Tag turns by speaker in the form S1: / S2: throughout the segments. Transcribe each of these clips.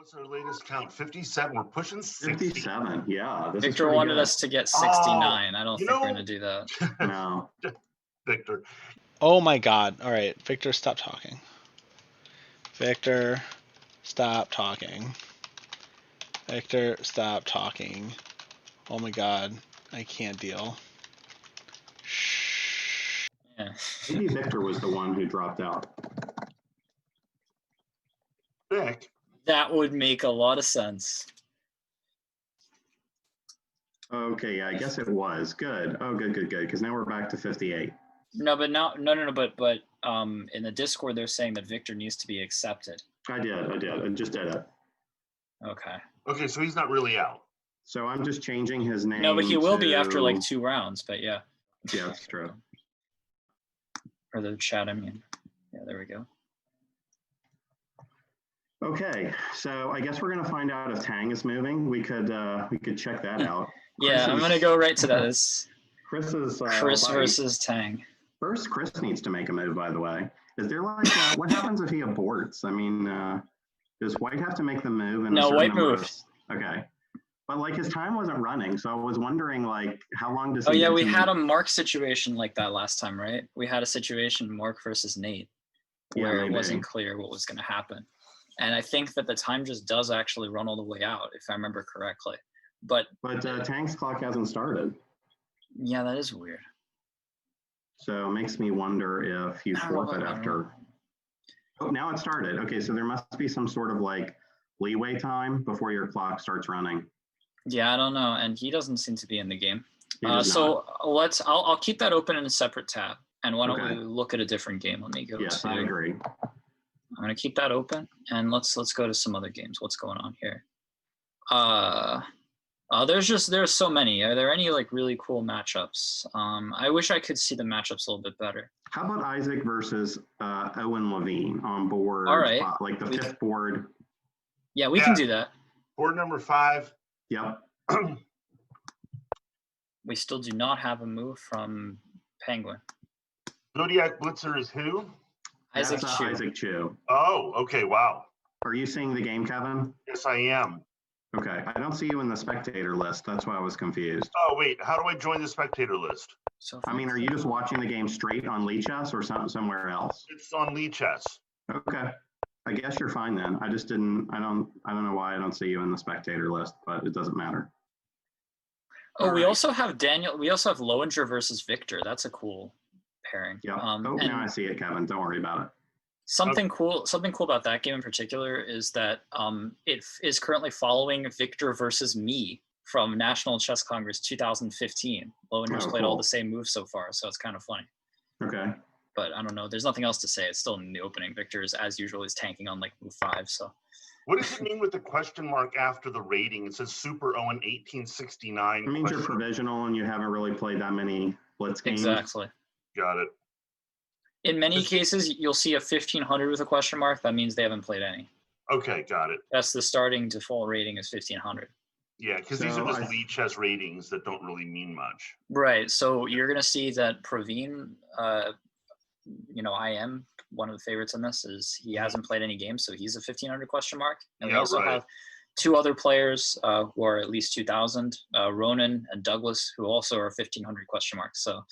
S1: What's our latest count? 57. We're pushing 60.
S2: 57, yeah.
S3: Victor wanted us to get 69. I don't think we're going to do that.
S2: No.
S1: Victor.
S4: Oh my god. All right, Victor, stop talking. Victor, stop talking. Victor, stop talking. Oh my god, I can't deal. Shh.
S3: Yeah.
S2: Maybe Victor was the one who dropped out.
S1: Vic.
S3: That would make a lot of sense.
S2: Okay, yeah, I guess it was. Good. Oh, good, because now we're back to 58.
S3: No, but no, but in the Discord they're saying that Victor needs to be accepted.
S2: I did. I just did it.
S3: Okay.
S1: Okay, so he's not really out.
S2: So I'm just changing his name.
S3: No, but he will be after like 2 rounds, but yeah.
S2: Yeah, that's true.
S3: Or the chat, I mean. Yeah, there we go.
S2: Okay, so I guess we're gonna find out if Tang is moving. We could check that out.
S3: Yeah, I'm gonna go right to that. It's
S2: Chris
S3: versus Tang.
S2: First, Chris needs to make a move, by the way. Is there like, what happens if he aborts? I mean, does White have to make the move?
S3: No, White moved.
S2: Okay. But like his time wasn't running, so I was wondering like how long does
S3: he yeah, we had a Mark situation like that last time, right? We had a situation, Mark versus Nate, where it wasn't clear what was gonna happen. And I think that the time just does actually run all the way out, if I remember correctly. But
S2: Tang's clock hasn't started.
S3: Yeah, that is weird.
S2: So it makes me wonder if you forfeit after. Oh, now it started. Okay, so there must be some sort of like leeway time before your clock starts running.
S3: Yeah, I don't know, and he doesn't seem to be in the game. So I'll keep that open in a separate tab. And why don't we look at a different game? Let me go.
S2: Yes, I agree.
S3: I'm gonna keep that open, and let's go to some other games. What's going on here? There's so many. Are there any like really cool matchups? I wish I could see the matchups a little bit better.
S2: How about Isaac versus Owen Levine on board?
S3: All right,
S2: like the 5th board.
S3: Yeah, we can do that.
S1: Board number 5.
S2: Yep.
S3: We still do not have a move from Penguin.
S1: Zodiac Blitzer is who?
S3: Isaac Chu.
S2: Isaac Chu.
S1: Oh, okay, wow.
S2: Are you seeing the game, Kevin?
S1: Yes, I am.
S2: Okay, I don't see you in the spectator list. That's why I was confused.
S1: Oh, wait, how do I join the spectator list?
S3: So
S2: I mean, are you just watching the game straight on Lee Chess or somewhere else?
S1: It's on Lee Chess.
S2: Okay, I guess you're fine then. I don't know why I don't see you in the spectator list, but it doesn't matter.
S3: Oh, we also have Lowinger versus Victor. That's a cool pairing.
S2: Yeah. Now I see it, Kevin. Don't worry about it.
S3: Something cool about that game in particular is that it is currently following Victor versus me from National Chess Congress 2015. Lowinger's played all the same moves so far, so it's kind of funny.
S2: Okay.
S3: But I don't know. There's nothing else to say. It's still in the opening. Victor is, as usual, is tanking on like move 5. So.
S1: What does it mean with the question mark after the rating? It says Super Owen 1869.
S2: It means you're provisional and you haven't really played that many blitz games.
S3: Exactly.
S1: Got it.
S3: In many cases, you'll see a 1500 with a question mark. That means they haven't played any.
S1: Okay, got it.
S3: That's the starting default rating is 1500.
S1: Yeah, because these are just Lee Chess ratings that don't really mean much.
S3: Right. So you're going to see that Praveen, I am one of the favorites in this, is he hasn't played any games, so he's a 1500 question mark. And we also have 2 other players who are at least 2000, Ronan and Douglas, who also are 1500 question marks. So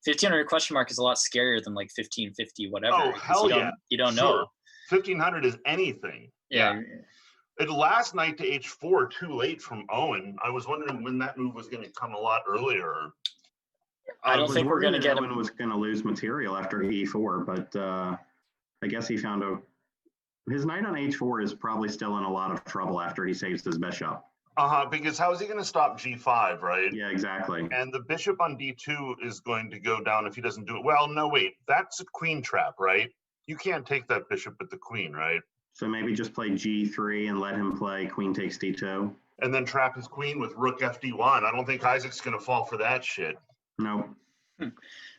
S3: 1500 question mark is a lot scarier than like 1550 whatever.
S1: Oh, hell yeah.
S3: You don't know.
S1: 1500 is anything.
S3: Yeah.
S1: It last night to H4 too late from Owen. I was wondering when that move was going to come a lot earlier.
S3: I don't think we're going to get him.
S2: Owen was going to lose material after E4, but I guess he found his knight on H4 is probably still in a lot of trouble after he saves his bishop.
S1: Because how is he going to stop G5, right?
S2: Yeah, exactly.
S1: And the bishop on D2 is going to go down if he doesn't do it. Well, no, wait. That's a queen trap, right? You can't take that bishop with the queen, right?
S2: So maybe just play G3 and let him play queen takes D2.
S1: And then trap his queen with rook FD1. I don't think Isaac's going to fall for that shit.
S2: No.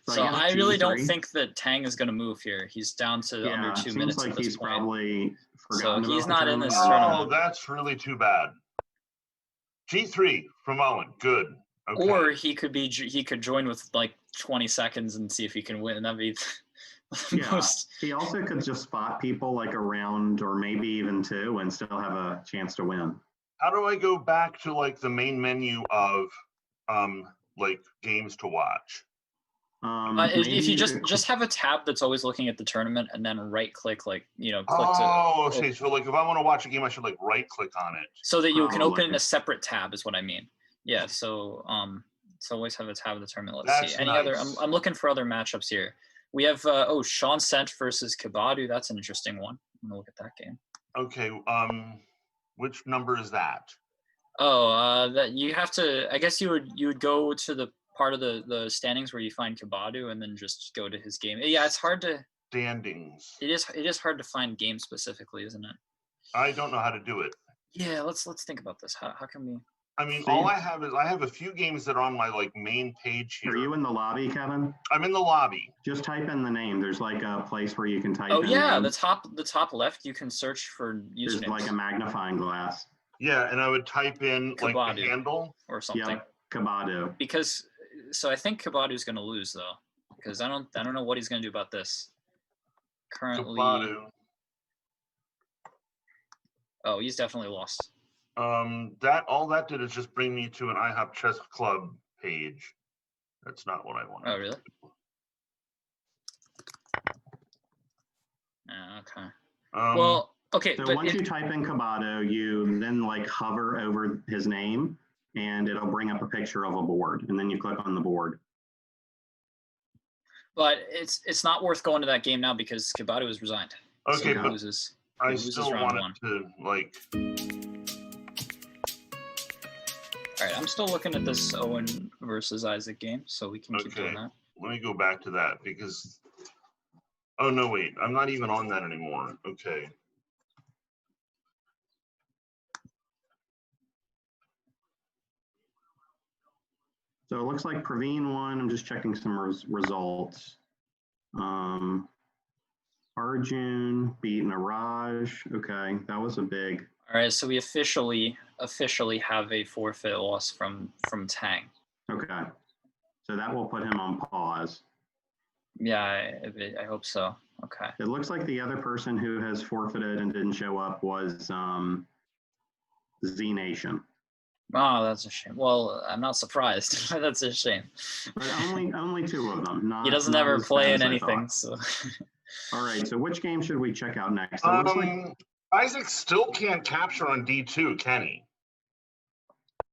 S3: So I really don't think that Tang is going to move here. He's down to under 2 minutes
S2: like
S3: at this
S2: he's
S3: point.
S2: Probably forgotten
S3: so he's
S2: about
S3: not in this
S1: tournament.
S3: tournament.
S1: Oh, that's really too bad. G3 from Owen. Good. Okay.
S3: Or he could join with like 20 seconds and see if he can win.
S2: Yeah, he also could just spot people like a round or maybe even two and still have a chance to win.
S1: How do I go back to like the main menu of like games to watch?
S3: If you just have a tab that's always looking at the tournament and then right click, like, you know, click
S1: okay. So like if I want to watch a game, I should like right click on it.
S3: So that you can open it in a separate tab is what I mean. Yeah, so always have a tab of the tournament. Let's see. Any other I'm looking for other matchups here. We have Sean Sent versus Kabadu. That's an interesting one. I'm gonna look at that game.
S1: Okay. Which number is that?
S3: That you have to, I guess you would go to the part of the standings where you find Kabadu and then just go to his game. Yeah, it's hard to
S1: standings.
S3: It is hard to find games specifically, isn't it?
S1: I don't know how to do it.
S3: Yeah, let's think about this. How can we?
S1: I mean, all I have is I have a few games that are on my like main page here.
S2: Are you in the lobby, Kevin?
S1: I'm in the lobby.
S2: Just type in the name. There's like a place where you can type.
S3: Oh yeah, the top left. You can search for usernames.
S2: There's like a magnifying glass.
S1: Yeah, and I would type in
S3: Kabadu,
S1: like the handle
S3: or something.
S2: Yep, Kabadu.
S3: Because I think Kabadu's going to lose though, because I don't know what he's going to do about this. Currently.
S1: Kabadu.
S3: Oh, he's definitely lost.
S1: All that did is just bring me to an IHOP Chess Club page. That's not what I wanted.
S3: Oh, really? Okay. Well, okay.
S2: So once you type in Kabadu, you then like hover over his name, and it'll bring up a picture of a board, and then you click on the board.
S3: But it's not worth going to that game now because Kabadu has resigned.
S1: Okay,
S3: so
S1: but
S3: loses,
S1: I still wanted to like.
S3: All right, I'm still looking at this Owen versus Isaac game, so we can keep doing that.
S1: Let me go back to that because. Oh no! Wait, I'm not even on that anymore. Okay.
S2: So it looks like Praveen won. I'm just checking some results. Arjun beat Niraj. Okay, that was a big.
S3: All right, so we officially have a forfeit loss from Tang.
S2: Okay, so that will put him on pause.
S3: Yeah, I hope so. Okay.
S2: It looks like the other person who has forfeited and didn't show up was Z Nation.
S3: Oh, that's a shame. Well, I'm not surprised. That's a shame.
S2: But only two of them.
S3: He doesn't ever play in anything. So.
S2: All right. So which game should we check out next?
S1: Isaac still can't capture on D2, can he?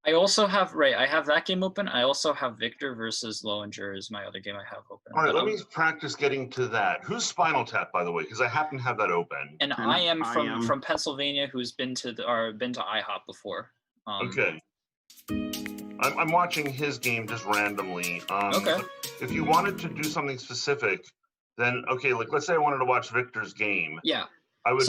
S3: I also have I have that game open. I also have Victor versus Lowinger is my other game I have open.
S1: All right, let me practice getting to that. Who's Spinal Tap, by the way? Because I happen to have that open.
S3: And I am from Pennsylvania, who's been to IHOP before.
S1: Okay. I'm watching his game just randomly.
S3: Okay.
S1: If you wanted to do something specific, then okay, like let's say I wanted to watch Victor's game.
S3: Yeah.
S1: I would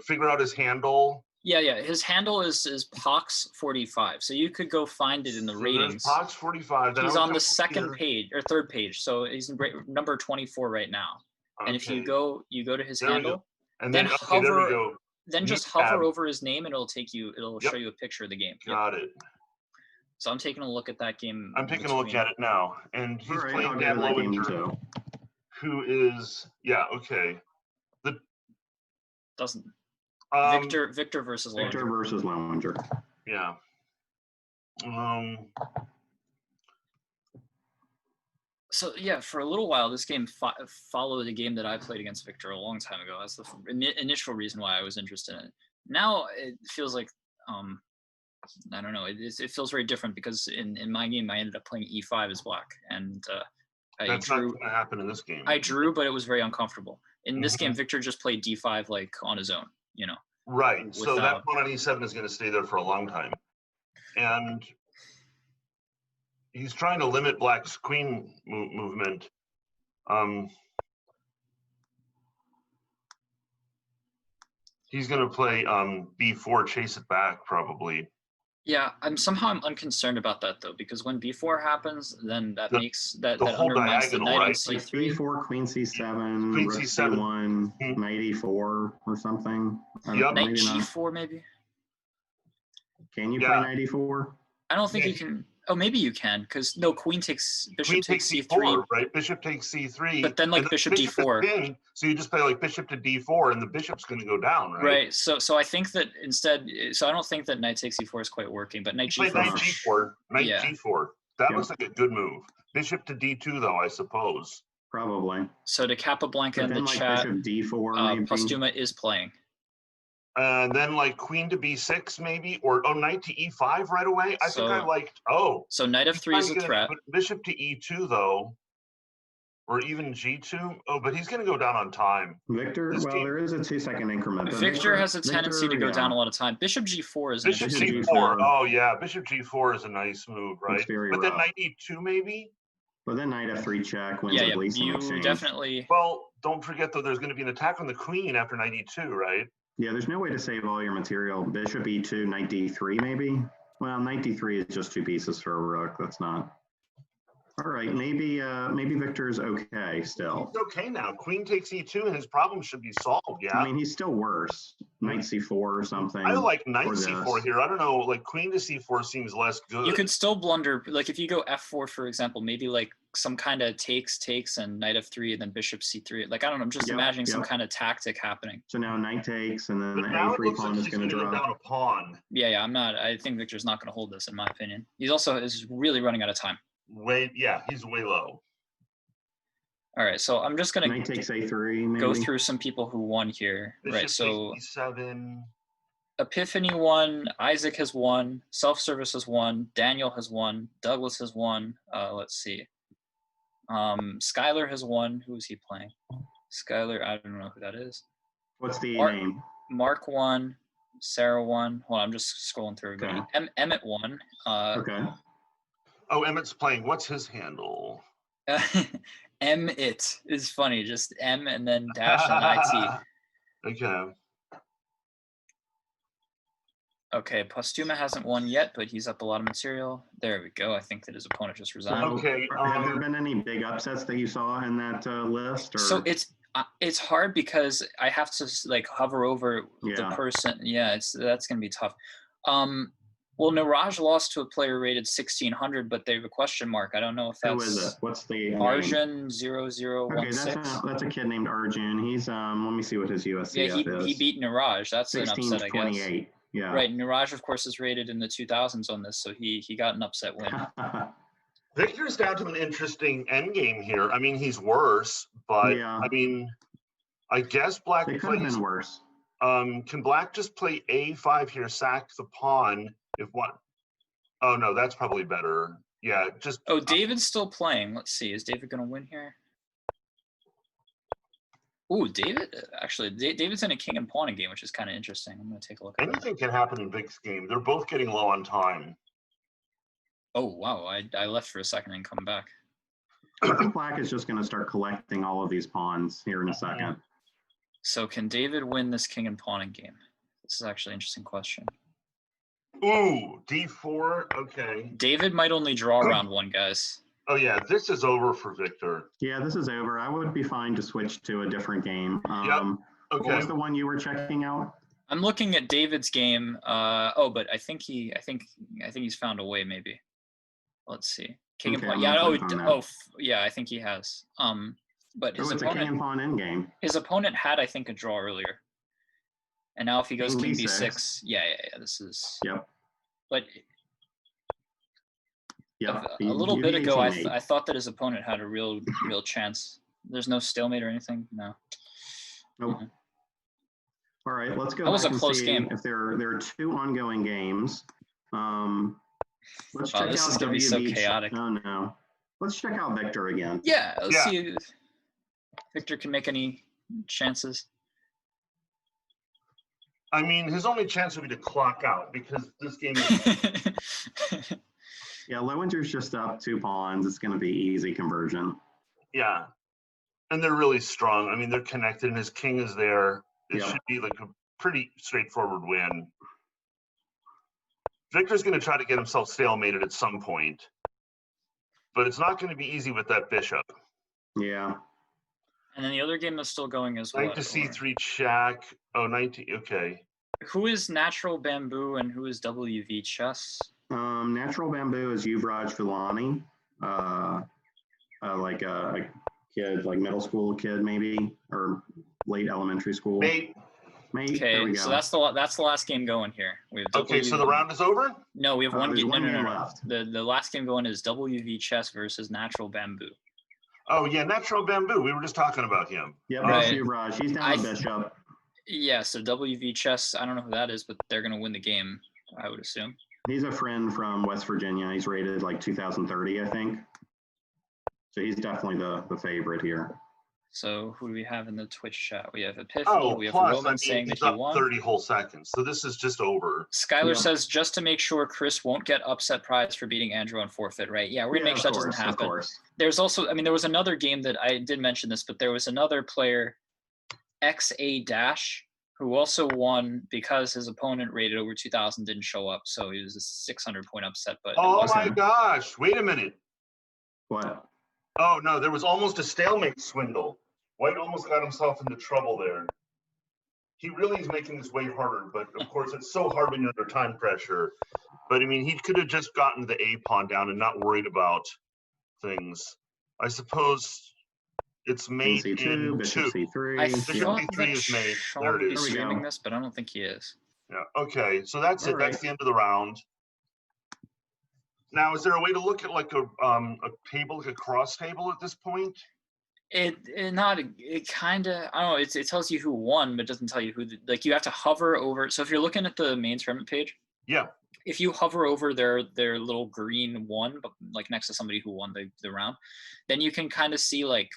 S1: figure out his handle.
S3: Yeah. His handle is Pox45. So you could go find it in the ratings.
S1: Pox45.
S3: He's on the second page or third page. So he's in number 24 right now. Okay. And if you go to his handle,
S1: and then hover. There we go.
S3: Then just hover over his name and it'll show you a picture of the game.
S1: Got it.
S3: So I'm taking a look at that game.
S1: I'm taking a look at it now. And he's playing Dan Lowinger, who is, okay.
S3: Doesn't. Victor versus Lowinger.
S2: Victor versus Lowinger.
S1: Yeah.
S3: So yeah, for a little while, this game followed a game that I played against Victor a long time ago. That's the initial reason why I was interested in it. Now it feels like, I don't know, it feels very different because in my game I ended up playing E5 as black, and
S1: that's not going to happen in this game.
S3: I drew, but it was very uncomfortable. In this game, Victor just played D5 like on his own, you know.
S1: Right. So that pawn on E7 is going to stay there for a long time, and he's trying to limit black's queen movement. He's going to play B4, chase it back probably.
S3: Yeah, I'm unconcerned about that though, because when B4 happens, then that makes that undermines the knight on C3.
S2: B4, Queen C7, Queen C7, C1, Knight E4 or something.
S3: Knight G4 maybe.
S2: Can you play Knight E4?
S3: I don't think you can. Oh, maybe you can, because no, queen takes
S1: Queen
S3: takes
S1: takes
S3: c3,
S1: c4, right? Bishop takes c3.
S3: but then like
S1: and
S3: bishop
S1: is
S3: d4.
S1: king, so you just play like bishop to d4, and the bishop's going to go down, right?
S3: Right. So I think that instead, so I don't think that knight takes e4 is quite working, but knight
S1: You play
S3: g4.
S1: knight g4. Knight
S3: Yeah.
S1: g4. That looks like a good move. Bishop to d2, though, I suppose.
S2: Probably.
S3: So to Capablanca in the
S2: like
S3: chat,
S2: bishop d4 maybe.
S3: Postuma is playing.
S1: And then like queen to b6 maybe, or knight to e5 right away. I think I liked.
S3: So knight f3 is a threat.
S1: Bishop to e2 though, or even g2. Oh, but he's going to go down on time.
S2: Victor, there is a 2-second increment.
S3: Victor has a tendency to go down a lot of time. Bishop g4 is
S1: Bishop g4. Oh yeah, bishop g4 is a nice move, right? But then knight e2 maybe.
S2: But then knight f3 check wins
S3: yeah,
S2: at least an exchange.
S3: Definitely.
S1: Well, don't forget though, there's going to be an attack on the queen after knight e2, right?
S2: Yeah, there's no way to save all your material. Bishop e2, knight d3 maybe. Well, knight d3 is just 2 pieces for a rook. That's not. All right, maybe Victor's okay still.
S1: He's okay now. Queen takes e2, and his problem should be solved. Yeah.
S2: I mean, he's still worse. Knight c4 or something.
S1: I like knight c4 here. I don't know. Like queen to c4 seems less good.
S3: You could still blunder. Like if you go f4, for example, maybe like some kind of takes, and knight f3, and then bishop c3. Like I don't know. I'm just imagining some kind of tactic happening.
S2: So now knight takes, and then the
S1: a3
S2: pawn is going to drop.
S1: Down a pawn.
S3: Yeah. I'm not. I think Victor's not going to hold this, in my opinion. He's also is really running out of time.
S1: He's way low.
S3: All right, so I'm just gonna
S2: knight takes a3, maybe.
S3: Go through some people who won here.
S1: Bishop
S3: right, so
S1: e7.
S3: Epiphany won, Isaac has won, Self-Service has won, Daniel has won, Douglas has won. Let's see. Skylar has won. Who is he playing? Skylar, I don't know who that is.
S2: What's the name?
S3: Mark won, Sarah won. Hold on, I'm just scrolling through everybody.
S2: Okay.
S3: Emmett won.
S2: Okay.
S1: Oh, Emmett's playing. What's his handle?
S3: It is funny, just M and then dash and IT.
S1: Okay.
S3: Okay, Postuma hasn't won yet, but he's up a lot of material. There we go. I think that his opponent just resigned.
S1: Okay.
S2: Have there been any big upsets that you saw in that list? Or?
S3: So it's hard because I have to like hover over the person. Yeah, that's gonna be tough. Well, Niraj lost to a player rated 1600, but they have a question mark. I don't know if that's.
S2: Who is it? What's the
S3: Arjun 0016?
S2: Okay, that's a kid named Arjun. He's let me see what his USCF is.
S3: He beat Niraj. That's an upset, I guess.
S2: 1628. Yeah.
S3: Right. Niraj, of course, is rated in the 2000s on this, so he got an upset win.
S1: Victor's down to an interesting endgame here. I mean, he's worse, but I mean, I guess Black
S2: It could have been worse.
S1: Can Black just play a5 here, sack the pawn? If what? Oh no, that's probably better. Yeah, just.
S3: Oh, David's still playing. Let's see. Is David gonna win here? Ooh, David. Actually, David's in a king and pawn game, which is kind of interesting. I'm gonna take a look at
S1: anything can happen in Vic's game. They're both getting low on time.
S3: Oh wow! I left for a second and come back.
S2: I think Black is just gonna start collecting all of these pawns here in a second.
S3: So can David win this king and pawn game? This is actually an interesting question.
S1: Ooh, d4. Okay.
S3: David might only draw round one, guys.
S1: Oh yeah, this is over for Victor.
S2: Yeah, this is over. I would be fine to switch to a different game.
S1: Okay.
S2: What was the one you were checking out?
S3: I'm looking at David's game. But I think he's found a way. Maybe. Let's see. King and pawn. Yeah. Yeah. I think he has. But his
S2: it's
S3: opponent,
S2: a king and pawn endgame.
S3: His opponent had, I think, a draw earlier. And now if he goes king b6, yeah, this is.
S2: Yep.
S3: But
S2: yeah,
S3: a little bit ago, I thought that his opponent had a real chance. There's no stalemate or anything. No.
S2: Nope. Mm-hmm. All right, let's go.
S3: That was a close game.
S2: If there are two ongoing games, let's check out.
S3: This is gonna be so chaotic.
S2: Oh no. Let's check out Victor again.
S3: Yeah. Let's see if Victor can make any chances.
S1: I mean, his only chance would be to clock out because this game is.
S2: Yeah, Lowenger's just up 2 pawns. It's going to be easy conversion.
S1: Yeah. And they're really strong. I mean, they're connected and his king is there. It should be like a pretty straightforward win. Victor's going to try to get himself stalemated at some point. But it's not going to be easy with that bishop.
S2: Yeah.
S3: And then the other game is still going as well.
S1: Knight to c3 check. Oh, 19. Okay.
S3: Who is Natural Bamboo and who is WV Chess?
S2: Natural Bamboo is Yuvraj Villani, like a kid, like middle school kid maybe, or late elementary school.
S1: Mate.
S3: Okay, so that's the last game going here. We have
S1: Okay, so the round is over?
S3: No, we have one game. No.
S2: left.
S3: The last game going is WV Chess versus Natural Bamboo.
S1: Oh yeah, Natural Bamboo. We were just talking about him.
S2: Yeah, that's Yuvraj. He's down bishop.
S3: Yeah, so WV Chess, I don't know who that is, but they're going to win the game, I would assume.
S2: He's a friend from West Virginia. He's rated like 2030, I think. So he's definitely the favorite here.
S3: So who do we have in the Twitch chat? We have Epiphany.
S1: Oh,
S3: we have
S1: plus,
S3: Roman saying that
S1: he's
S3: he
S1: up
S3: won.
S1: 30 whole seconds. So this is just over.
S3: Skylar says, just to make sure Chris won't get upset prize for beating Andrew on forfeit, right? Yeah, we're going to make sure that doesn't happen. There's also, there was another game that I did mention this, but there was another player, XA Dash, who also won because his opponent rated over 2,000 didn't show up. So he was a 600-point upset. But
S1: oh my gosh, wait a minute.
S2: What?
S1: Oh no, there was almost a stalemate swindle. White almost got himself into trouble there. He really is making this way harder, but of course it's so hard when you're under time pressure. But I mean, he could have just gotten the A pawn down and not worried about things. I suppose it's mate in
S2: C2, bishop
S1: two.
S2: C3.
S3: I
S1: Bishop
S3: thought
S1: C3
S3: that
S1: is mate.
S3: Sean
S1: There
S3: would
S1: it
S3: be
S1: is.
S3: streaming this, but I don't think he is.
S1: Yeah. Okay. So that's it.
S2: All right.
S1: That's the end of the round. Now, is there a way to look at like a table, like a cross table at this point?
S3: It kind of, I don't know. It tells you who won, but it doesn't tell you who. Like you have to hover over. So if you're looking at the main tournament page,
S1: Yeah.
S3: if you hover over their little green one, but like next to somebody who won the round, then you can kind of see like,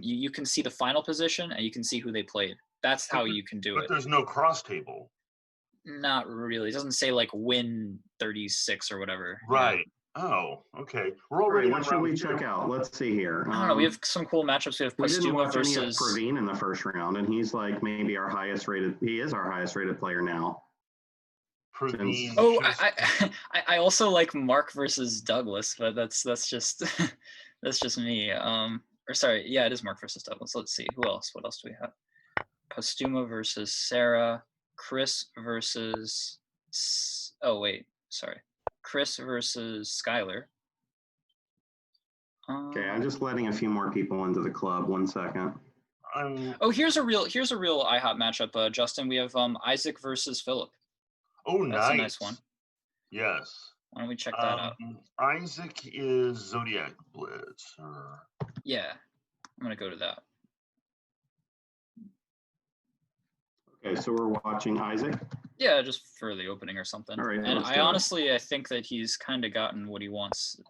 S3: you can see the final position and you can see who they played. That's how you can do it.
S1: But there's no cross table.
S3: Not really. It doesn't say like win 36 or whatever.
S1: Right. Yeah. Oh, okay. We're
S2: All right,
S1: already.
S2: what should we check out? Let's see here.
S3: I don't know. We have some cool matchups. We have Pastuma versus
S2: Praveen in the first round, and he's like maybe our highest rated. He is our highest rated player now.
S1: Praveen.
S3: Oh, I also like Mark versus Douglas, but that's just that's just me. Or sorry, yeah, it is Mark versus Douglas. Let's see who else. What else do we have? Pastuma versus Sarah. Chris versus. Oh wait, sorry. Chris versus Skylar.
S2: Okay, I'm just letting a few more people into the club. 1 second.
S3: Oh, here's a real IHOP matchup, Justin. We have Isaac versus Philip.
S1: Oh,
S3: That's
S1: nice.
S3: a nice one.
S1: Yes.
S3: Why don't we check that out?
S1: Isaac is Zodiac Blitz.
S3: Yeah, I'm gonna go to that.
S2: Okay, so we're watching Isaac.
S3: Yeah, just for the opening or something.
S2: All right,
S3: and I think that he's kind of gotten what he wants.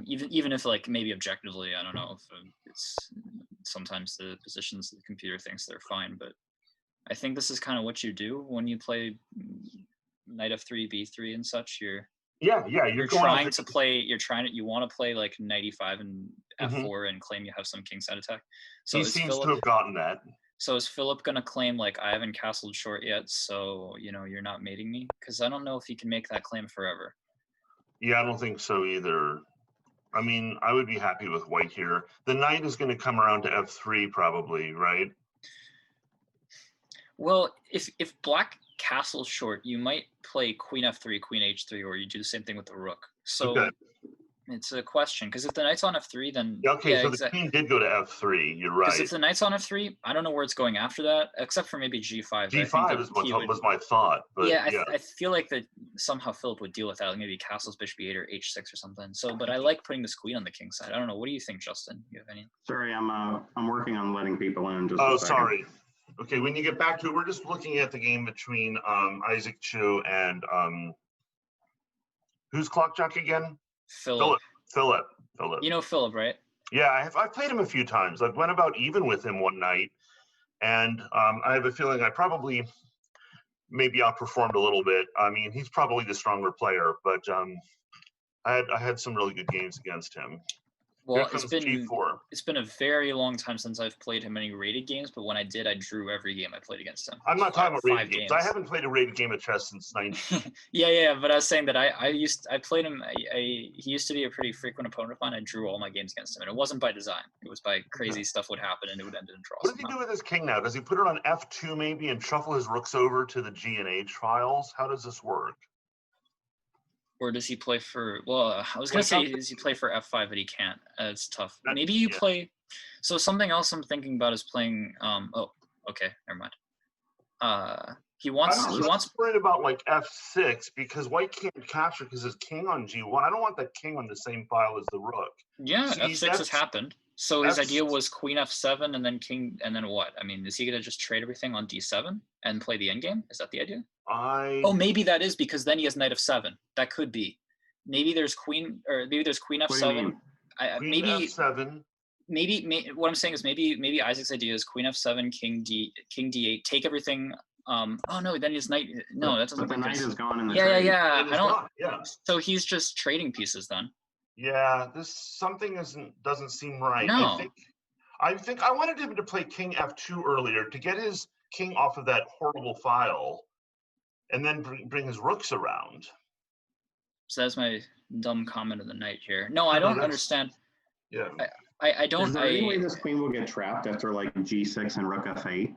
S3: Even if like maybe objectively, I don't know if it's sometimes the positions the computer thinks they're fine, but I think this is kind of what you do when you play knight f3, b3 and such. You're trying to play. You want to play like knight e5 and f4 and claim you have some kingside attack. So
S1: he seems to have gotten that.
S3: So is Philip gonna claim like I haven't castled short yet, so you're not mating me? Because I don't know if he can make that claim forever.
S1: Yeah, I don't think so either. I mean, I would be happy with white here. The knight is going to come around to f3 probably, right?
S3: Well, if black castles short, you might play queen f3, queen h3, or you do the same thing with the rook. So
S1: okay.
S3: It's a question, because if the knight's on f3, then
S1: the queen did go to f3. You're right.
S3: Because if the knight's on f3, I don't know where it's going after that, except for maybe g5.
S1: G5 was my thought. But
S3: yeah, I feel like that somehow Philip would deal with that, like maybe castles bishop e8 or h6 or something. So, but I like putting this queen on the king side. I don't know. What do you think, Justin? You have any?
S2: Sorry, I'm working on letting people in. Just
S1: oh, sorry. Okay, when you get back to it, we're just looking at the game between Isaac Chu and who's clock jock again?
S3: Philip.
S1: You
S3: know Philip, right?
S1: Yeah, I've played him a few times. I went about even with him one night, and I have a feeling I probably maybe outperformed a little bit. I mean, he's probably the stronger player, but I had some really good games against him.
S3: Well, it's been a very long time since I've played him any rated games, but when I did, I drew every game I played against him.
S1: I'm not talking about rated games. I haven't played a rated game of chess since 90.
S3: yeah, but I was saying that I played him. He used to be a pretty frequent opponent of mine. I drew all my games against him, and it wasn't by design. It was by crazy stuff would happen, and it would end in draws.
S1: What does he do with his king now? Does he put it on f2 maybe and shuffle his rooks over to the G and H files? How does this work?
S3: Or does he play for? Well, I was gonna say, does he play for f5, but he can't. It's tough. Maybe you play. So something else I'm thinking about is playing. Oh, okay, never mind. He wants.
S1: Worried about like f6 because white can't capture because his king on g1. I don't want that king on the same file as the rook.
S3: Yeah, f6 has happened. So his idea was queen f7 and then king, and then what? I mean, is he gonna just trade everything on d7 and play the endgame? Is that the idea?
S1: Oh,
S3: maybe that is because then he has knight f7. That could be. Maybe there's queen f7.
S1: Queen f7.
S3: Maybe what I'm saying is maybe Isaac's idea is queen f7, king d8, take everything. Oh no, then his knight. No, that doesn't.
S2: But the knight is gone in the
S3: trade. Yeah. I don't.
S1: Yeah.
S3: So he's just trading pieces then.
S1: Yeah, something doesn't seem right.
S3: No.
S1: I think I wanted him to play king f2 earlier to get his king off of that horrible file, and then bring his rooks around.
S3: So that's my dumb comment of the night here. No, I don't understand.
S1: Yeah.
S3: I don't.
S2: Is there any way this queen will get trapped after like g6 and rook f8?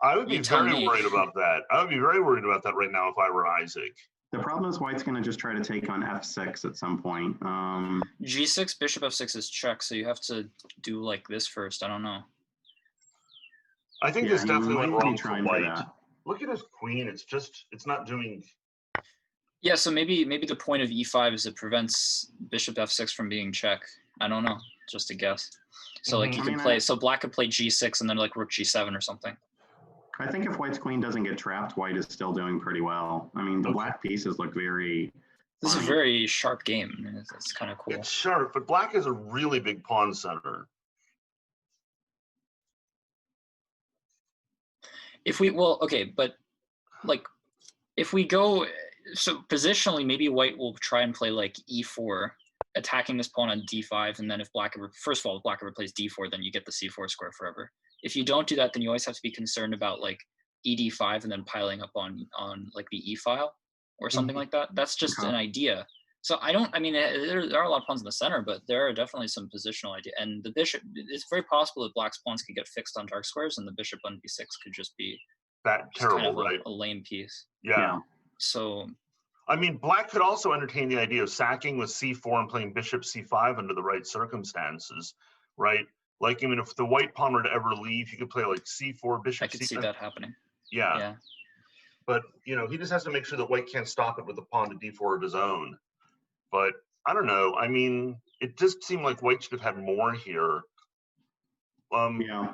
S1: I would be very worried about that. I would be very worried about that right now if I were Isaac.
S2: The problem is white's going to just try to take on f6 at some point.
S3: G6, bishop f6 is check, so you have to do like this first. I don't know.
S1: I think this definitely went wrong for white.
S2: That.
S1: Look at his queen. It's not doing.
S3: Yeah, so maybe the point of e5 is it prevents bishop f6 from being check. I don't know, just a guess. So like you can play. So black could play g6 and then like rook g7 or something.
S2: I think if white's queen doesn't get trapped, white is still doing pretty well. I mean, the black pieces look very.
S3: This is a very sharp game. I mean, it's kind of cool.
S1: It's sharp, but black is a really big pawn center.
S3: But like, if we go, so positionally, maybe white will try and play like e4, attacking this pawn on d5, and then if black first of all, if black ever plays d4, then you get the c4 square forever. If you don't do that, then you always have to be concerned about like ed5 and then piling up on like the e file or something like that. That's just an idea. So there are a lot of pawns in the center, but there are definitely some positional idea. And the bishop, it's very possible that black's pawns could get fixed on dark squares, and the bishop on b6 could just be
S1: terrible,
S3: kind of
S1: right?
S3: A lame piece.
S1: Yeah.
S3: So.
S1: I mean, black could also entertain the idea of sacking with c4 and playing bishop c5 under the right circumstances, right? Like, even if the white pawn were to ever leave, you could play like c4, bishop c5.
S3: I could see that happening.
S1: Yeah. But, he just has to make sure that white can't stop it with a pawn to d4 of his own. But I don't know. I mean, it just seemed like white should have had more here.
S2: Yeah.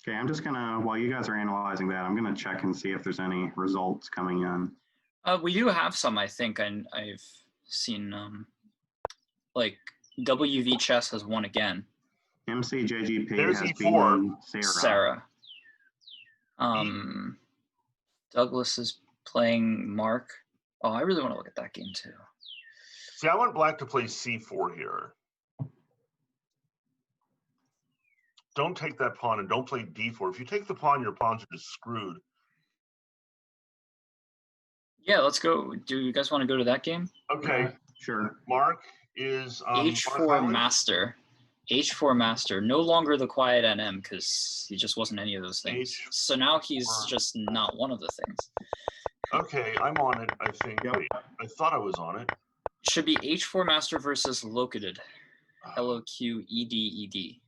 S2: Okay, I'm just gonna, while you guys are analyzing that, I'm gonna check and see if there's any results coming in.
S3: We do have some, I think. I've seen, like, WV Chess has won again.
S2: MCJGP
S1: There's
S2: has
S1: E4.
S2: beaten
S3: Sarah. Douglas is playing Mark. Oh, I really want to look at that game too.
S1: See, I want black to play c4 here. Don't take that pawn and don't play d4. If you take the pawn, your pawns are just screwed.
S3: Yeah, let's go. Do you guys want to go to that game?
S1: Okay.
S2: Sure.
S1: Mark is
S3: H4 Master. H4 Master. No longer the quiet NM because he just wasn't any of those things. So now he's just not one of the things.
S1: Okay, I'm on it, I think.
S2: Yep.
S1: Wait, I thought I was on it.
S3: It should be H4 Master versus Located. LOQEDED.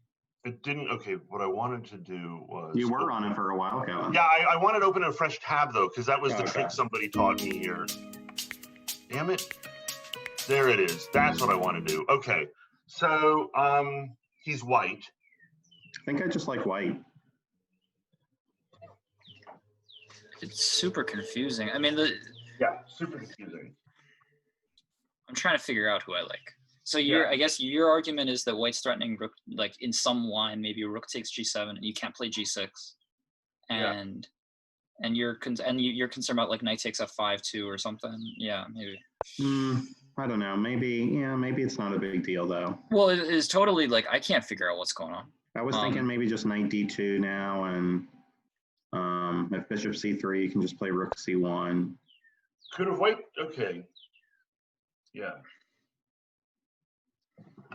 S1: It didn't. Okay, what I wanted to do was.
S2: You were on it for a while, Kevin.
S1: Yeah, I wanted to open a fresh tab though, because that was the trick somebody taught me here. Damn it. There it is. That's what I want to do. Okay. So he's white.
S2: I think I just like white.
S3: It's super confusing. I mean,
S1: Yeah, super confusing.
S3: I'm trying to figure out who I like. So I guess your argument is that white's threatening rook, like in some line, maybe rook takes g7 and you can't play g6, and you're concerned about like knight takes f5 too or something. Yeah, maybe.
S2: I don't know. Maybe it's not a big deal though.
S3: Well, it is totally like I can't figure out what's going on.
S2: I was thinking maybe just knight d2 now, and if bishop c3, you can just play rook c1.
S1: Could have white. Okay. Yeah.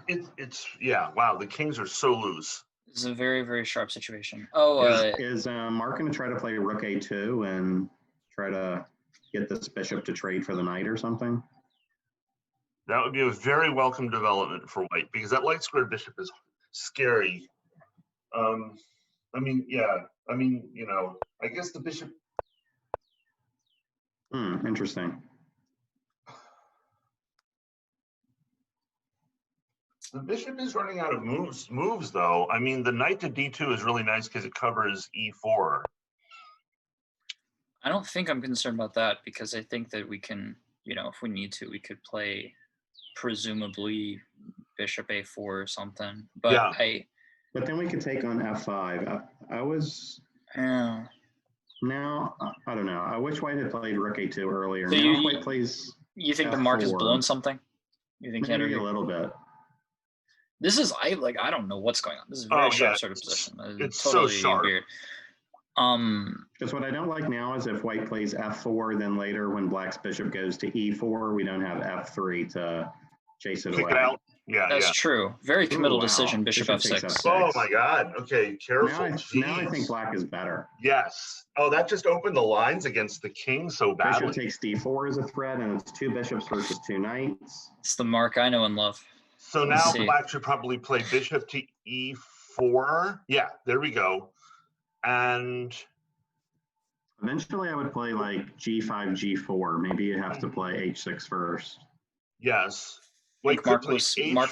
S1: It's yeah. Wow, the kings are so loose.
S3: This is a very, very sharp situation. Oh,
S2: is Mark going to try to play rook a2 and try to get this bishop to trade for the knight or something?
S1: That would be a very welcome development for white, because that light squared bishop is scary. I mean, yeah. I mean, you know, I guess the bishop.
S2: Interesting.
S1: The bishop is running out of moves though. I mean, the knight to d2 is really nice because it covers e4.
S3: I don't think I'm concerned about that, because I think that we can, you know, if we need to, we could play presumably bishop a4 or something. But
S1: Yeah.
S2: But then we could take on f5. I was.
S3: Yeah.
S2: Now I don't know. I wish white had played rook a2 earlier.
S3: So
S2: now white plays.
S3: You think
S2: f4.
S3: the mark has blown something? You think
S2: maybe a little bit?
S3: This is I don't know what's going on. This is a very sharp sort of position.
S1: It's
S3: totally
S1: so sharp.
S3: Weird.
S2: Because what I don't like now is if white plays f4, then later when black's bishop goes to e4, we don't have f3 to chase it
S1: Kick
S2: away.
S1: it out. Yeah,
S3: that's true. Very committal decision. Bishop
S2: takes
S3: f6.
S1: Oh my God. Okay, careful.
S2: Now I think black is better.
S1: Yes. Oh, that just opened the lines against the king so badly.
S2: Bishop takes d4 as a threat, and it's 2 bishops versus 2 knights.
S3: It's the mark I know and love.
S1: So now black should probably play bishop to e4. Yeah, there we go. And
S2: eventually I would play like g5, g4. Maybe you have to play h6 first.
S1: Yes.
S3: Like Mark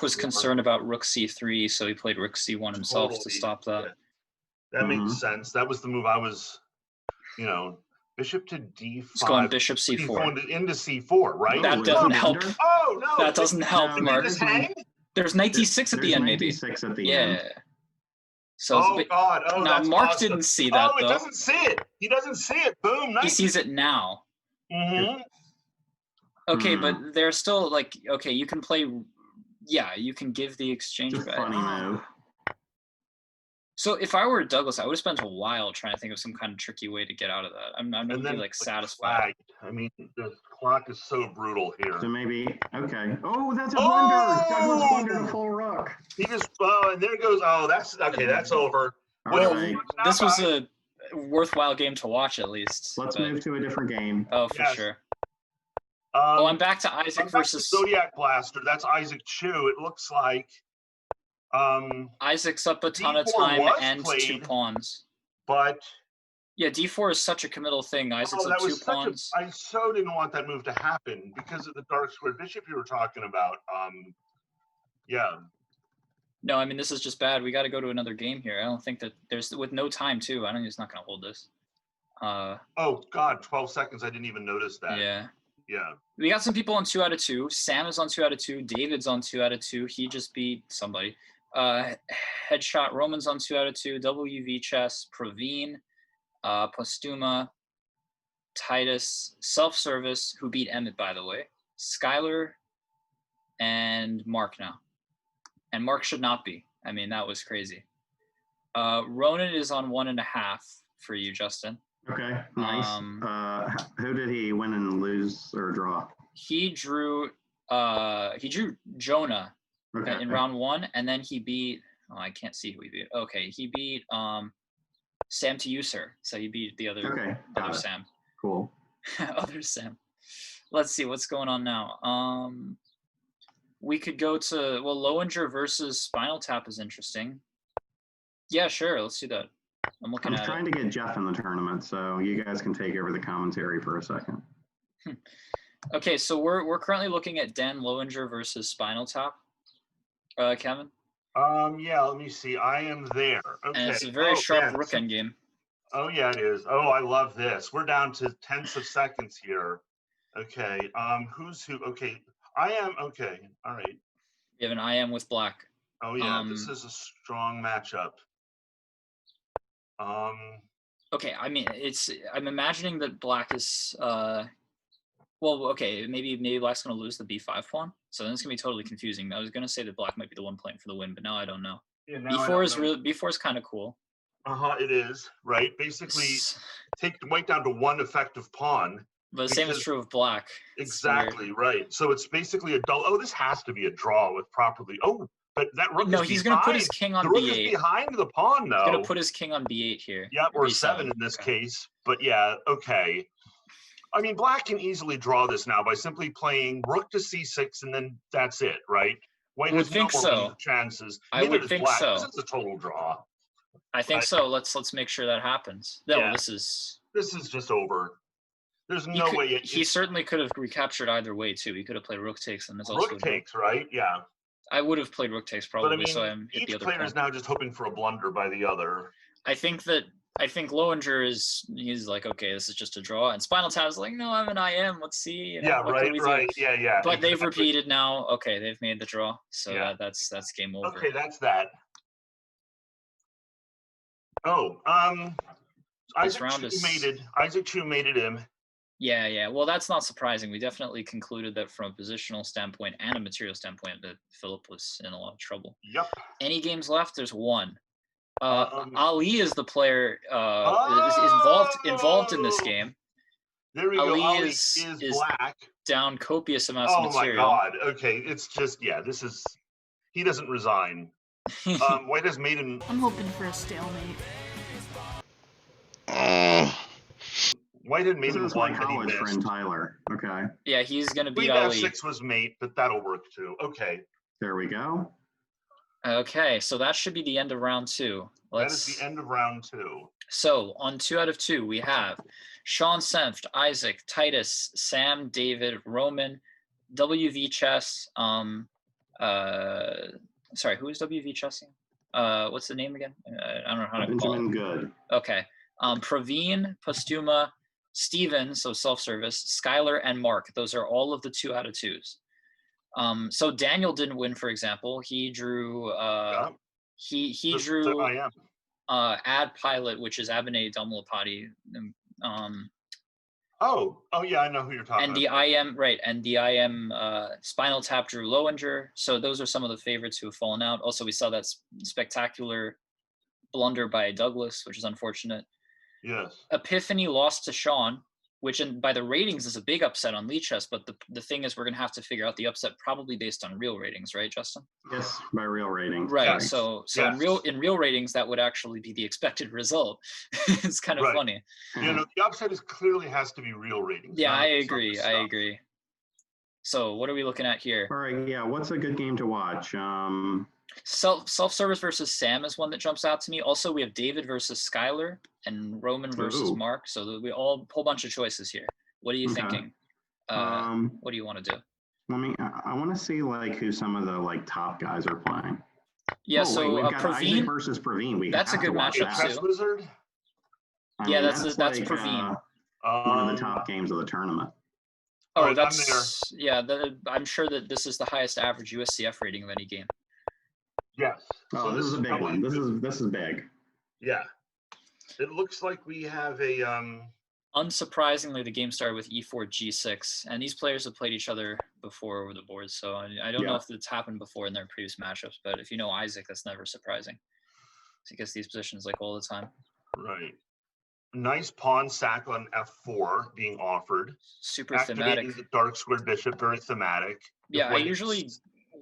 S3: was concerned about rook c3, so he played rook c1 himself to stop that.
S1: Yeah. That makes sense. That was the move I was, you know, bishop to d5.
S3: It's going bishop c4.
S1: He's going into c4, right?
S3: That doesn't help.
S1: Oh, no.
S3: That doesn't help, Mark. There's knight d6 at the end, maybe.
S2: d6 at the end.
S3: Yeah. So
S1: God. Oh,
S3: now Mark didn't see that, though.
S1: He doesn't see it. He doesn't see it. Boom. Nice.
S3: He sees it now.
S1: Mm-hmm.
S3: Okay, but they're still like, okay, you can play, yeah, you can give the exchange back.
S2: Funny move.
S3: So if I were Douglas, I would have spent a while trying to think of some kind of tricky way to get out of that. I'm not really like satisfied.
S1: I mean, the clock is so brutal here.
S2: So maybe, okay. Oh, that's a blunder. Douglas blundered a full rook.
S1: He just, and there goes, that's over.
S2: All right.
S3: This was a worthwhile game to watch, at least.
S2: Let's move to a different game.
S3: Oh, for sure. I'm back to Isaac versus
S1: Zodiac Blaster. That's Isaac Chu. It looks like
S3: Isaac's up a ton of time and played, 2 pawns.
S1: But
S3: yeah, d4 is such a committal thing. Isaac's up 2 pawns.
S1: I so didn't want that move to happen because of the dark squared bishop you were talking about. Yeah.
S3: No, I mean, this is just bad. We got to go to another game here. I don't think that there's, with no time too, I don't think it's not going to hold this.
S1: Oh God, 12 seconds. I didn't even notice that.
S3: Yeah.
S1: Yeah.
S3: We got some people on 2 out of 2. Sam is on 2 out of 2. David's on 2 out of 2. He just beat somebody. Headshot Roman's on 2 out of 2. WV Chess, Praveen, Postuma, Titus, Self-Service, who beat Emmett, by the way, Skylar, and Mark now. And Mark should not be. I mean, that was crazy. Ronan is on 1.5 for you, Justin.
S2: Okay, nice. Who did he win and lose or draw?
S3: He drew Jonah in round 1, and then he beat, I can't see who he beat. Okay, he beat Sam to you, sir. So he beat the other, Sam.
S2: Cool.
S3: Other Sam. Let's see what's going on now. We could go to, Lowinger versus Spinal Tap is interesting. Yeah, sure. Let's do that. I'm
S2: trying to get Jeff in the tournament, so you guys can take over the commentary for a second.
S3: Okay, so we're currently looking at Dan Lowinger versus Spinal Tap. Kevin?
S1: Yeah, let me see. I am there. Okay.
S3: And it's a very sharp rook endgame.
S1: Oh yeah, it is. Oh, I love this. We're down to tenths of seconds here. Okay. Who's who? Okay. I am okay. All right.
S3: You have an I am with black.
S1: Oh yeah, this is a strong matchup.
S3: Okay, I mean, I'm imagining that black is okay, maybe black's gonna lose the b5 pawn, so then it's gonna be totally confusing. I was gonna say that black might be the one playing for the win, but now I don't know. Yeah, b4 is kind of cool.
S1: It is, right? Basically take white down to 1 effective pawn.
S3: But the same is true of black.
S1: Exactly, right. So it's basically a dull. Oh, this has to be a draw with properly. Oh, But that rook
S3: No,
S1: is
S3: he's
S1: behind.
S3: going to put his king on
S1: the rook
S3: b8.
S1: is behind the pawn, though.
S3: He's going to put his king on b8 here.
S1: Yeah, or
S3: B7.
S1: 7 in this
S3: Okay.
S1: case. But yeah, okay. I mean, black can easily draw this now by simply playing rook to c6, and then that's it, right? White has no more chances.
S3: I would think
S1: black.
S3: so.
S1: This is a total draw.
S3: I think so. Let's make sure that happens. No,
S1: Yeah.
S3: this is
S1: just over. There's no way.
S3: He certainly could have recaptured either way too. He could have played rook takes, and it's also
S1: rook takes, right? Yeah.
S3: I would have played rook takes probably.
S1: But I mean,
S3: so I'm hit
S1: each
S3: the other
S1: player
S3: point.
S1: is now just hoping for a blunder by the other.
S3: I think Lowinger he's like, okay, this is just a draw, and Spinal Tap is like, no, I'm an IM. Let's see. You know,
S1: yeah,
S3: right.
S1: Yeah.
S3: But they've repeated now. Okay, they've made the draw, so
S1: yeah.
S3: that's game over.
S1: Okay, that's that. Oh, Isaac Chu mated him.
S3: Yeah. Well, that's not surprising. We definitely concluded that from a positional standpoint and a material standpoint that Philip was in a lot of trouble.
S1: Yep.
S3: Any games left? There's one. Ali is the player is involved in this game.
S1: There we
S3: Ali
S1: go. Ali
S3: is
S1: black.
S3: Down copious amounts of material.
S1: Oh my God. Okay, it's just he doesn't resign. White has made him.
S5: I'm hoping for a stalemate.
S1: White had made him
S2: this is my college friend Tyler. Okay.
S3: Yeah, he's gonna beat
S1: Queen
S3: Ali.
S1: F6 was mate, but that'll work too. Okay.
S2: There we go.
S3: Okay, so that should be the end of round 2.
S1: That is the end of round 2.
S3: So on 2 out of 2, we have Sean Senft, Isaac, Titus, Sam, David, Roman, WV Chess. Sorry, who is WV Chessing? What's the name again? I don't know how to call it.
S2: Benjamin Good.
S3: Okay. Praveen, Postuma, Steven, so self-service, Skylar, and Mark. Those are all of the 2 out of 2s. So Daniel didn't win, for example. He drew he drew Ad Pilot, which is Abhinay Damlapati.
S1: Oh yeah, I know who you're talking
S3: about. And the IM Spinal Tap drew Lowinger. So those are some of the favorites who have fallen out. Also, we saw that spectacular blunder by Douglas, which is unfortunate.
S1: Yes.
S3: Epiphany lost to Sean, which by the ratings is a big upset on Lichess, but the thing is we're going to have to figure out the upset probably based on real ratings, right, Justin?
S2: Yes, by real ratings.
S3: Right.
S2: Right.
S3: So in real ratings, that would actually be the expected result. It's kind of funny.
S1: You know, the upset clearly has to be real ratings.
S3: Yeah, I agree. So what are we looking at here?
S2: All right, yeah, what's a good game to watch?
S3: Self-service versus Sam is one that jumps out to me. Also, we have David versus Skylar and Roman versus Mark. So we whole bunch of choices here. What are you thinking? What do you want to do?
S2: I want to see who some of the top guys are playing.
S3: Yeah,
S2: we've got
S3: Praveen
S2: Isaac versus Praveen.
S3: That's a good matchup too.
S1: Chess Wizard?
S3: That's Praveen.
S2: One of the top games of the tournament.
S3: Oh,
S1: right,
S3: that's I'm sure that this is the highest average USCF rating of any game.
S1: Yes.
S2: Oh, so this is a big one. This is big.
S1: Yeah. It looks like we have a
S3: Unsurprisingly, the game started with e4 g6, and these players have played each other before over the board, so I don't know if it's happened before in their previous matchups, but if you know Isaac, that's never surprising. He gets these positions all the time.
S1: Right. Nice pawn sack on f4 being offered.
S3: Super thematic.
S1: The dark squared bishop, very thematic.
S3: Yeah, I usually,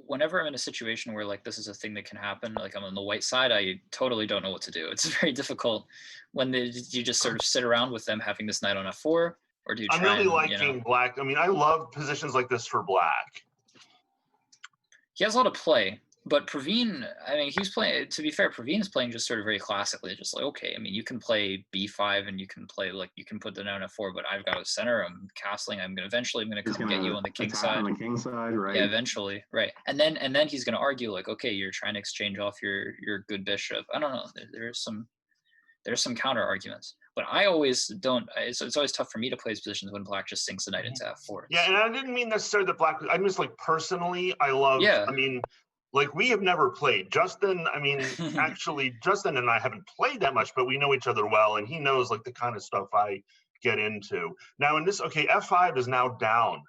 S3: whenever I'm in a situation where this is a thing that can happen, I'm on the white side, I totally don't know what to do. It's very difficult when you just sort of sit around with them having this knight on f4, or do you try?
S1: I'm really liking black. I mean, I love positions like this for black.
S3: He has a lot of play. But Praveen, he's playing, to be fair, Praveen is playing just sort of very classically, just okay, you can play b5 and you can play, you can put the knight on f4, but I've got a center, I'm castling, eventually I'm going to come get you on the king side.
S2: On the king side, right.
S3: Yeah, eventually, right. And then he's going to argue, okay, you're trying to exchange off your good bishop. I don't know, there's some counter arguments. But I always don't, it's always tough for me to play these positions when black just sinks the knight into f4.
S1: Yeah, and I didn't mean necessarily that black, I just personally, I love, we have never played. Justin, actually, Justin and I haven't played that much, but we know each other well, and he knows, the kind of stuff I get into. Now, in this, f5 is now down.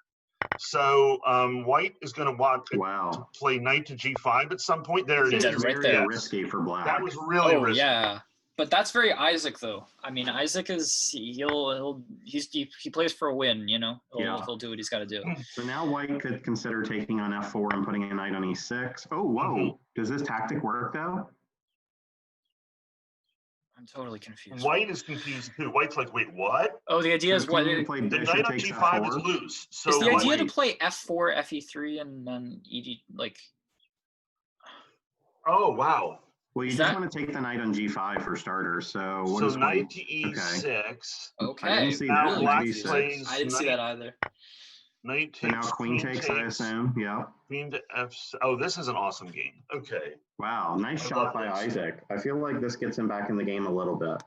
S1: So, white is going to want to play knight to g5 at some point. There it is.
S3: Right there.
S2: Risky for black.
S1: That was really risky.
S3: Yeah. But that's very Isaac, though. I mean, Isaac is he plays for a win, you know. He'll do what he's got to do.
S2: So now White could consider taking on f4 and putting a knight on e6. Oh, whoa! Does this tactic work though?
S3: I'm totally confused.
S1: White is confused too. White's like, wait, what?
S3: Oh, the idea is what?
S2: The
S1: knight on g5 is lose. So
S3: is the idea to play f4, fe3, and then eg like?
S1: Oh wow.
S2: Well, you just want to take the knight on g5 for starters. So what is
S1: knight to e6.
S3: Okay.
S2: I didn't see
S1: now
S2: that.
S1: Black
S2: E6.
S1: plays.
S3: I didn't see that either.
S1: Knight takes.
S2: So now queen takes, I assume. Yeah.
S1: Queen to f. Oh, this is an awesome game. Okay.
S2: Wow, nice shot by Isaac. I feel like this gets him back in the game a little bit.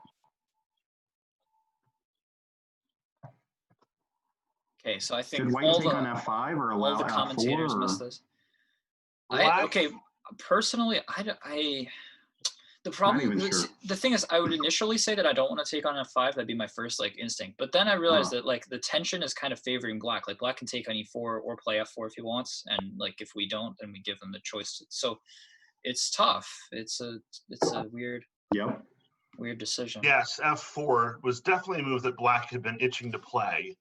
S3: Okay, so I think
S2: Should White take on f5 or allow
S3: all the commentators
S2: f4,
S3: missed this.
S1: Black?
S3: Personally, the problem, the thing is, I would initially say that I don't want to take on f5. That'd be my first instinct. But then I realized that the tension is kind of favoring Black. Like Black can take on e4 or play f4 if he wants, and if we don't, then we give him the choice. So it's tough. It's a weird decision.
S1: Yes, f4 was definitely a move that Black had been itching to play.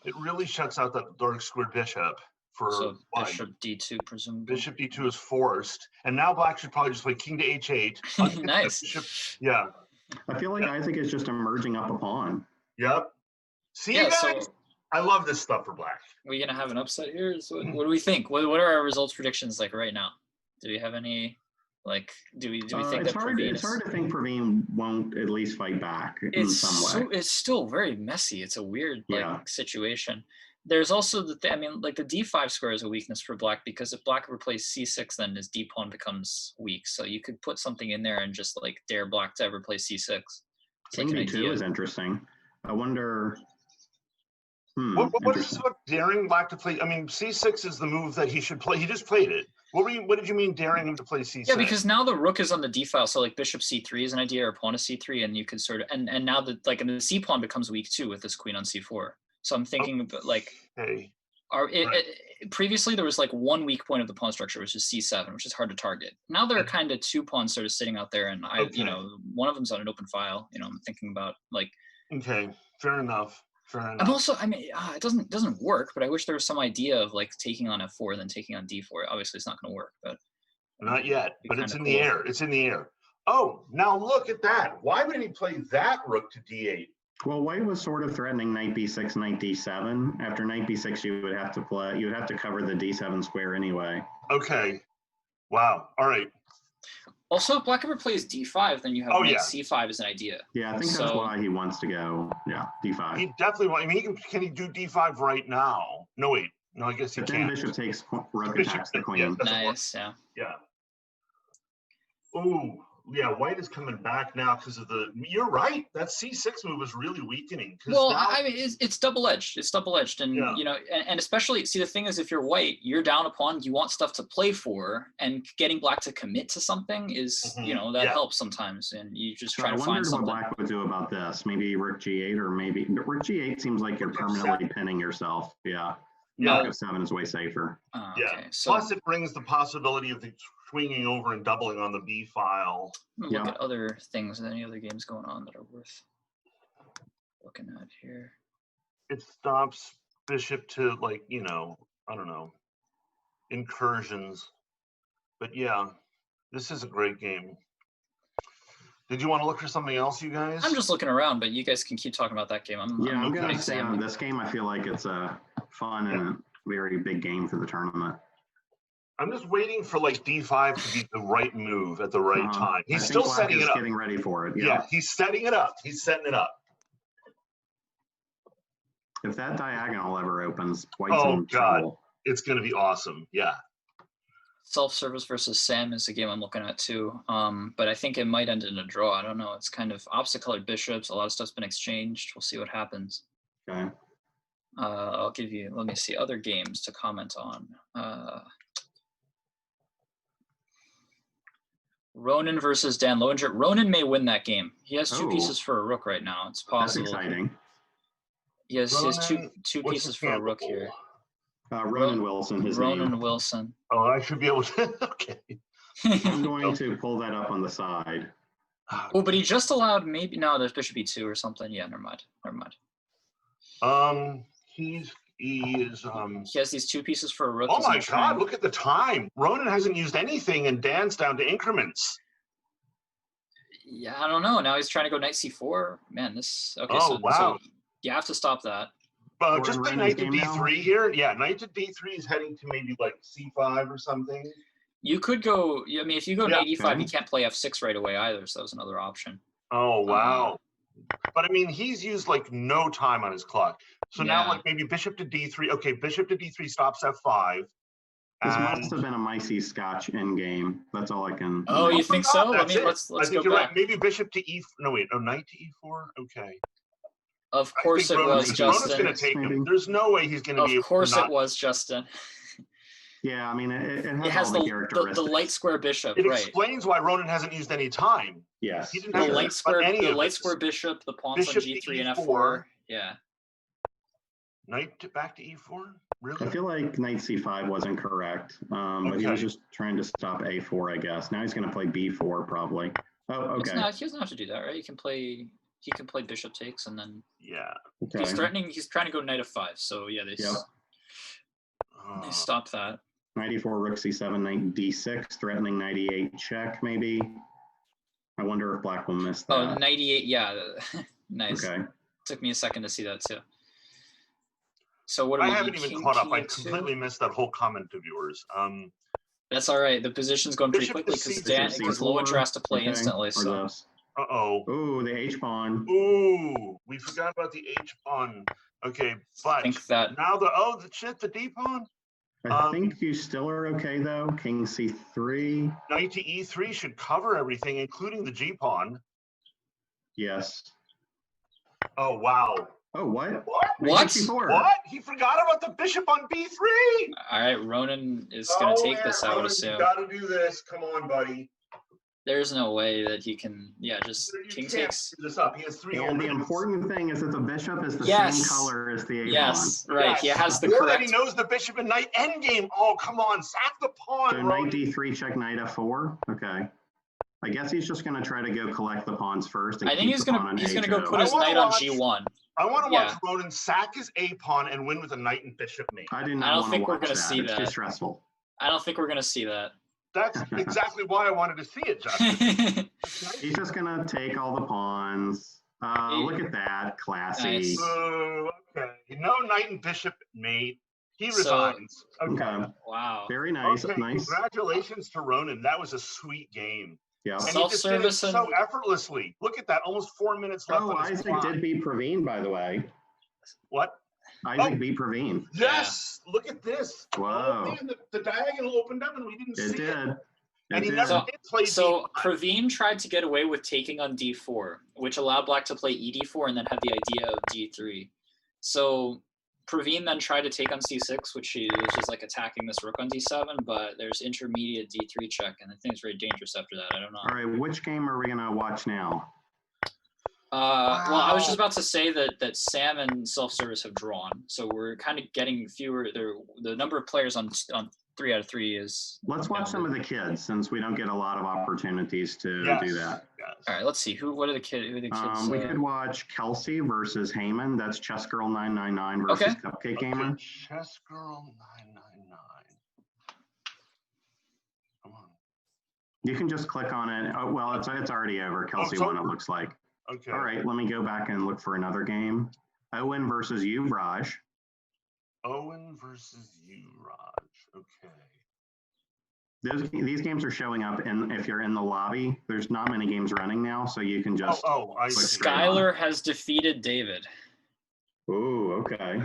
S1: It really shuts out that dark squared bishop.
S3: So bishop d2, presumably.
S1: Bishop d2 is forced, and now Black should probably just play king to h8.
S3: Nice.
S1: Yeah.
S2: I feel like Isaac is just emerging up a pawn.
S1: Yep. See, you guys? So I love this stuff for Black.
S3: Are we gonna have an upset here? So what do we think? What are our results predictions like right now? Do we have any? Do we think
S2: it's
S3: that
S2: hard?
S3: Praveen
S2: It's hard to think Praveen won't at least fight back in some way.
S3: It's still very messy. It's a weird situation. There's also the the d5 square is a weakness for Black, because if Black ever plays c6, then his d pawn becomes weak. So you could put something in there and just dare Black to ever play c6.
S2: King d2 is interesting. I wonder.
S1: What is about daring Black to play? I mean, c6 is the move that he should play. He just played it. What did you mean daring him to play c6?
S3: Yeah, because now the rook is on the d file, so bishop c3 is an idea, or pawn to c3, and you can sort of and now that and the c pawn becomes weak too with this queen on c4. So I'm thinking previously there was one weak point of the pawn structure, which is c7, which is hard to target. Now there are kind of two pawns sort of sitting out there, and one of them's on an open file. I'm thinking about
S1: Okay, fair enough.
S3: I'm also, it doesn't work, but I wish there was some idea of taking on f4 and then taking on d4. Obviously, it's not going to work, but
S1: not yet. But it's in the air. It's in the air. Oh, now look at that. Why would he play that rook to d8?
S2: Well, White was sort of threatening knight b6, knight d7. After knight b6, you would have to cover the d7 square anyway.
S1: Okay. Wow. All right.
S3: Also, if Black ever plays d5, then you have knight c5 as an idea.
S2: Yeah, I think that's why he wants to go. Yeah, d5.
S1: He definitely wants. I mean, can he do d5 right now? No, wait. No, I guess he can't.
S2: Then bishop takes rook attacks the queen.
S3: Nice. Yeah.
S1: Yeah. Ooh. Yeah, White is coming back now because of the. You're right. That c6 move is really weakening.
S3: Well, it's double-edged. It's double-edged, and and especially the thing is, if you're White, you're down a pawn. You want stuff to play for, and getting Black to commit to something is that helps sometimes, and you just try to find something.
S2: I wonder what Black would do about this. Maybe rook g8, or maybe rook g8 seems like you're permanently pinning yourself. Yeah. Rook f7 is way safer.
S1: Okay. Plus, it brings the possibility of the swinging over and doubling on the b file.
S3: Look at other things, any other games going on that are worth looking at here.
S1: It stops bishop to I don't know, incursions. But yeah, this is a great game. Did you want to look for something else, you guys?
S3: I'm just looking around, but you guys can keep talking about that game. I'm
S2: going to say on this game, I feel like it's a fun and very big game for the tournament.
S1: I'm just waiting for d5 to be the right move at the right time. He's still setting it up.
S2: Getting ready for it.
S1: Yeah, he's setting it up. He's setting it up.
S2: If that diagonal ever opens, White's in trouble.
S1: It's going to be awesome. Yeah.
S3: Self-service versus Sam is a game I'm looking at too, but I think it might end in a draw. I don't know. It's kind of opposite-colored bishops. A lot of stuff's been exchanged. We'll see what happens.
S2: Okay.
S3: I'll give you. Let me see other games to comment on. Ronan versus Dan Lowinger. Ronan may win that game. He has two pieces for a rook right now. It's possible.
S2: That's exciting.
S3: He has two pieces for a rook here.
S2: Ronan Wilson.
S3: Ronan Wilson.
S1: Oh, I should be able to. Okay.
S2: I'm going to pull that up on the side.
S3: Oh, but he just allowed maybe no. There's bishop e2 or something. Yeah, never mind. Never mind.
S1: He is.
S3: He has these 2 pieces for a rook.
S1: Oh my God! Look at the time. Ronan hasn't used anything, and Dan's down to increments.
S3: Yeah, I don't know. Now he's trying to go knight c4. Man, this. Okay,
S1: Oh,
S3: so
S1: wow.
S3: you have to stop that.
S1: Just play knight to d3 here. Yeah, knight to d3 is heading to maybe like c5 or something.
S3: You could go. I mean, if you go knight e5, you can't play f6 right away either. So that was another option.
S1: Oh wow! But I mean, he's used like no time on his clock. So now, like maybe bishop to d3. Okay, bishop to d3 stops f5.
S2: This must have been a Micey Scotch endgame. That's all I can.
S3: Oh, you think so? Let's go back.
S1: Right. Maybe bishop to e. No wait. Oh, knight to e4. Okay.
S3: Of course it was, Justin.
S1: Gonna take him. There's no way he's going to be able to.
S3: Of course it was, Justin.
S2: Yeah, I mean, it
S3: has the light square bishop.
S1: It explains why Ronan hasn't used any time.
S2: Yes.
S1: He didn't
S3: the light square bishop, the pawns on g3 and f4. Yeah.
S1: Knight back to e4. Really?
S2: I feel like knight c5 wasn't correct, but he was just trying to stop a4, I guess. Now he's going to play b4 probably. Oh, okay.
S3: He doesn't have to do that, right? He can play bishop takes and then.
S1: Yeah.
S2: Okay.
S3: He's threatening. He's trying to go knight f5. So yeah, they stop that.
S2: Knight e4, rook c7, knight d6, threatening knight e8 check maybe. I wonder if black will miss that.
S3: Oh, knight e8, yeah. Nice.
S2: Okay.
S3: Took me a second to see that too. So what do we?
S1: I haven't even caught up. I completely missed that whole comment of yours.
S3: That's all right. The position's going pretty quickly because Lowinger has to play instantly. So.
S1: Uh-oh.
S2: Ooh, the h-pawn.
S1: Ooh, we forgot about the h-pawn. Okay, but now the d-pawn.
S2: I think you still are okay though. King c3.
S1: Knight to e3 should cover everything, including the g-pawn.
S2: Yes.
S1: Oh, wow.
S2: Oh, what?
S3: What?
S1: He forgot about the bishop on b3.
S3: All right, Ronan is going to take this, I would assume.
S1: You got to do this. Come on, buddy.
S3: There's no way that he can. Yeah, just king takes.
S1: This up. He has 3.
S2: And the important thing is that the bishop is the same color as the a-pawn.
S3: Yes, right. He has the
S1: correct.
S3: correct.
S1: He knows the bishop and knight endgame. Oh, come on, sack the pawn.
S2: So knight d3 check knight f4. Okay. I guess he's just going to try to go collect the pawns first.
S3: I think he's going to go put his knight on g1.
S1: I want to watch Ronan sack his a pawn and win with a knight and bishop mate.
S2: I don't think we're going to
S3: see that.
S2: It's too stressful.
S3: I don't think we're going to see that.
S1: That's exactly why I wanted to see it, Justin.
S2: He's just going to take all the pawns. Look at that. Classy.
S3: Nice.
S1: Okay. No knight and bishop mate. He resigns.
S2: Okay.
S3: Wow.
S2: Very nice.
S1: Okay,
S2: nice.
S1: Congratulations to Ronan. That was a sweet game.
S2: Yeah.
S1: And he just did it so effortlessly. Look at that. Almost 4 minutes left.
S2: Oh, Isaac did beat Praveen, by the way.
S1: What?
S2: Isaac beat Praveen.
S1: Yes. Yeah. Look at this.
S2: Wow.
S1: Oh, man, the diagonal opened up and we didn't see it.
S2: And
S1: he never did play
S3: so Praveen tried to get away with taking on d4, which allowed black to play ed4 and then have the idea of d3. So Praveen then tried to take on c6, which is just like attacking this rook on d7, but there's intermediate d3 check, and I think it's very dangerous after that. I don't know.
S2: All right, which game are we going to watch now?
S3: Wow. Well, I was just about to say that Sam and self-service have drawn, so we're kind of getting fewer. The number of players on 3 out of 3 is.
S2: Let's watch some of the kids, since we don't get a lot of opportunities to do that.
S1: Yes.
S3: All right, let's see. What are the kids?
S2: We could watch Kelsey versus Heyman. That's Chess Girl 999 versus Cupcake Gamer.
S1: Chess Girl 999. Come on.
S2: You can just click on it. Oh, well, it's already over. Kelsey won, it looks like.
S1: Okay.
S2: All right, let me go back and look for another game. Owen versus you, Raj.
S1: Owen versus you, Raj. Okay.
S2: These games are showing up, and if you're in the lobby, there's not many games running now, so you can just.
S3: Skylar has defeated David.
S2: Ooh, okay.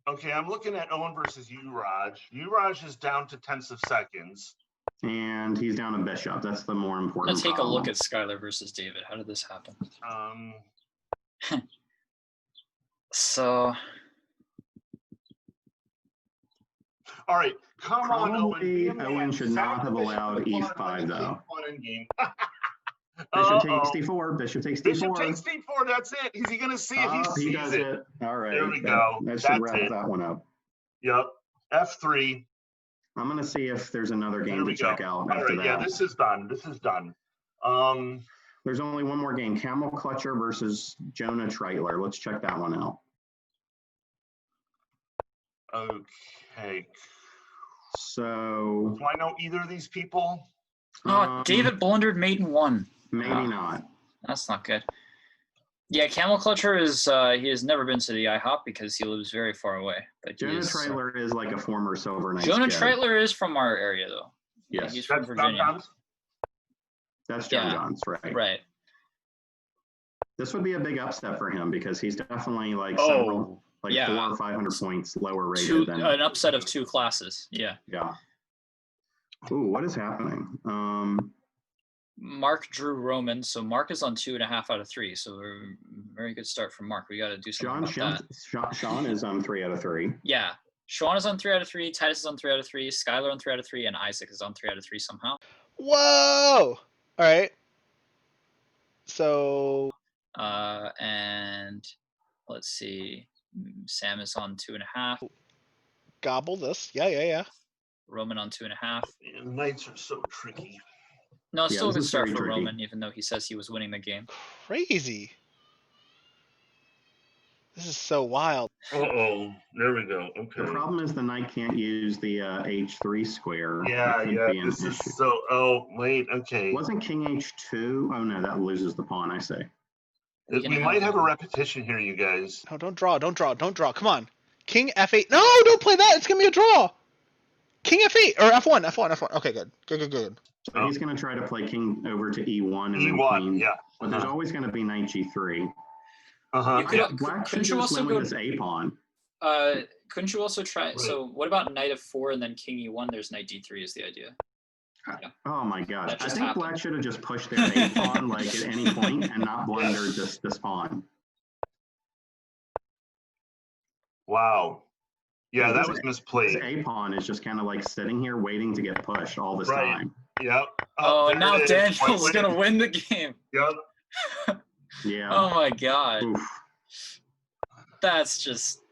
S1: Okay, I'm looking at Owen versus you, Raj. You, Raj is down to tenths of seconds.
S2: And he's down a bishop. That's the more important.
S3: Let's take a look at Skylar versus David. How did this happen? So.
S1: All right, come on, Owen.
S2: Owen should not have allowed e5 though.
S1: Bishop
S2: takes d4. Bishop takes d4.
S1: Bishop takes d4. That's it. Is he going to see it?
S2: He does it. All right.
S1: There we go.
S2: That should wrap that one up.
S1: Yep. F3.
S2: I'm going to see if there's another game to check out after that.
S1: Yeah, this is done. This is done.
S2: There's only one more game. Camel Clutcher versus Jonah Treitler. Let's check that one out.
S1: Okay.
S2: So.
S1: Do I know either of these people?
S3: David blundered mate in 1.
S2: Maybe not.
S3: That's not good. Yeah, Camel Clutcher is he has never been to the IHOP because he lives very far away. But
S2: Jonah Treitler is like a former Silver Knights
S3: Jonah
S2: kid.
S3: Treitler is from our area though.
S2: Yes.
S3: Yeah, he's from Virginia.
S2: That's John Johns, right?
S3: Right.
S2: This would be a big upset for him because he's definitely like 400 or 500 points lower rated than
S3: an upset of 2 classes. Yeah.
S2: Yeah. Ooh, what is happening?
S3: Mark drew Roman, so Mark is on 2.5 out of 3. So very good start from Mark. We got to do something about that.
S2: Sean is on 3 out of 3.
S3: Yeah, Sean is on 3 out of 3. Titus is on 3 out of 3. Skylar on 3 out of 3, and Isaac is on 3 out of 3 somehow.
S4: Whoa! All right. So.
S3: And let's see. Sam is on 2.5.
S4: Gobble this. Yeah.
S3: Roman on 2.5.
S1: Knights are so tricky.
S3: No, it's still a good start for
S2: tricky.
S3: Roman, even though he says he was winning the game.
S4: Crazy. This is so wild.
S1: Uh-oh. There we go. Okay.
S2: The problem is the knight can't use the H3 square.
S1: Yeah. This is so. Oh, wait. Okay.
S2: Wasn't King H2? Oh no, that loses the pawn. I say.
S1: We might have a repetition here, you guys.
S4: No, don't draw. Come on. King F8. No, don't play that. It's gonna be a draw. King F8 or F1. Okay, good.
S2: So he's going to try to play king over to E1 and then
S1: E1,
S2: queen.
S1: yeah.
S2: But there's always going to be knight G3. Black should
S3: couldn't you
S2: just
S3: also
S2: win
S3: go
S2: with this A pawn.
S3: Couldn't you also try?
S1: Right.
S3: So what about knight F4 and then king E1? There's knight D3 is the idea. Yeah.
S2: Oh my gosh!
S3: That
S2: I
S3: just
S2: think
S3: happened.
S2: Black should have just pushed their A pawn like at any point and not blundered this pawn.
S1: Wow. Yeah, that was misplayed.
S2: This A pawn is just kind of like sitting here waiting to get pushed all this time.
S1: Yep.
S3: Oh,
S1: there
S3: now
S1: it is.
S3: Daniel's gonna win the game.
S1: Yep.
S2: Yeah.
S3: Oh my god.
S2: Oof.
S3: That's just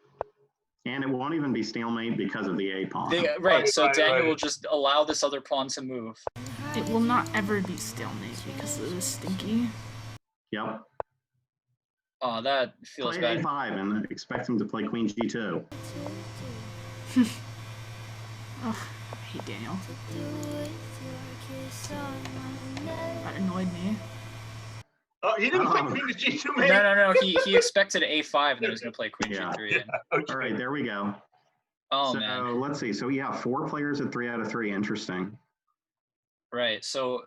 S2: And it won't even be stalemate because of the A pawn.
S3: right. So
S1: Right,
S3: Daniel
S1: right.
S3: will just allow this other pawn to move.
S5: It will not ever be stalemate because it is stinky.
S2: Yep.
S3: Oh, that feels
S2: Play
S3: bad.
S2: A5 and expect him to play queen G2.
S5: Oh, I hate Daniel. That annoyed me.
S1: Oh, he didn't play
S2: Oh.
S1: queen to G2, man.
S3: No. He expected A5 and then he was gonna play queen
S2: Yeah.
S3: G3.
S1: Okay.
S2: All right, there we go.
S3: Oh
S2: so
S3: man.
S2: let's see. So yeah, 4 players at 3 out of 3. Interesting.
S3: Right. So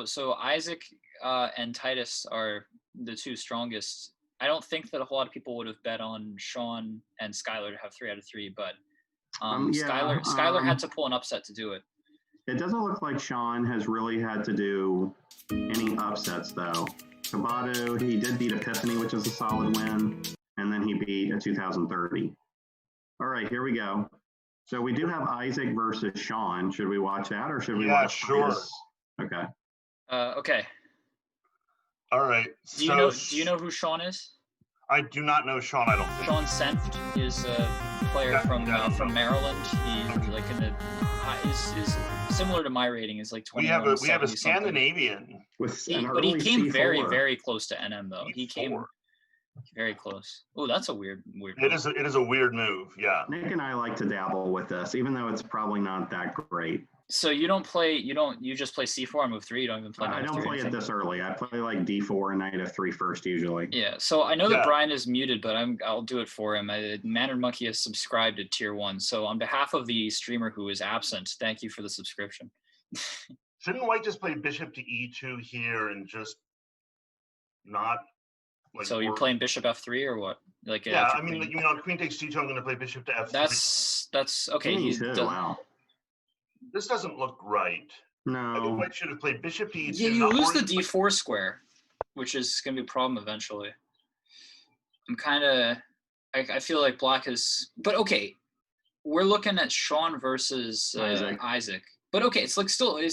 S3: so Isaac and Titus are the 2 strongest. I don't think that a whole lot of people would have bet on Sean and Skylar to have 3 out of 3, but Skylar had to pull an upset to do it.
S2: It doesn't look like Sean has really had to do any upsets though. Sabato, he did beat Epiphany, which is a solid win, and then he beat a 2030. All right, here we go. So we do have Isaac versus Sean. Should we watch that or should we watch
S1: sure.
S2: Titus? Okay.
S3: Okay.
S1: All right.
S3: Do you know who Sean is?
S1: I do not know Sean, I don't think.
S3: Sean Senft is a player from Maryland. He's like in the is similar to my rating. Is like 21.
S1: We have a Scandinavian.
S2: With
S3: But he came
S2: C4.
S3: very, very close to NM though. He
S1: C4.
S3: came very close. Oh, that's a weird.
S1: It is a weird move. Yeah.
S2: Nick and I like to dabble with this, even though it's probably not that great.
S3: So you just play C4 on move 3. You don't even play.
S2: I don't play it this early. I play like D4 and knight F3 first usually.
S3: Yeah. So I know that Brian is muted, but I'll do it for him. Mannered Monkey has subscribed to tier 1. So on behalf of the streamer who is absent, thank you for the subscription.
S1: Shouldn't White just play bishop to E2 here and just not? Like,
S3: so you're playing bishop F3 or what? Like
S1: yeah, I mean, you know, queen takes G2. I'm going to play bishop to F3.
S3: That's okay.
S2: Wow.
S1: This doesn't look right. I think
S2: No.
S1: White should have played bishop to E2.
S3: Yeah, you lose the D4 square, which is going to be a problem eventually. I'm kind of, I feel like Black is, but okay, we're looking at Sean versus Isaac. But okay, it's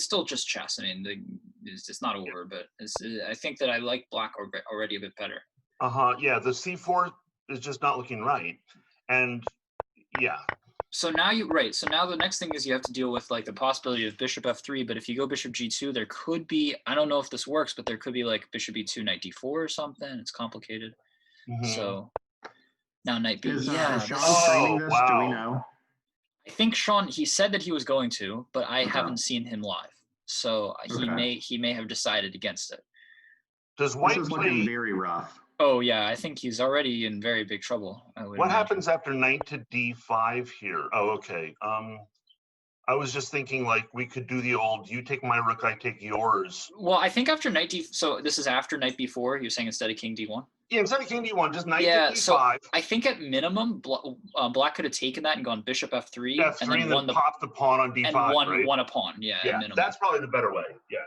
S3: still just chess. I mean, it's not over, but I think that I like Black already a bit better.
S1: Yeah, the C4 is just not looking right, and yeah.
S3: So now so now the next thing is you have to deal with like the possibility of bishop f3, but if you go bishop g2, there could be, I don't know if this works, but there could be like bishop e2, knight d4 or something. It's complicated. So now knight b.
S2: Is
S3: Yeah.
S2: Sean streaming this? Do we know?
S3: I think Sean, he said that he was going to, but I haven't seen him live. So he may have decided against it.
S1: Does White
S2: This is looking very rough.
S3: Oh yeah, I think he's already in very big trouble.
S1: What happens after knight to d5 here? Oh, okay. I was just thinking like we could do the old, you take my rook, I take yours.
S3: Well, I think after knight d, so this is after knight b4. You're saying instead of king d1.
S1: Yeah, instead of king d1, just knight to d5.
S3: So I think at minimum, Black could have taken that and gone bishop f3,
S1: and then popped the pawn on d5,
S3: and won a pawn. Yeah,
S1: yeah, that's probably the better way. Yeah.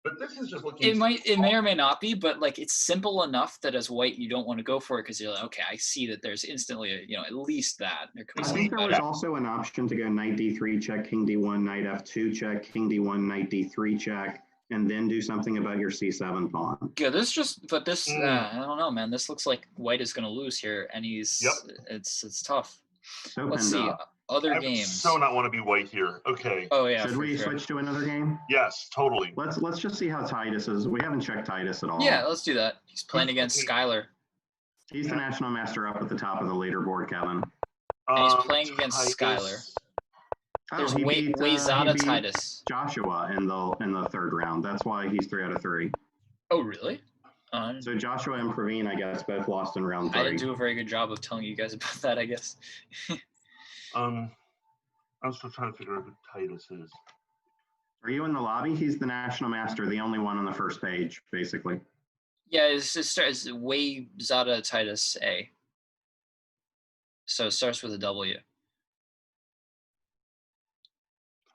S1: But this is just looking.
S3: It may or may not be, but like it's simple enough that as White you don't want to go for it because you're like, okay, I see that there's instantly at least that.
S2: I think there was also an option to go knight d3 check, king d1, knight f2 check, king d1, knight d3 check, and then do something about your c7 pawn.
S3: Yeah, I don't know, man. This looks like White is going to lose here, and it's tough.
S2: So
S3: let's see. Other games.
S1: So not want to be White here. Okay.
S3: Oh yeah.
S2: Should we switch to another game?
S1: Yes, totally.
S2: Let's just see how Titus is. We haven't checked Titus at all.
S3: Yeah, let's do that. He's playing against Skylar.
S2: He's the national master up at the top of the leaderboard, Kevin.
S3: And he's playing against Skylar. There's Wayzata Titus.
S2: Joshua in the third round. That's why he's 3 out of 3.
S3: Oh really?
S2: So Joshua and Praveen, I guess, both lost in round 3.
S3: I didn't do a very good job of telling you guys about that, I guess.
S1: I'm still trying to figure out who Titus is.
S2: Are you in the lobby? He's the national master, the only one on the first page, basically.
S3: Yeah, it's Wayzata Titus A. So it starts with a W.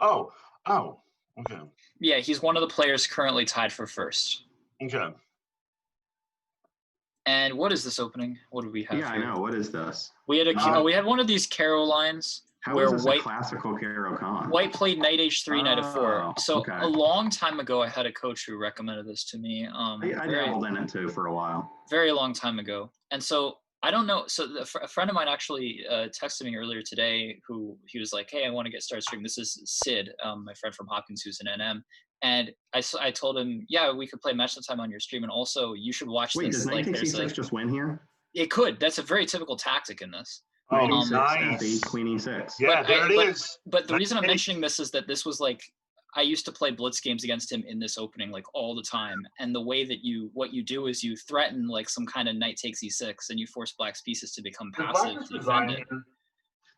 S1: Oh, okay.
S3: Yeah, he's one of the players currently tied for first.
S1: Okay.
S3: And what is this opening? What do we have?
S2: Yeah,
S3: here?
S2: I know. What is this?
S3: We had we had one of these Carolines where
S2: White, a classical Caro Con?
S3: White played knight h3, knight f4. So a long time ago, I had a coach who recommended this to me.
S2: I dabbled in it too for a while.
S3: Very long time ago. And so I don't know. So a friend of mine actually texted me earlier today he was like, hey, I want to get started streaming. This is Sid, my friend from Hopkins, who's an NM. And I told him, yeah, we could play match time on your stream. And also, you should watch this.
S2: Does knight takes e6 just win here?
S3: It could. That's a very typical tactic in this.
S2: Oh, nice. Queen e6.
S1: Yeah, there it is.
S3: But the reason I'm mentioning this is that this was like, I used to play blitz games against him in this opening like all the time. And the way that what you do is you threaten like some kind of knight takes e6 and you force Black's pieces to become passive to defend it.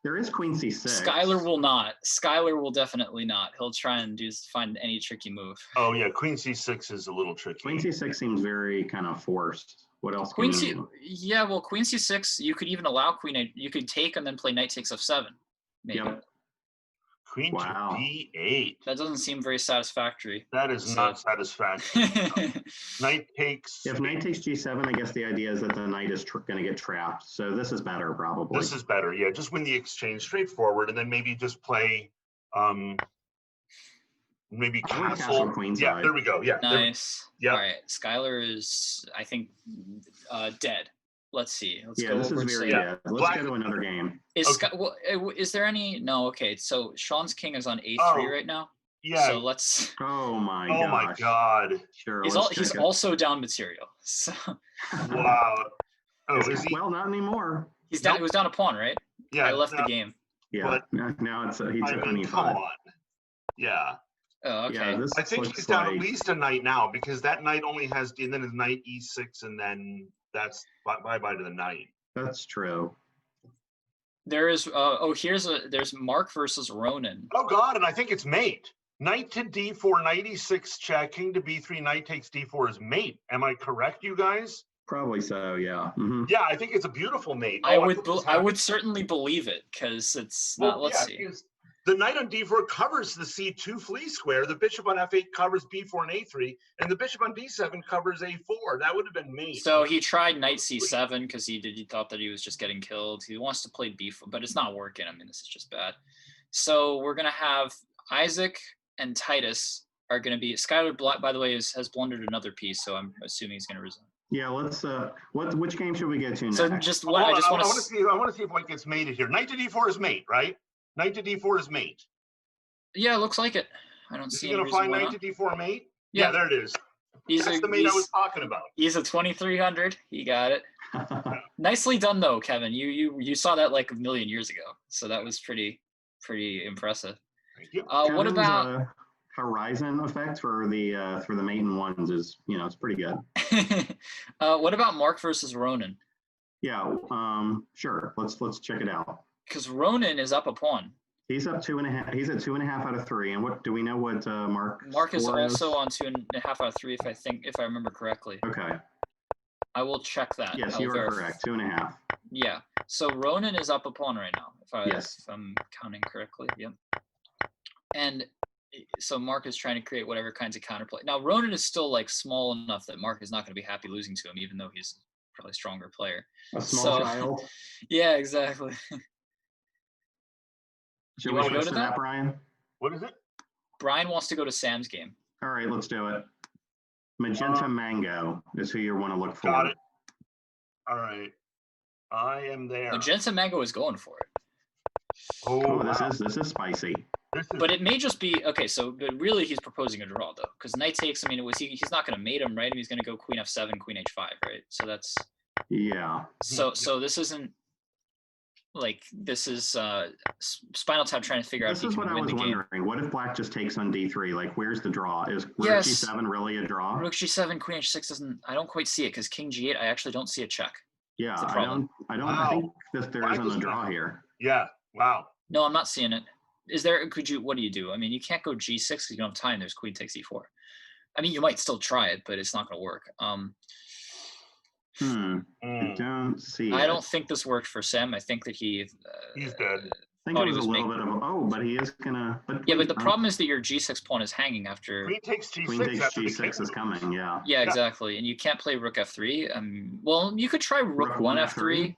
S2: There is queen c6.
S3: Skylar will not. Skylar will definitely not. He'll try and find any tricky move.
S1: Oh yeah, queen c6 is a little tricky.
S2: Queen c6 seems very kind of forced. What else?
S3: Queen c6. You could even allow queen. You could take and then play knight takes f7. Maybe.
S1: Yep. Queen to d8.
S3: That doesn't seem very satisfactory.
S1: That is not satisfactory. Knight takes.
S2: If knight takes g7, I guess the idea is that the knight is going to get trapped. So this is better, probably.
S1: This is better. Yeah, just win the exchange straightforward, and then maybe just play. Maybe castle. Yeah, there we go. Yeah.
S3: Nice. Yeah. All right. Skylar is, I think, dead. Let's see. Let's go
S2: this is very dead. Let's go to another game.
S3: Is there any? No. Okay. So Sean's king is on a3 right now.
S1: Yeah.
S3: So let's.
S2: Oh my
S1: God.
S2: Sure.
S3: He's also down material. So.
S1: Wow. Oh,
S2: is he? Well, not anymore.
S3: He's down. He was down a pawn, right?
S1: Yeah.
S3: I left the game.
S2: Yeah. Now it's he took on e5.
S1: Come on. Yeah.
S3: Oh, okay.
S2: Yeah,
S1: I think he's down at least a knight now because that knight only has, and then his knight e6, and then that's bye to the knight.
S2: That's true.
S3: There is there's Mark versus Ronan.
S1: Oh God, and I think it's mate. Knight to d4, knight e6 check, king to b3, knight takes d4 is mate. Am I correct, you guys?
S2: Probably so, yeah. Mm-hmm.
S1: Yeah, I think it's a beautiful mate.
S3: I would certainly believe it because it's not. Let's see.
S1: The knight on d4 covers the c2 flea square. The bishop on f8 covers b4 and a3, and the bishop on d7 covers a4. That would have been me.
S3: So he tried knight c7 because he thought that he was just getting killed. He wants to play b4, but it's not working. I mean, this is just bad. So we're gonna have Isaac and Titus are gonna be. Skylar, by the way, has blundered another piece, so I'm assuming he's gonna resign.
S2: Yeah, let's. Which game should we get to next?
S3: So I want to
S1: see if White gets mated here. Knight to d4 is mate, right? Knight to d4 is mate.
S3: Yeah, it looks like it. I don't
S1: Is
S3: see
S1: he
S3: any
S1: going to
S3: reason
S1: find
S3: why
S1: knight
S3: not.
S1: to d4 mate?
S3: Yeah.
S1: Yeah, there it is. That's the mate I was talking about.
S3: He's a 2300. He got it. Nicely done though, Kevin. You saw that like a million years ago, so that was pretty impressive.
S1: Thank you.
S3: What about
S2: horizon effect for the mate and ones is, it's pretty good.
S3: what about Mark versus Ronan?
S2: Yeah, sure. Let's check it out.
S3: Because Ronan is up a pawn.
S2: He's up 2.5. He's at 2.5 out of 3. And what do we know? What Mark
S3: is also on 2.5 out of 3, if I remember correctly.
S2: Okay.
S3: I will check that.
S2: Yes, you are correct. 2.5.
S3: Yeah. So Ronan is up a pawn right now, if I'm counting correctly. Yep. And so Mark is trying to create whatever kinds of counterplay. Now Ronan is still like small enough that Mark is not going to be happy losing to him, even though he's probably a stronger player.
S2: A small child.
S3: Yeah, exactly.
S2: Should we switch to that, Brian?
S1: What is it?
S3: Brian wants to go to Sam's game.
S2: All right, let's do it. Magenta Mango is who you want to look for.
S1: Got it. All right. I am there.
S3: Magenta Mango is going for it.
S2: Oh, this is spicy.
S3: But it may just be okay. So, but really, he's proposing a draw though, because knight takes. I mean, he's not going to mate him, right? He's going to go queen f7, queen h5, right? So that's So this isn't like this is Spinal Tap trying to figure out.
S2: This is what I was wondering. What if Black just takes on d3? Like, where's the draw? Is Rook g7 really a draw?
S3: Rook g7, queen h6 doesn't. I don't quite see it because king g8. I actually don't see a check.
S2: Yeah, I don't. Wow. I think that there isn't a draw here.
S1: Yeah. Wow.
S3: No, I'm not seeing it. Is there? What do you do? I mean, you can't go g6 because you don't have time. There's queen takes e4. I mean, you might still try it, but it's not going to work.
S2: I don't see.
S3: I don't think this worked for Sam. I think that he's
S1: dead.
S2: I think it was a little bit of but he is gonna. But
S3: the problem is that your g6 pawn is hanging after.
S1: Queen takes g6.
S2: Queen takes g6 is coming. Yeah.
S3: Yeah, exactly, and you can't play rook f3. Well, you could try rook 1 f3,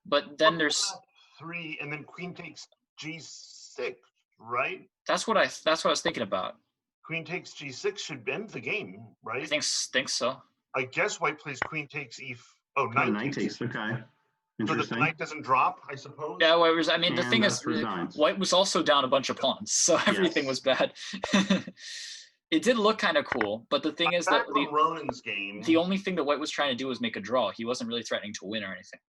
S3: but then there's
S1: 3, and then queen takes g6, right?
S3: That's what I was thinking about.
S1: Queen takes g6 should end the game, right?
S3: I think so.
S1: I guess white plays queen takes
S2: knight takes. Okay.
S1: So that the knight doesn't drop, I suppose.
S3: Yeah, the thing is, white was also down a bunch of pawns, so everything was bad. It did look kind of cool, but the thing is that
S1: Ronan's game,
S3: the only thing that white was trying to do was make a draw. He wasn't really threatening to win or anything.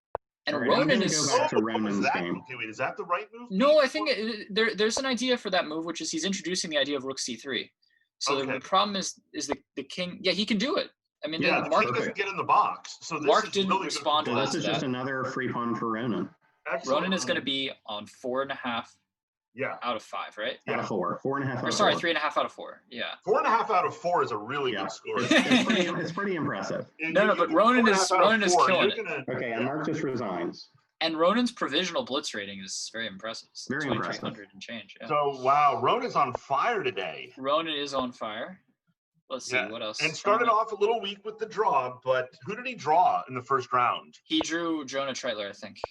S3: And
S2: right,
S3: Ronan is.
S2: Go back to Ronan's game.
S1: Okay, wait, is that the right move?
S3: No, I think there's an idea for that move, which is he's introducing the idea of rook c3. So the problem is the king. Yeah, he can do it. I mean,
S1: Mark doesn't get in the box, so this
S3: Mark
S1: is
S3: didn't
S1: really
S3: respond to that.
S2: This is just another free pawn for Ronan.
S1: Excellent.
S3: Ronan is going to be on 4.5.
S1: Yeah.
S3: Out of 5, right?
S2: Out of 4. 4.5 out of
S3: 4.
S2: 4.
S3: 3.5 out of 4. Yeah.
S1: 4.5 out of 4 is a really good score.
S2: It's pretty impressive.
S3: But Ronan is killing it.
S2: Okay, and Mark just resigns.
S3: And Ronan's provisional blitz rating is very impressive. It's
S2: very impressive.
S3: 2,300 and change. Yeah.
S1: So wow, Ronan's on fire today.
S3: Ronan is on fire. Let's see what else.
S1: And started off a little weak with the draw, but who did he draw in the first round?
S3: He drew Jonah Treitler, I think.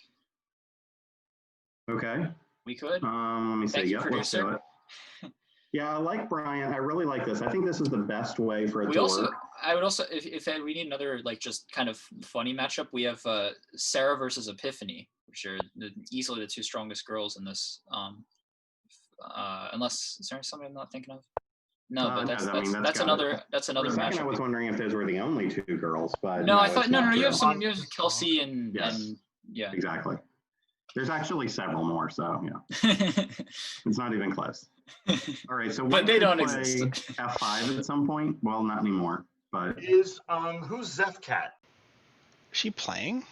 S2: Okay.
S3: We could.
S2: Let me see.
S3: Yep, let's do it.
S2: Yeah, I like Brian. I really like this. I think this is the best way for it to work.
S3: I would also, if we need another like just kind of funny matchup, we have Sarah versus Epiphany, which are easily the two strongest girls in this. Unless is there somebody I'm not thinking of? No, but that's another
S2: matchup.
S3: matchup.
S2: I was wondering if those were the only two girls, but
S3: no, I thought no. You have Kelsey and yeah.
S2: Exactly. There's actually several more, so yeah, it's not even close. All right, so
S3: but they don't
S2: play
S3: exist.
S2: F5 at some point. Well, not anymore. But
S1: who's Zefcat?
S4: Is she playing?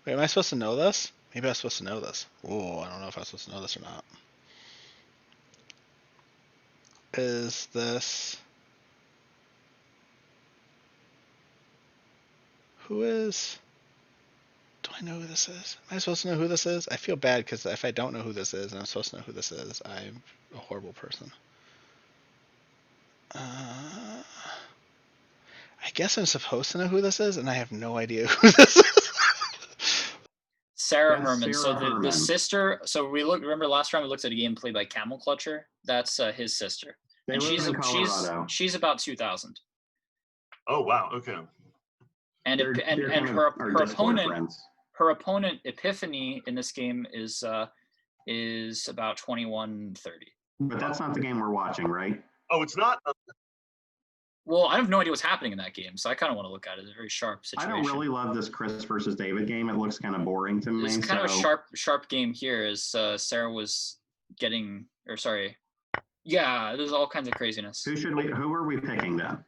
S4: Wait, am I supposed to know this? Maybe I'm supposed to know this. Oh, I don't know if I'm supposed to know this or not. Is this? Who is? Do I know who this is? Am I supposed to know who this is? I feel bad because if I don't know who this is and I'm supposed to know who this is, I'm a horrible person. I guess I'm supposed to know who this is, and I have no idea who this is.
S3: Sarah Herman. So the sister. So remember last round we looked at a game played by Camel Clutcher. That's his sister, and she's about 2,000.
S1: Oh wow! Okay.
S3: And her opponent Epiphany in this game is is about 21-30.
S2: But that's not the game we're watching, right?
S1: Oh, it's not.
S3: Well, I have no idea what's happening in that game, so I kind of want to look at it. It's a very sharp situation.
S2: I don't really love this Chris versus David game. It looks kind of boring to me.
S3: It's kind of a sharp game here, as Sarah was getting, or sorry, yeah, there's all kinds of craziness.
S2: Who are we picking then?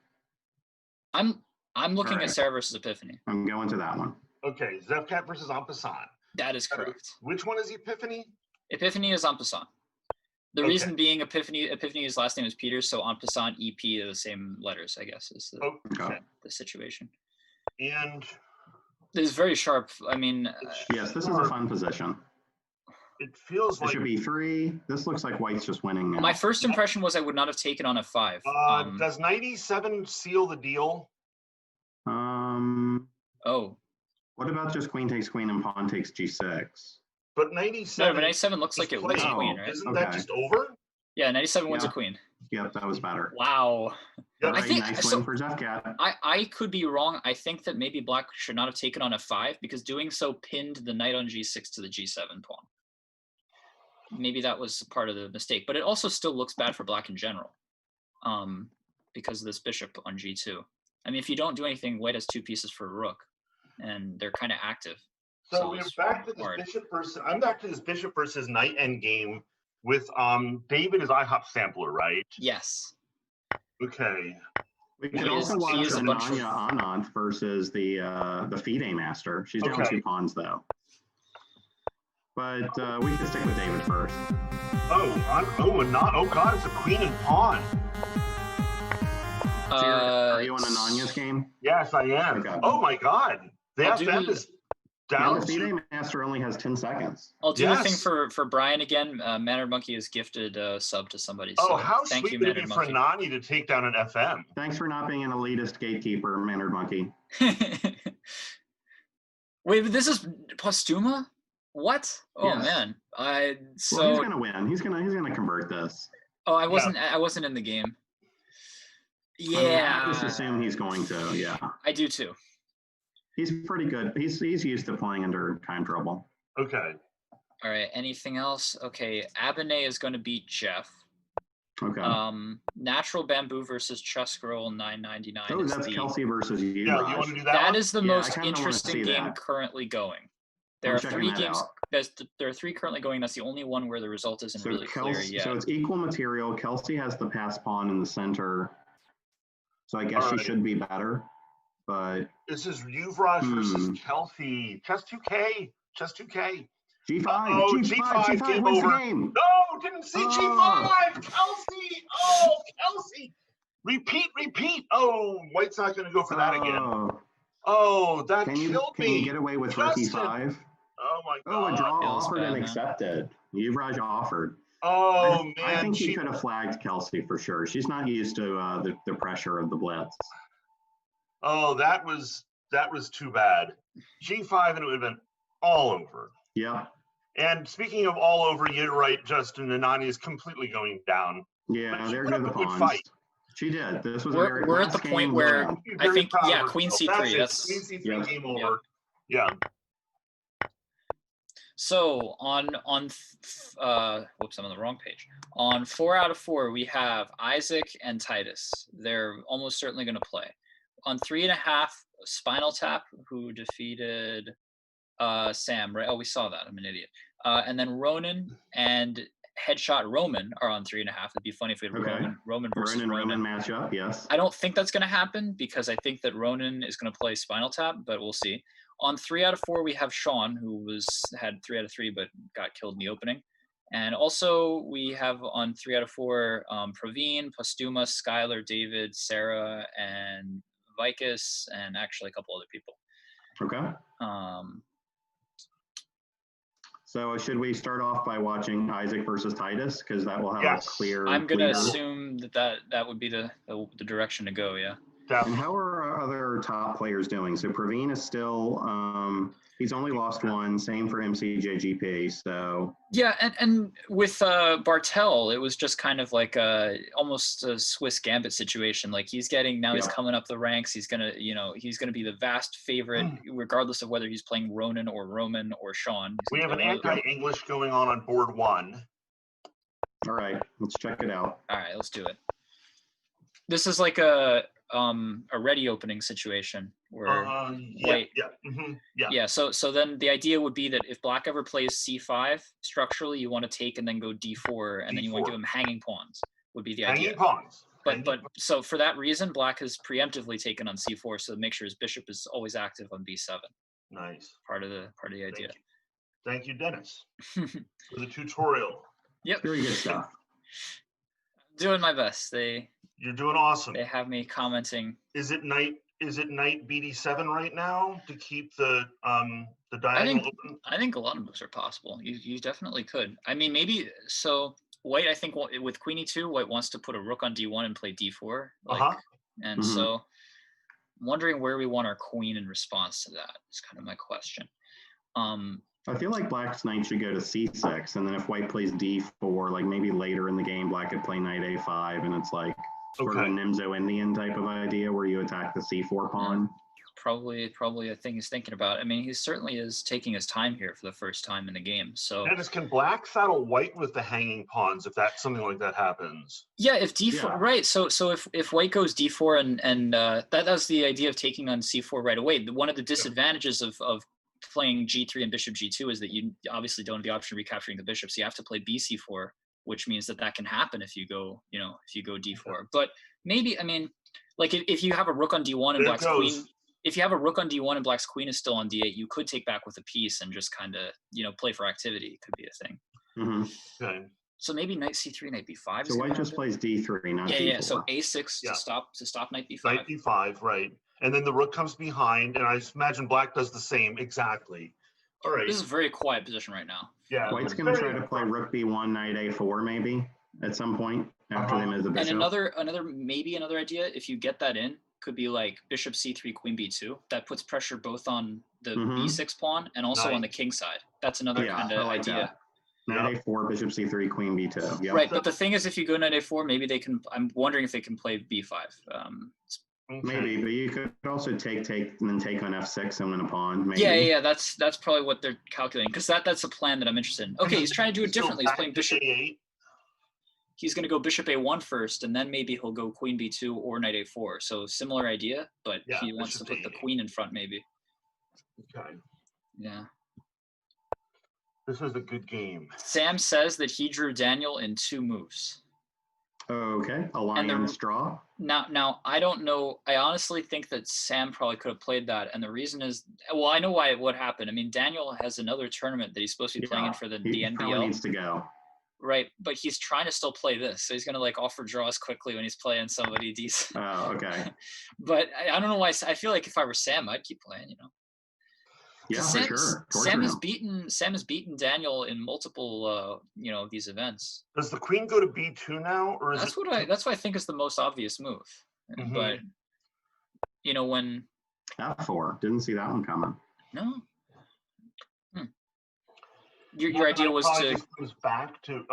S3: I'm looking at Sarah versus Epiphany.
S2: I'm going to that one.
S1: Okay, Zevcat versus En Passant.
S3: That is correct.
S1: Which one is Epiphany?
S3: Epiphany is En Passant. The reason being Epiphany's last name is Peters, so En Passant, EP are the same letters, I guess, is the situation.
S1: And
S3: it's very sharp. I mean,
S2: yes, this is a fun position.
S1: It feels like
S2: it should be 3. This looks like White's just winning now.
S3: My first impression was I would not have taken on F5.
S1: Does 97 seal the deal?
S3: Oh.
S2: What about just queen takes queen and pawn takes G6?
S1: But 97.
S3: No, but 97 looks like it wins a queen, right?
S1: Isn't that just over?
S3: Yeah, 97 wins a queen.
S2: Yep, that was better.
S3: Wow.
S2: I think nice win for Zevcat.
S3: I could be wrong. I think that maybe Black should not have taken on F5 because doing so pinned the knight on G6 to the G7 pawn. Maybe that was part of the mistake, but it also still looks bad for Black in general, because of this bishop on G2. I mean, if you don't do anything, White has 2 pieces for a rook, and they're kind of active.
S1: So we're back to this bishop versus. I'm back to this bishop versus knight endgame with David as IHOP sampler, right?
S3: Yes.
S1: Okay.
S2: We can also watch Ananya Anand versus the FIDE master. She's down 2 pawns though. But we can stick with David first.
S1: Oh God, it's a queen and pawn.
S2: Are you on Ananya's game?
S1: Yes, I am. Okay. Oh my God. They have to have this down.
S2: The FIDE master only has 10 seconds.
S3: I'll do the thing for Brian again. Mannered Monkey has gifted a sub to somebody.
S1: So
S3: how
S1: sweet would it be for Nani to take down an FM?
S2: Thanks for not being an elitist gatekeeper, Mannered Monkey.
S3: Wait, but this is Postuma? What? Oh man!
S2: He's gonna win. He's gonna convert this.
S3: Oh, I wasn't in the game. Yeah.
S2: I just assume he's going to. Yeah.
S3: I do too.
S2: He's pretty good. He's used to playing under time trouble.
S1: Okay.
S3: All right. Anything else? Okay. Abinay is going to beat Jeff.
S2: Okay.
S3: Natural Bamboo versus Chess Girl 999.
S2: Oh, that's Kelsey versus you.
S1: Yeah, you want to do that?
S3: That is the most interesting game currently going. There are 3 games. There are 3 currently going. That's the only one where the result isn't really clear yet.
S2: So it's equal material. Kelsey has the pass pawn in the center. So I guess she should be better. But
S1: this is Yuvraj versus Kelsey. Chess 2K.
S2: G5.
S1: Oh, G5 game over. No, didn't see G5. Kelsey. Oh, Kelsey. Repeat. Oh, White's not going to go for that again. Oh, that killed me.
S2: Can you get away with rook E5?
S1: Oh my God.
S2: Oh, a draw offered and accepted. Yuvraj offered.
S1: Oh man.
S2: I think she could have flagged Kelsey for sure. She's not used to the pressure of the blitz.
S1: Oh, that was too bad. G5 and it would have been all over.
S2: Yeah.
S1: And speaking of all over, you're right, Justin. Anani is completely going down.
S2: Yeah, there go the pawns. Fight. She did. This was
S3: we're at the point where I think Queen C3. That's
S1: Queen C3 game over. Yeah.
S3: So on whoops, I'm on the wrong page. On 4 out of 4, we have Isaac and Titus. They're almost certainly going to play. On 3.5, Spinal Tap, who defeated Sam, right? Oh, we saw that. I'm an idiot. And then Ronan and Headshot Roman are on 3.5. It'd be funny if we had Roman versus
S2: Ronan matchup. Yes.
S3: I don't think that's going to happen because I think that Ronan is going to play Spinal Tap, but we'll see. On 3 out of 4, we have Sean, who had 3 out of 3, but got killed in the opening. And also we have on 3 out of 4, Praveen, Postuma, Skylar, David, Sarah, and Vicus, and actually a couple other people.
S2: Okay. So should we start off by watching Isaac versus Titus? Because that will have a clear.
S3: I'm going to assume that would be the direction to go, yeah.
S2: And how are our other top players doing? So Praveen is still, he's only lost one. Same for MCJGP. So
S3: yeah, and with Bartel, it was just kind of like almost a Swiss Gambit situation. Like he's coming up the ranks. He's gonna be the vast favorite, regardless of whether he's playing Ronan or Roman or Sean.
S1: We have an anti-English going on board 1.
S2: all right, let's check it out.
S3: All right, let's do it. This is like a ready opening situation where white. Yeah. So then the idea would be that if black ever plays c5, structurally you want to take and then go d4, and then you want to give him hanging pawns. Would be the idea.
S1: Hanging pawns.
S3: But so for that reason, black has preemptively taken on c4, so make sure his bishop is always active on b7.
S1: Nice.
S3: Part of the idea.
S1: Thank you, Dennis, for the tutorial.
S3: Yep.
S2: Very good stuff.
S3: Doing my best.
S1: You're doing awesome.
S3: They have me commenting.
S1: Is it knight BD7 right now to keep the diagonal open?
S3: I think a lot of moves are possible. You definitely could. I mean, maybe so. White, I think with Queen E2, White wants to put a rook on D1 and play D4. And so I'm wondering where we want our queen in response to that. It's kind of my question.
S2: I feel like black's knight should go to c6, and then if white plays d4, like maybe later in the game, black could play knight a5, and it's like sort of a Nimzo Indian type of idea where you attack the c4 pawn.
S3: Probably a thing he's thinking about. I mean, he certainly is taking his time here for the first time in the game. So
S1: Dennis, can black saddle white with the hanging pawns if something like that happens?
S3: Yeah, if d4, right. So if white goes d4 and that's the idea of taking on c4 right away. One of the disadvantages of playing g3 and bishop g2 is that you obviously don't have the option of recapturing the bishop, so you have to play bc4, which means that can happen if you go d4. But maybe, I mean, like if you have a rook on d1 and black's queen, if you have a rook on d1 and black's queen is still on d8, you could take back with a piece and just kind of play for activity. It could be a thing.
S1: Okay.
S3: So maybe knight c3, knight b5.
S2: So white just plays d3, not d4.
S3: Yeah. So a6 to stop knight b5.
S1: Knight b5, right? And then the rook comes behind, and I imagine black does the same exactly. All right.
S3: This is a very quiet position right now.
S1: Yeah.
S2: White's going to try to play rook b1, knight a4 maybe at some point after they move the bishop.
S3: And another idea, if you get that in, could be like bishop c3, queen b2. That puts pressure both on the b6 pawn and also on the king side. That's another kind of idea.
S2: Knight a4, bishop c3, queen b2. Yep.
S3: Right, but the thing is, if you go knight a4, maybe they can. I'm wondering if they can play b5.
S2: Maybe, but you could also take, and then take on f6 and win a pawn. Maybe.
S3: Yeah. That's probably what they're calculating, because that's a plan that I'm interested in. Okay, he's trying to do it differently. He's playing bishop
S1: a8.
S3: He's going to go bishop a1 first, and then maybe he'll go queen b2 or knight a4. So similar idea, but he wants to put the queen in front, maybe.
S1: Okay.
S3: Yeah.
S1: This was a good game.
S3: Sam says that he drew Daniel in 2 moves.
S2: Okay, a lion and a straw.
S3: Now I don't know. I honestly think that Sam probably could have played that, and the reason is, well, I know what happened. I mean, Daniel has another tournament that he's supposed to be playing in for the NBL.
S2: Probably needs to go.
S3: Right, but he's trying to still play this, so he's gonna like offer draws quickly when he's playing somebody decent.
S2: Oh, okay.
S3: But I don't know why. I feel like if I were Sam, I'd keep playing.
S2: Yeah, for sure.
S3: Sam has beaten Daniel in multiple these events.
S1: Does the queen go to b2 now, or is
S3: that's what I think is the most obvious move. But when
S2: f4, didn't see that one coming.
S3: No. Your idea was to
S1: comes back to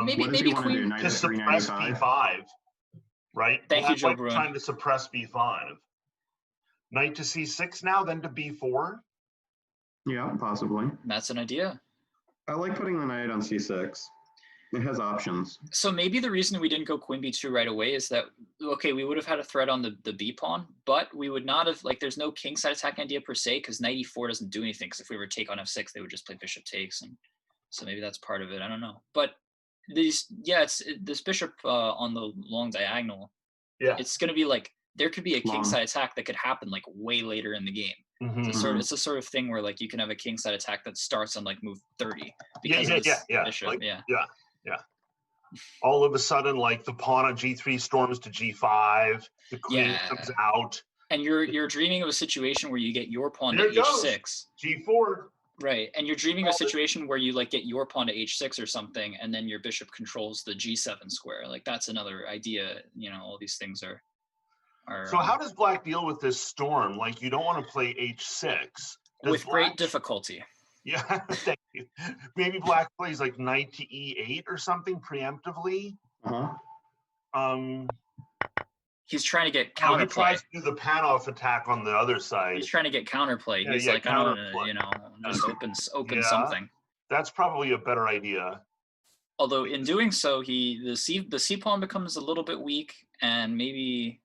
S3: maybe
S2: queen
S1: to suppress b5, right?
S3: Thank you, Joe Bruin.
S1: Trying to suppress b5. Knight to c6 now, then to b4.
S2: Yeah, possibly.
S3: That's an idea.
S2: I like putting the knight on c6. It has options.
S3: So maybe the reason we didn't go queen b2 right away is that, okay, we would have had a threat on the b pawn, but we would not have, there's no king side attack idea per se, because knight e4 doesn't do anything, because if we were to take on f6, they would just play bishop takes, and so maybe that's part of it. I don't know. But this bishop on the long diagonal, it's going to be there could be a king side attack that could happen way later in the game. It's a sort of thing where you can have a king side attack that starts on move 30 because of this bishop.
S1: Yeah. All of a sudden, the pawn on g3 storms to g5. The queen comes out.
S3: And you're dreaming of a situation where you get your pawn to h6.
S1: G4.
S3: Right, and you're dreaming of a situation where you get your pawn to h6 or something, and then your bishop controls the g7 square. That's another idea. All these things are.
S1: So how does black deal with this storm? Like, you don't want to play h6.
S3: With great difficulty.
S1: Yeah, thank you. Maybe black plays like knight to e8 or something preemptively.
S3: He's trying to get counterplay.
S1: He tries to do the pan-off attack on the other side.
S3: He's trying to get counterplay. He's like, I don't want to, just open something.
S1: That's probably a better idea.
S3: Although in doing so, the C pawn becomes a little bit weak, and maybe,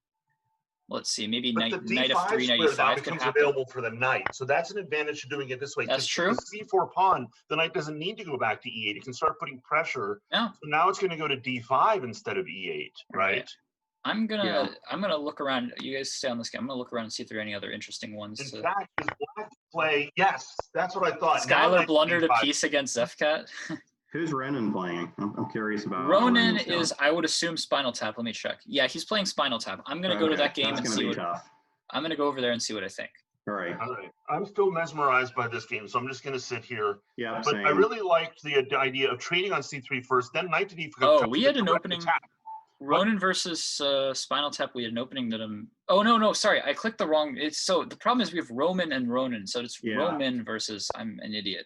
S3: let's see, maybe knight f3, knight e5
S1: becomes available for the knight. So that's an advantage to doing it this way.
S3: That's true.
S1: The c4 pawn, the knight doesn't need to go back to e8. It can start putting pressure.
S3: Yeah.
S1: So now it's going to go to d5 instead of e8, right?
S3: I'm gonna look around. You guys stay on this game. I'm gonna look around and see if there are any other interesting ones.
S1: In fact, does black play? Yes, that's what I thought.
S3: Skylar blundered a piece against Zefcat.
S2: Who's Ronan playing? I'm curious about.
S3: Ronan is, I would assume, Spinal Tap. Let me check. Yeah, he's playing Spinal Tap. I'm gonna go to that game and see what. I'm gonna go over there and see what I think.
S2: All right.
S1: I'm still mesmerized by this game, so I'm just gonna sit here.
S2: Yeah,
S1: but
S2: same.
S1: I really liked the idea of trading on c3 first, then knight to d5.
S3: Oh, we had an opening. Ronan versus Spinal Tap. We had an opening that Oh no, sorry, I clicked the wrong. The problem is we have Roman and Ronan, so it's Roman versus. I'm an idiot.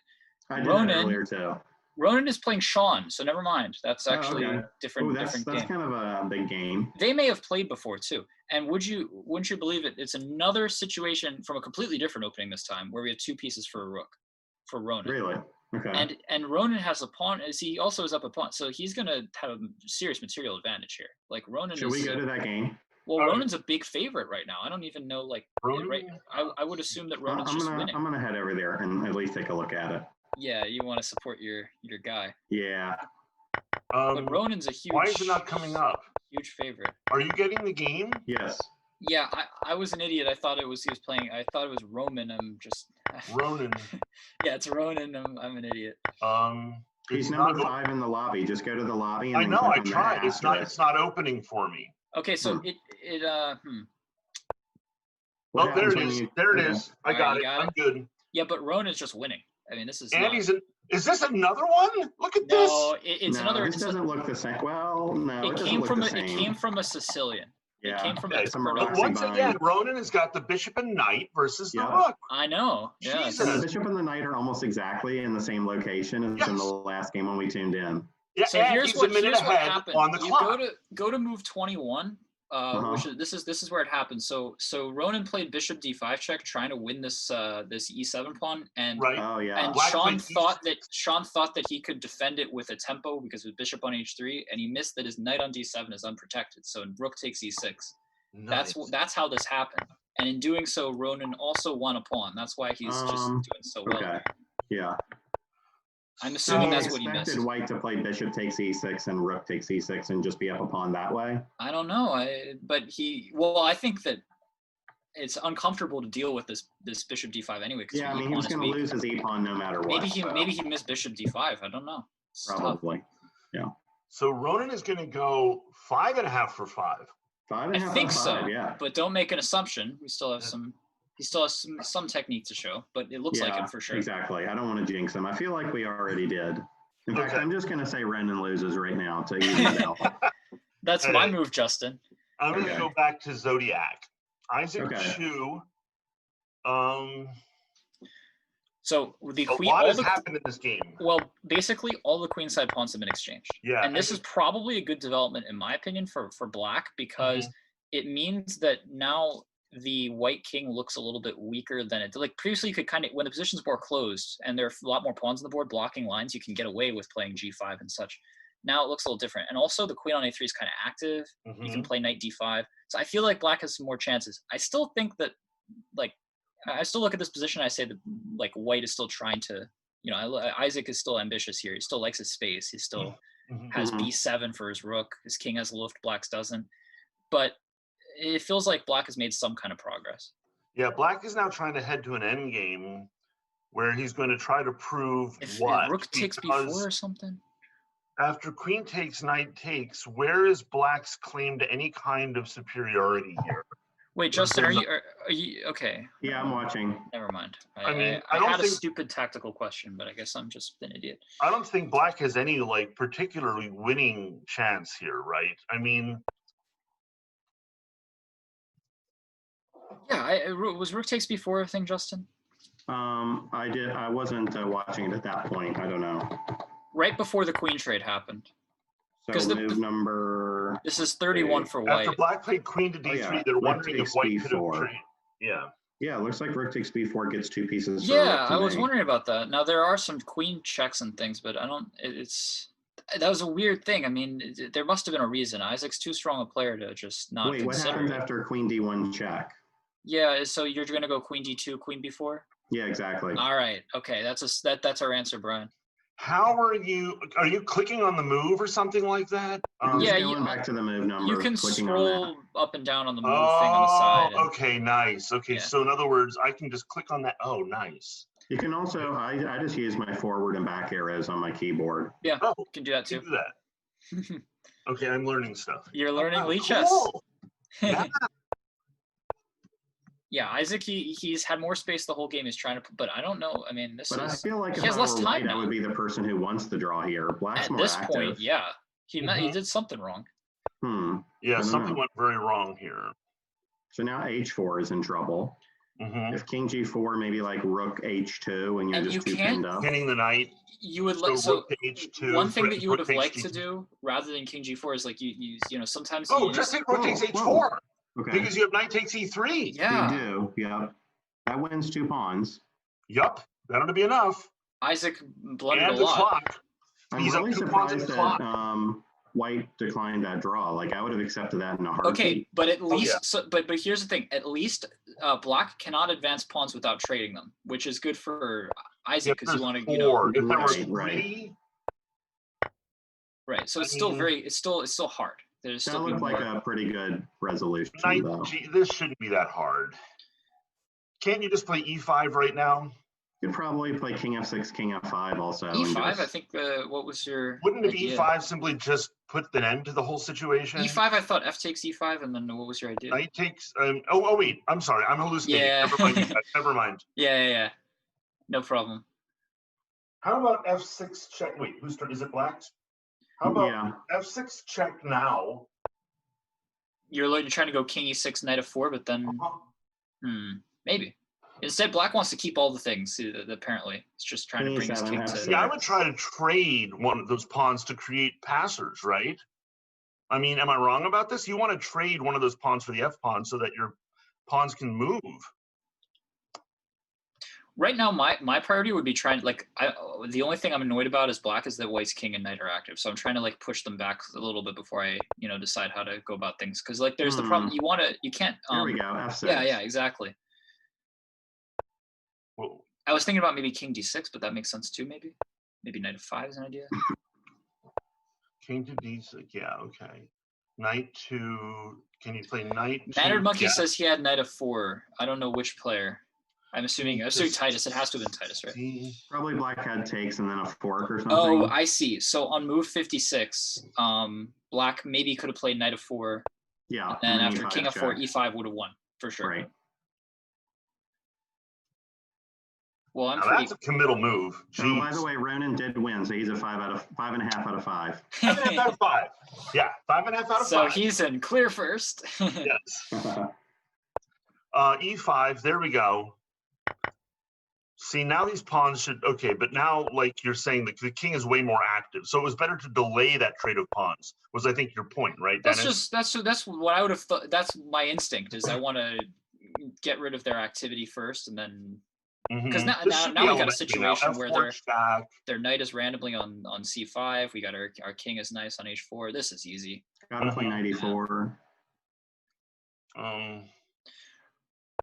S2: I did that earlier too.
S3: Ronan is playing Sean, so never mind. That's actually different.
S2: That's kind of a big game.
S3: They may have played before too. And wouldn't you believe it? It's another situation from a completely different opening this time, where we have 2 pieces for a rook, for Ronan.
S2: Really? Okay.
S3: And Ronan has a pawn. He also is up a pawn, so he's gonna have a serious material advantage here. Like Ronan.
S2: Should we go to that game?
S3: Well, Ronan's a big favorite right now. I don't even know. Like, right? I would assume that Ronan's just winning.
S2: I'm gonna head over there and at least take a look at it.
S3: Yeah, you want to support your guy.
S2: Yeah.
S3: But Ronan's a huge.
S1: Why is it not coming up?
S3: Huge favorite.
S1: Are you getting the game?
S2: Yes.
S3: Yeah, I was an idiot. I thought he was playing. I thought it was Roman. I'm just.
S1: Ronan.
S3: Yeah, it's Ronan. I'm an idiot.
S2: He's number 5 in the lobby. Just go to the lobby. And
S1: I know. I tried. It's not opening for me.
S3: Okay, so
S1: Oh, there it is. There it is. I got it. I'm good.
S3: Yeah, but Ronan's just winning. I mean, this is.
S1: And is this another one? Look at this.
S3: No, it's another.
S2: This doesn't look the same. Well, no,
S3: it came from a Sicilian.
S2: Yeah.
S3: It came from
S1: but once again, Ronan has got the bishop and knight versus the rook.
S3: I know.
S2: Yeah. So the bishop and the knight are almost exactly in the same location as in the last game when we tuned in.
S1: Yeah,
S3: so here's what happened.
S1: On the clock.
S3: Go to move 21. Which is this is where it happened. So Ronan played bishop d5 check, trying to win this this e7 pawn, and and Sean thought that he could defend it with a tempo because with bishop on h3, and he missed that his knight on d7 is unprotected. So rook takes e6. Nice. That's how this happened. And in doing so, Ronan also won a pawn. That's why he's just doing so well.
S2: Okay. Yeah.
S3: I'm assuming that's what he missed.
S2: Expected white to play bishop takes e6 and rook takes e6 and just be up a pawn that way?
S3: I don't know. I think that it's uncomfortable to deal with this bishop d5 anyway.
S2: Yeah, I mean, he was going to lose his e-pawn no matter what.
S3: Maybe he missed bishop d5. I don't know.
S2: Probably. Yeah.
S1: So Ronan is going to go 5.5 for 5.
S2: 5.5
S3: I think
S2: for 5,
S3: so.
S2: Yeah.
S3: But don't make an assumption. We still have some. He still has some technique to show, but it looks like him for sure.
S2: Exactly. I don't want to jinx him. I feel like we already did. In fact, I'm just going to say Ronan loses right now to even it out.
S3: That's my move, Justin.
S1: I'm going to go back to Zodiac. Isaac Chu.
S3: So the queen.
S1: A lot has happened in this game.
S3: Well, basically, all the queenside pawns have been exchanged.
S1: Yeah.
S3: And this is probably a good development, in my opinion, for black, because it means that now the white king looks a little bit weaker than it did. Like previously, you could kind of, when the position's more closed and there are a lot more pawns on the board blocking lines, you can get away with playing g5 and such. Now it looks a little different. And also the queen on a3 is kind of active. You can play knight d5. So I feel like black has some more chances. I still think that, like, I still look at this position. I say that, like, white is still trying to, Isaac is still ambitious here. He still likes his space. He still has b7 for his rook. His king has lift, black's doesn't. But it feels like black has made some kind of progress.
S1: Yeah, black is now trying to head to an end game where he's going to try to prove
S3: if rook takes b4 or something.
S1: After queen takes, knight takes, where is black's claim to any kind of superiority here?
S3: Wait, Justin, are you okay?
S2: Yeah, I'm watching.
S3: Never mind.
S1: I
S3: had a stupid tactical question, but I guess I'm just an idiot.
S1: I don't think black has any particularly winning chance here, right? I mean,
S3: Yeah, was rook takes b4 a thing, Justin?
S2: I wasn't watching it at that point. I don't know.
S3: Right before the queen trade happened.
S2: So move number.
S3: This is 31 for white.
S1: After black played queen to d3, they're wondering if white could have traded. Yeah.
S2: Yeah, it looks like rook takes b4 gets 2 pieces.
S3: Yeah, I was wondering about that. Now there are some queen checks and things, but I don't. That was a weird thing. I mean, there must have been a reason. Isaac's too strong a player to just not.
S2: Wait, what happens after queen d1 check?
S3: Yeah, so you're going to go queen d2, queen b4.
S2: Yeah, exactly.
S3: All right. Okay, that's our answer, Brian.
S1: How are you clicking on the move or something like that?
S2: Yeah, going back to the move number.
S3: You can scroll up and down on the move thing on the side.
S1: Oh, okay, nice. Okay, yeah. So in other words, I can just click on that. Oh, nice.
S2: You can also, I just use my forward and back arrows on my keyboard.
S3: Yeah, you can do that too.
S1: Do that. Okay, I'm learning stuff.
S3: You're learning Lee chess.
S1: Cool. Yeah.
S3: Yeah, Isaac, he's had more space the whole game. He's trying to, but I don't know. I mean,
S2: I feel like
S3: he has less time now.
S2: I would be the person who wants the draw here. Black's
S3: at
S2: more
S3: this
S2: active.
S3: point, yeah, he did something wrong.
S1: Yeah, something went very wrong here.
S2: So now h4 is in trouble. If king g4, maybe like rook h2, and you're just too pinned up.
S1: Pinning the knight.
S3: You would like so h2, one thing that you would have liked to do rather than king g4 is like you know sometimes.
S1: Just take rook takes h4. Okay. Because you have knight takes e3.
S3: Yeah.
S2: You do, yeah. That wins 2 pawns.
S1: Yup, that ought to be enough.
S3: Isaac blundered
S1: and
S3: a lot.
S1: Clock.
S2: He's really surprised that white declined that draw. Like, I would have accepted that in a heartbeat.
S3: Okay, but at least, but here's the thing. At least black cannot advance pawns without trading them, which is good for Isaac because you want to,
S1: if there were 3.
S3: Right. So it's still hard.
S2: That looked like a pretty good resolution, though.
S1: This shouldn't be that hard. Can't you just play e5 right now?
S2: You could probably play king f6, king f5 also.
S3: E5, I think, what was your
S1: Wouldn't it be e5 simply just put an end to the whole situation?
S3: E5, I thought f takes e5, and then what was your idea?
S1: Knight takes, wait, I'm sorry, I'm hallucinating.
S3: Yeah.
S1: Never mind.
S3: Yeah. No problem.
S1: How about f6 check? Wait, whose turn? Is it black's? How about f6 check now?
S3: You're trying to go king e6, knight f4, but then maybe. Instead, black wants to keep all the things. Apparently, it's just trying to bring his king to.
S1: Yeah, I would try to trade one of those pawns to create passers, right? I mean, am I wrong about this? You want to trade one of those pawns for the f pawn so that your pawns can move.
S3: Right now, my priority would be trying the only thing I'm annoyed about is black is that white's king and knight are active. So I'm trying to push them back a little bit before I decide how to go about things. Because there's the problem you can't.
S2: There we go. F6.
S3: Yeah, exactly.
S1: Whoa.
S3: I was thinking about maybe king d6, but that makes sense too. Maybe knight f5 is an idea.
S1: King to d6. Yeah, okay. Knight to. Can you play knight?
S3: Mannered Monkey says he had knight f4. I don't know which player. I'm assuming Titus. It has to have been Titus, right?
S2: Probably black had takes and then a fork or something.
S3: Oh, I see. So on move 56, black maybe could have played knight f4.
S2: Yeah.
S3: And after king f4, e5 would have won for sure.
S2: Right.
S3: Well,
S1: that's a committal move.
S2: So, by the way, Ronan did win, so he's a 5.5 out of 5.
S1: 5.5 out of 5. Yeah, 5.5 out of 5.
S3: So he's in clear first.
S1: Yes. E5. There we go. See, now these pawns should but now, like you're saying, the king is way more active, so it was better to delay that trade of pawns. Was I think your point, right, Dennis?
S3: That's what I would have thought. That's my instinct is I want to get rid of their activity first, and then because now we got a situation where their knight is randomly on c5. We got our king is nice on h4. This is easy.
S2: Gotta play knight e4.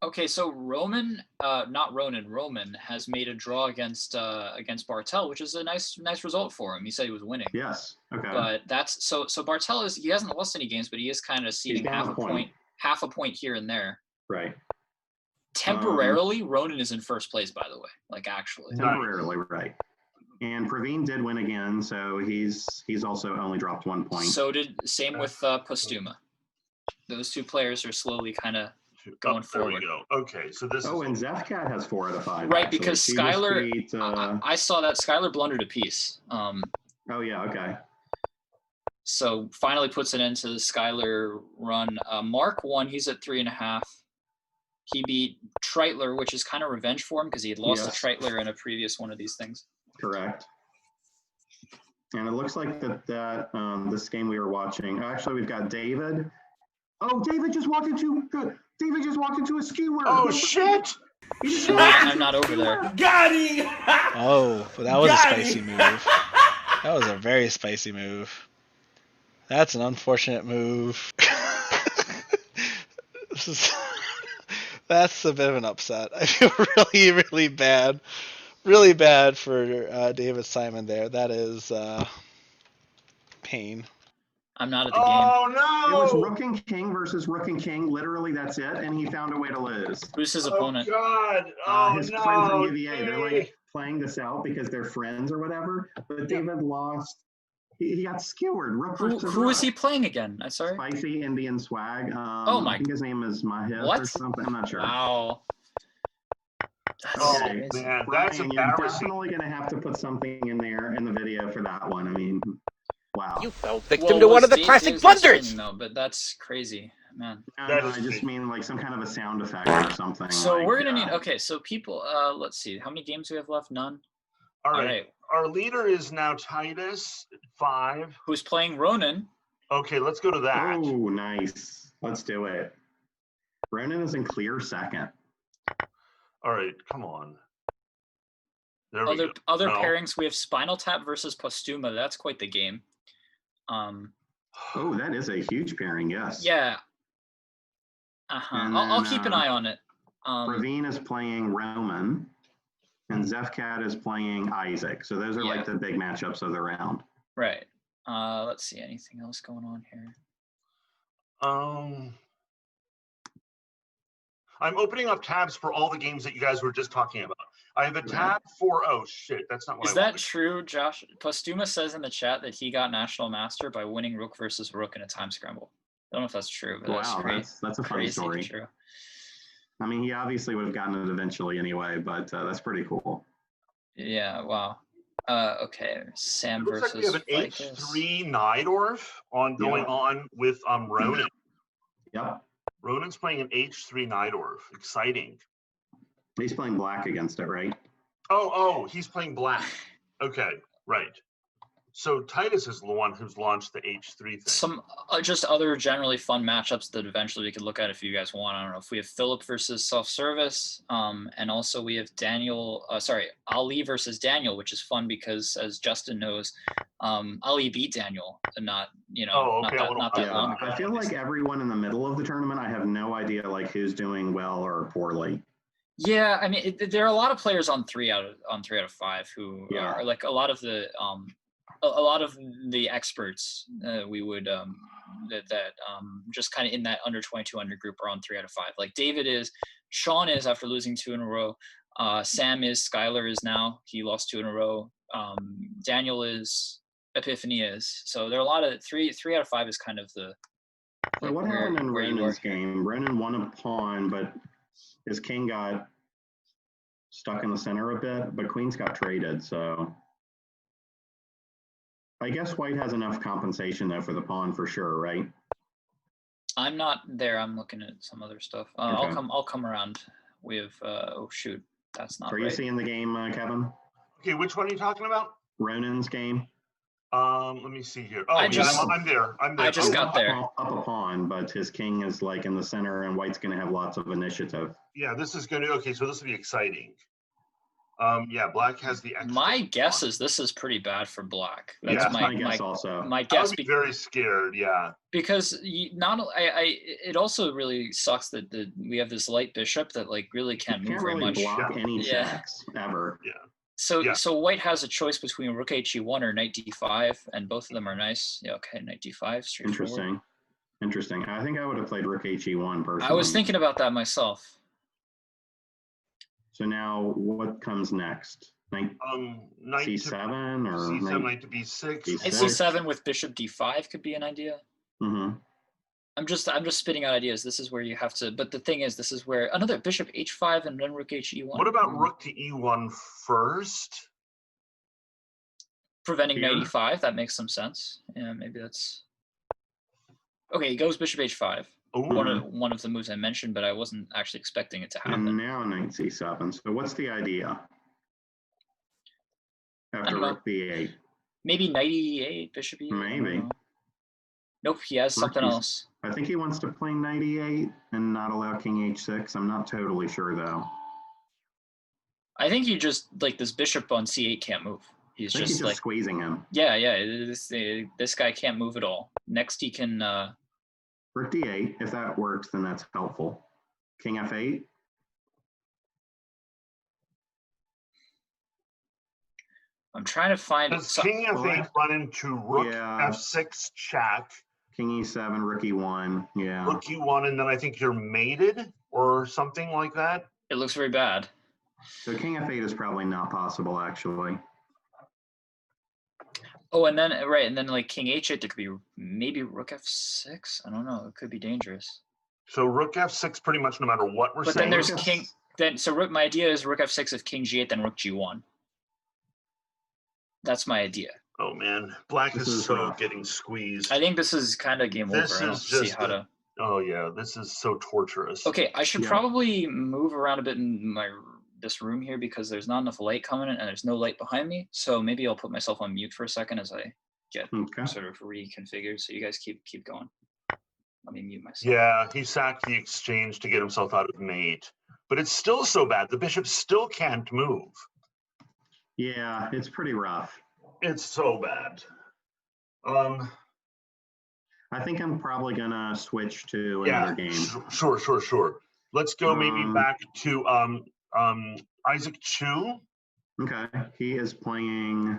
S3: Okay, so Roman has made a draw against Bartel, which is a nice result for him. He said he was winning.
S2: Yes. Okay.
S3: But that's so Bartel he hasn't lost any games, but he is kind of ceding half a point here and there.
S2: Right.
S3: Temporarily, Ronan is in first place, by the way. Actually.
S2: Temporarily, right. And Praveen did win again, so he's also only dropped 1 point.
S3: Same with Postuma. Those two players are slowly kind of going forward.
S1: There we go. Okay, so this.
S2: And Zefcat has 4 out of 5.
S3: Right, actually. Because Skylar, I saw that Skylar blundered a piece.
S2: Oh yeah, okay.
S3: So finally puts an end to the Skylar run. Mark won. He's at 3.5. He beat Treitler, which is kind of revenge for him because he had lost
S2: Yes.
S3: to Treitler in a previous one of these things.
S2: Correct. And it looks like that this game we were watching. Actually, we've got David. Oh, David just walked into a skewer.
S1: Oh shit!
S3: I'm not over there.
S6: Got him!
S4: Oh, but that was a
S6: Got
S4: spicy
S6: him.
S4: move. That was a very spicy move. That's an unfortunate move. That's a bit of an upset. I feel really bad for David Simon there. That is pain.
S3: I'm not at the game.
S1: Oh
S2: It was
S1: no!
S2: Rook and King versus Rook and King. Literally, that's it. And he found a way to lose.
S3: Who's his
S1: Oh
S3: opponent?
S1: god! Oh
S2: His
S1: no!
S2: friend from UVA. They're
S1: Jay.
S2: like playing this out because they're friends or whatever. But David lost. He got skewered. Rook versus
S3: Who is
S2: Rook.
S3: he playing again? I'm sorry.
S2: Spicy Indian swag.
S3: Oh my-
S2: I think his name is Mahith
S3: What?
S2: or something. I'm not sure.
S3: Wow. That's
S1: Oh
S3: crazy.
S1: man, that's
S2: Brian, you're
S1: embarrassing.
S2: definitely gonna have to put something in there in the video for that one. I mean, wow.
S6: You fell victim to one of the classic blunders.
S3: No, but that's crazy, man.
S1: That
S2: No,
S1: is
S2: I just
S1: crazy.
S2: mean like some kind of a sound effect or something.
S3: So
S2: like,
S3: we're gonna need. Okay, so people. Let's see. How many games do we have left? None.
S1: All
S3: All
S1: right.
S3: right.
S1: Our leader is now Titus 5.
S3: Who's playing Ronan?
S1: Okay, let's go to that.
S2: Oh, nice. Let's do it. Ronan is in clear second.
S1: All right, come on. There we go.
S3: Other
S1: No.
S3: pairings. We have Spinal Tap versus Postuma. That's quite the game.
S2: Oh, that is a huge pairing. Yes.
S3: Yeah.
S2: And
S3: I'll
S2: then,
S3: keep an eye on it.
S2: Ravine is playing Roman, and Zefcat is playing Isaac. So those are
S3: Yeah.
S2: like the big matchups of the round.
S3: Right. Let's see. Anything else going on here?
S1: I'm opening up tabs for all the games that you guys were just talking about. I have a tab for, oh shit, that's not what
S3: Is
S1: I
S3: that
S1: wanted.
S3: true, Josh? Postuma says in the chat that he got National Master by winning Rook versus Rook in a time scramble. I don't know if that's true, but that's
S2: Wow,
S3: crazy.
S2: that's a funny
S3: Crazy
S2: story.
S3: true.
S2: I mean, he obviously would have gotten it eventually anyway, but that's pretty cool.
S3: Yeah, wow. Okay, Sam
S1: It looks like
S3: versus
S1: we have an
S3: Vicus.
S1: H3 Nidorf going on with Ronan.
S2: Yep.
S1: Ronan's playing an H3 Nidorf. Exciting.
S2: He's playing black against it, right?
S1: Oh, he's playing black. Okay, right. So Titus is the one who's launched the H3 thing.
S3: Some just other generally fun matchups that eventually we could look at if you guys want. I don't know if we have Philip versus self-service, and also we have Ali versus Daniel, which is fun because as Justin knows, Ali beat Daniel, and not not that long ago.
S2: I feel like everyone in the middle of the tournament, I have no idea like who's doing well or poorly.
S3: Yeah, I mean there are a lot of players on 3 out of 5 who are like a lot of the experts we would that just kind of in that under 2200 group are on 3 out of 5. Like David is, Sean is after losing 2 in a row. Sam is, Skylar is now, he lost 2 in a row. Daniel is, Epiphany is. So there are a lot of 3 out of 5 is kind of the.
S2: So what happened in Ronan's game? Ronan won a pawn, but his king got stuck in the center a bit, but queens got traded, so. I guess white has enough compensation though for the pawn for sure, right?
S3: I'm not there. I'm looking at some other stuff.
S2: Okay.
S3: I'll come around. We have oh shoot, that's not
S2: Are you seeing the game, Kevin?
S1: Okay, which one are you talking about?
S2: Ronan's game.
S1: Let me see here. Oh,
S3: I'm
S1: there.
S3: I just got there.
S2: Up a pawn, but his king is like in the center, and white's going to have lots of initiative.
S1: Yeah, this is going to okay. So this will be exciting. Yeah, black has the extra.
S3: My guess is this is pretty bad for black.
S2: That's
S3: That's
S2: my guess also.
S3: My
S1: I
S3: guess.
S1: would be very scared. Yeah.
S3: Because it also really sucks that we have this light bishop that like really can't move very
S2: really
S3: much.
S2: block any
S3: Yeah.
S2: checks ever.
S1: Yeah.
S3: So white has a choice between rook he1 or knight d5, and both of them are nice. Yeah, okay, knight d5, straightforward.
S2: Interesting. I think I would have played rook he1 personally.
S3: I was thinking about that myself.
S2: So now what comes next? Knight
S1: Knight
S2: c7 or
S1: c7, knight to b6.
S3: Knight c7 with bishop d5 could be an idea.
S2: Mm-hmm.
S3: I'm just spitting out ideas. This is where you have to, but the thing is, this is where another bishop h5 and then rook he1.
S1: What about rook to e1 first?
S3: Preventing knight e5, that makes some sense. Yeah, maybe that's. Okay, he goes bishop h5. one of the moves I mentioned, but I wasn't actually expecting it to happen.
S2: And now knight c7. So what's the idea? After rook b8.
S3: Maybe knight e8, bishop e8.
S2: Maybe.
S3: Nope, he has something else.
S2: I think he wants to play knight e8 and not allow king h6. I'm not totally sure though.
S3: I think you just like this bishop on c8 can't move. He's just like
S2: squeezing him.
S3: Yeah. This guy can't move at all. Next, he can.
S2: Rook d8. If that works, then that's helpful. King f8.
S3: I'm trying to find.
S1: Does king f8 run into rook f6 check?
S2: King e7, rook e1. Yeah.
S1: Rook e1, and then I think you're mated or something like that.
S3: It looks very bad.
S2: So king f8 is probably not possible, actually.
S3: Oh, and then like king h8, there could be maybe rook f6. I don't know. It could be dangerous.
S1: So rook f6, pretty much no matter what we're saying.
S3: But then there's king. Then my idea is rook f6 if king g8, then rook g1. That's my idea.
S1: Oh man, black is so getting squeezed.
S3: I think this is kind of game over. I don't see how to.
S1: Oh yeah, this is so torturous.
S3: Okay, I should probably move around a bit in this room here because there's not enough light coming in and there's no light behind me. So maybe I'll put myself on mute for a second as I get sort of reconfigured. So you guys keep going. Let me mute myself.
S1: Yeah, he sacked the exchange to get himself out of mate, but it's still so bad. The bishop still can't move.
S2: Yeah, it's pretty rough.
S1: It's so bad.
S2: I think I'm probably gonna switch to another game.
S1: Sure. Let's go maybe back to Isaac Chu.
S2: Okay, he is playing.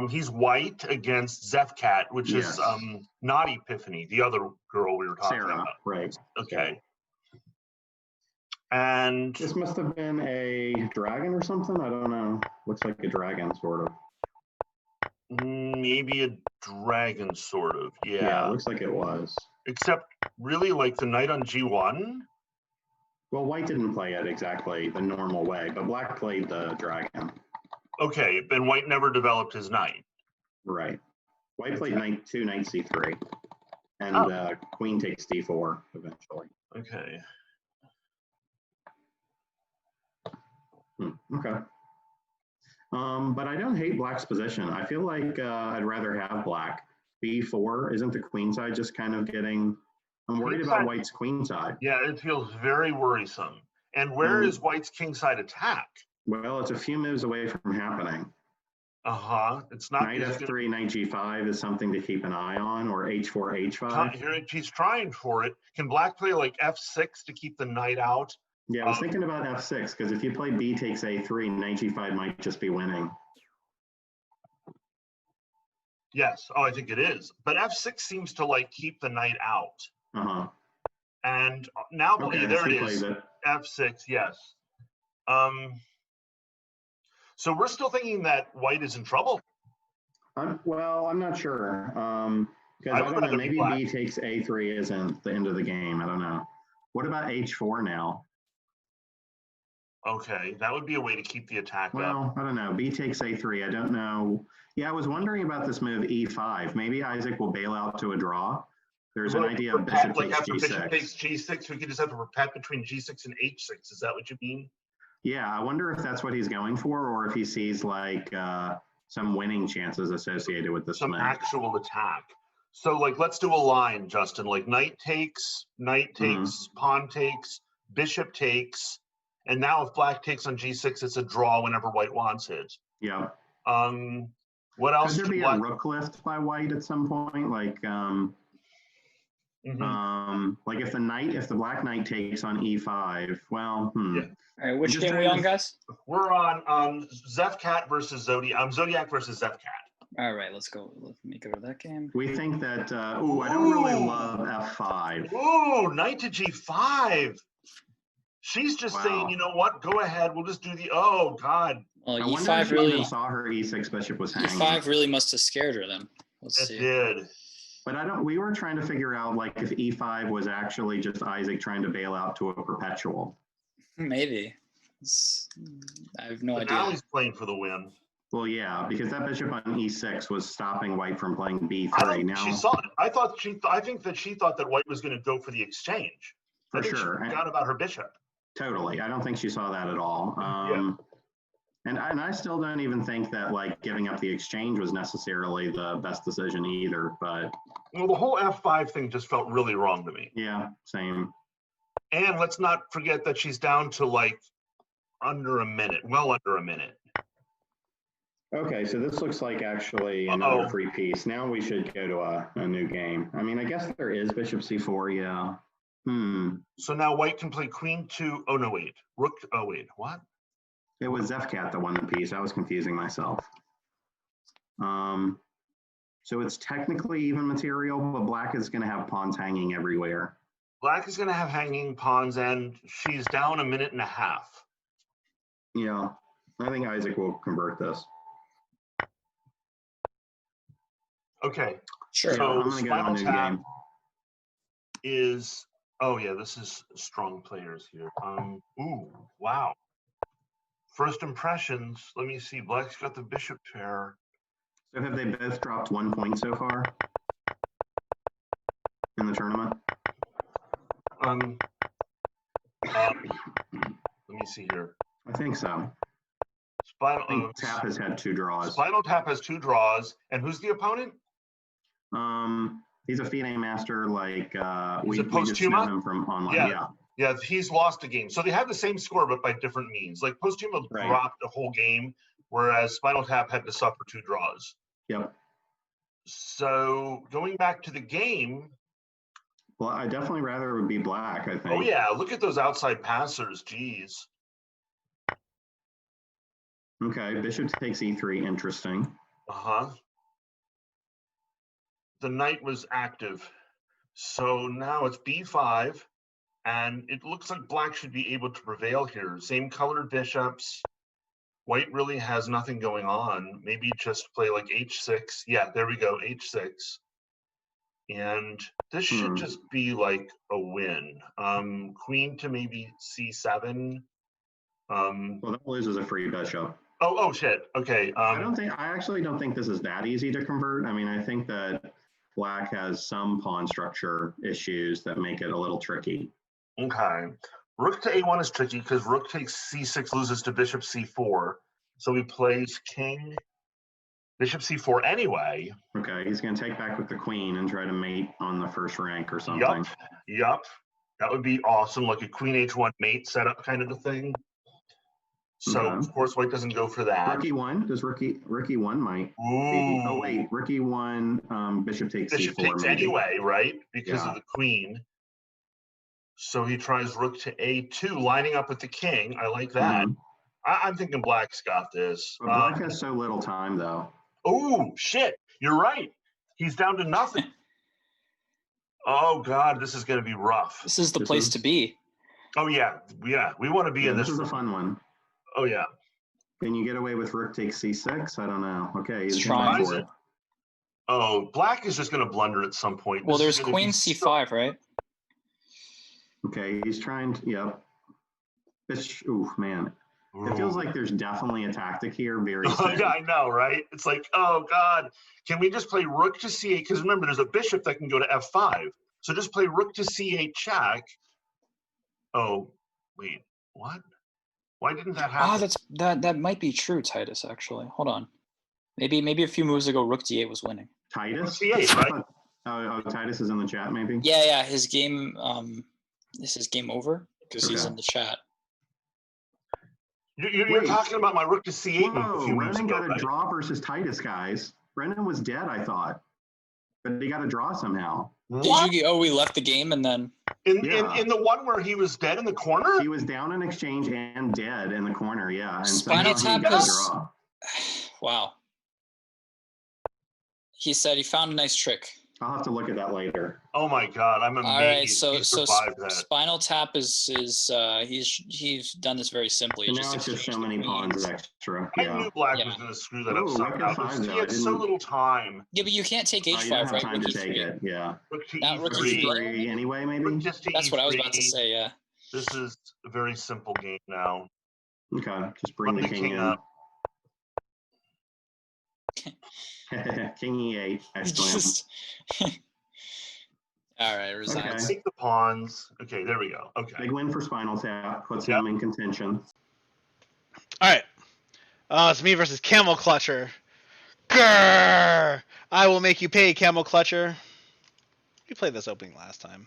S1: He's white against Zefcat, which is not Epiphany, the other girl we were talking
S2: Sarah,
S1: about.
S2: Right.
S1: Okay. And
S2: this must have been a dragon or something. I don't know. Looks like a dragon, sort of.
S1: Maybe a dragon, sort of.
S2: Yeah, it looks like it was.
S1: Except, really, like the knight on g1.
S2: Well, white didn't play it exactly the normal way, but black played the dragon.
S1: Okay, and white never developed his knight.
S2: Right. White played knight c3, and queen takes d4 eventually.
S1: Okay.
S2: Okay. But I don't hate black's position. I feel like I'd rather have black. b4, isn't the queen side just kind of getting... I'm worried about white's queen side.
S1: Yeah, it feels very worrisome. And where is white's king side attack?
S2: Well, it's a few moves away from happening.
S1: It's not...
S2: Knight f3, knight g5 is something to keep an eye on, or h4, h5.
S1: Here, he's trying for it. Can black play like f6 to keep the knight out?
S2: Yeah, I was thinking about f6, because if you play b takes a3, knight g5 might just be winning.
S1: Yes, I think it is. But f6 seems to like keep the knight out. And now, there it is. F6, yes. So we're still thinking that white is in trouble.
S2: Well, I'm not sure. Because I don't know, maybe b takes a3 isn't the end of the game. I don't know. What about h4 now?
S1: Okay, that would be a way to keep the attack up.
S2: Well, I don't know. B takes a3. I don't know. Yeah, I was wondering about this move e5. Maybe Isaac will bail out to a draw. There's an idea of bishop takes g6.
S1: Bishop takes g6, we could just have to repet between g6 and h6. Is that what you mean?
S2: Yeah, I wonder if that's what he's going for, or if he sees like some winning chances associated with this.
S1: Some actual attack. So like, let's do a line, Justin. Like knight takes, pawn takes, bishop takes, and now if black takes on g6, it's a draw whenever white wants it.
S2: Yeah.
S1: What else?
S2: Could there be a rook lift by white at some point? Like, like if the black knight takes on e5, well,
S3: Yeah. All right, which game are we on, guys?
S1: We're on Zefcat versus Zodiac. Zodiac versus Zefcat.
S3: All right, let's go. Let me go to that game.
S2: We think that. I don't really love f5.
S1: Ooh, knight to g5. She's just saying, you know what? Go ahead. We'll just do the. Oh God.
S3: Well, e5 really
S2: saw her e6 bishop was hanging.
S3: e5 really must have scared her then. Let's see.
S1: It did.
S2: But we were trying to figure out like if e5 was actually just Isaac trying to bail out to a perpetual.
S3: Maybe. I have no idea.
S1: Now he's playing for the win.
S2: Well, yeah, because that bishop on e6 was stopping white from playing b3.
S1: I don't think
S2: Now
S1: she saw it. I think that she thought that white was going to go for the exchange.
S2: for
S1: I think
S2: sure.
S1: She forgot about her bishop.
S2: Totally. I don't think she saw that at all.
S1: Yeah.
S2: And I still don't even think that like giving up the exchange was necessarily the best decision either. But
S1: Well, the whole f5 thing just felt really wrong to me.
S2: yeah, same.
S1: And let's not forget that she's down to like under a minute, well under a minute.
S2: Okay, so this looks like actually another free piece. Now we should go to a new game. I mean, I guess there is bishop c4, yeah.
S1: So now white can play queen 2. Oh, no, wait. Rook. Oh, wait. What?
S2: It was Zefcat that won the piece. I was confusing myself. So it's technically even material, but black is going to have pawns hanging everywhere.
S1: Black is going to have hanging pawns, and she's down a minute and a half.
S2: Yeah, I think Isaac will convert this.
S1: Okay.
S3: Sure.
S1: So
S2: I'm going to go to a new game.
S1: Is, oh yeah, this is strong players here. Ooh, wow. First impressions. Let me see. Black's got the bishop pair.
S2: So have they both dropped 1 point so far in the tournament?
S1: Let me see here.
S2: I think so.
S1: Spinal
S2: I think Tap has had 2 draws.
S1: Spinal Tap has 2 draws. And who's the opponent?
S2: He's a FIDE master, like we just
S1: Posthuma?
S2: know him from online.
S1: Yeah, he's lost a game. So they have the same score, but by different means. Like Posthuma dropped a whole game, whereas Spinal Tap had to suffer 2 draws.
S2: Yep.
S1: So going back to the game.
S2: Well, I definitely rather it would be black, I think.
S1: Oh yeah, look at those outside passers, geez.
S2: Okay, bishop takes e3, interesting.
S1: Uh-huh. The knight was active. So now it's b5, and it looks like black should be able to prevail here. Same colored bishops. White really has nothing going on. Maybe just play like h6. Yeah, there we go, h6. And this should just be like a win. Queen to maybe c7.
S2: Well, that loses a free bishop.
S1: Oh shit. Okay.
S2: I actually don't think this is that easy to convert. I mean, I think that black has some pawn structure issues that make it a little tricky.
S1: Okay. Rook to a1 is tricky because rook takes c6, loses to bishop c4. So he plays king, bishop c4 anyway.
S2: Okay, he's going to take back with the queen and try to mate on the first rank or something.
S1: Yup. That would be awesome, like a queen h1 mate setup kind of a thing. So of course white doesn't go for that.
S2: Rook e1. Does rook e1 might? Be, oh wait, rook e1. Bishop takes
S1: bishop
S2: c4.
S1: Takes
S2: maybe.
S1: Anyway, right? Because of the queen. So he tries rook to a2, lining up with the king. I like that. I'm thinking black's got this.
S2: But black has so little time, though.
S1: Oh shit! You're right. He's down to nothing. Oh god, this is going to be rough.
S3: This is the place to be.
S1: Oh yeah. We want to be in this.
S2: This is a fun one.
S1: Oh yeah.
S2: Can you get away with rook takes c6? I don't know. Okay, he's
S3: trying
S2: for it.
S1: Oh, black is just going to blunder at some point.
S3: Well, there's queen c5, right?
S2: Okay, he's trying to. Yep. Ooh, man. It feels like there's definitely a tactic here. Very soon.
S1: Yeah, I know, right? It's like, oh god, can we just play rook to c8? Because remember, there's a bishop that can go to f5. So just play rook to c8 check. Oh, wait, what? Why didn't that happen?
S3: That might be true, Titus. Actually, hold on. Maybe a few moves ago, rook d8 was winning.
S2: Titus?
S1: C8, right?
S2: Oh, Titus is in the chat, maybe.
S3: Yeah. His game. This is game over because he's in the chat.
S1: You're talking about my rook to c8 move a few moves
S2: Brennan
S1: ago,
S2: got a draw versus Titus, guys. Brennan was dead, I thought, but he got a draw somehow.
S3: Did you? Oh, we left the game and then.
S1: In the one where he was dead in the corner?
S2: He was down in exchange and dead in the corner, yeah. And
S3: Spinal Tap is... Wow. He said he found a nice trick.
S2: I'll have to look at that later.
S1: Oh my god, I'm amazed.
S3: All right, so
S1: that.
S3: Spinal Tap is he's done this very simply.
S2: And now it's just so many pawns extra. Yeah.
S1: I knew black was going to screw that up somehow. He had so little time.
S3: Yeah, but you can't take h5,
S2: you don't have
S3: right?
S2: time to take it. Yeah.
S1: Rook to
S3: Not rook to
S1: e3
S2: anyway, maybe.
S3: That's what I was about to say. Yeah.
S1: This is a very simple game now.
S2: Okay, just bring the king in.
S1: Up.
S2: King E8. I slam.
S3: Just... All right, resigns.
S2: Okay.
S1: Take the pawns. Okay, there we go. Okay.
S2: Big win for Spinal Tap. Puts
S1: Yep.
S2: him in contention.
S4: All right. It's me versus Camel Clutcher. Grrr! I will make you pay, Camel Clutcher. We played this opening last time.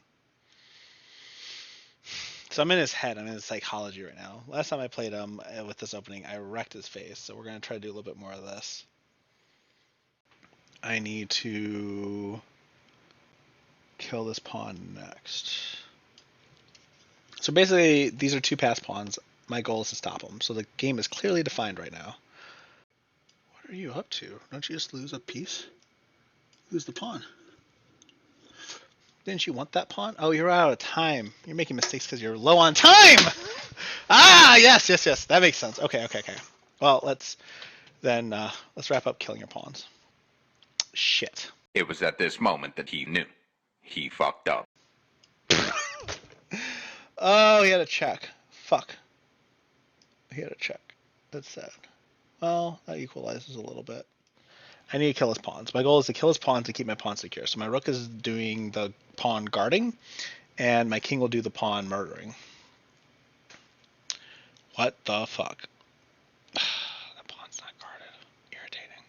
S4: So I'm in his head. I'm in his psychology right now. Last time I played him with this opening, I wrecked his face. So we're going to try to do a little bit more of this. I need to kill this pawn next. So basically, these are two pass pawns. My goal is to stop them. So the game is clearly defined right now. What are you up to? Don't you just lose a piece? Lose the pawn. Didn't you want that pawn? Oh, you're out of time. You're making mistakes because you're low on time! Ah, yes. That makes sense. Okay. Well, let's wrap up killing your pawns. Shit.
S7: It was at this moment that he knew. He fucked up.
S4: Oh, he had a check. Fuck. He had a check. That's sad. Well, that equalizes a little bit. I need to kill his pawns. My goal is to kill his pawns to keep my pawn secure. So my rook is doing the pawn guarding, and my king will do the pawn murdering. What the fuck? That pawn's not guarded. Irritating.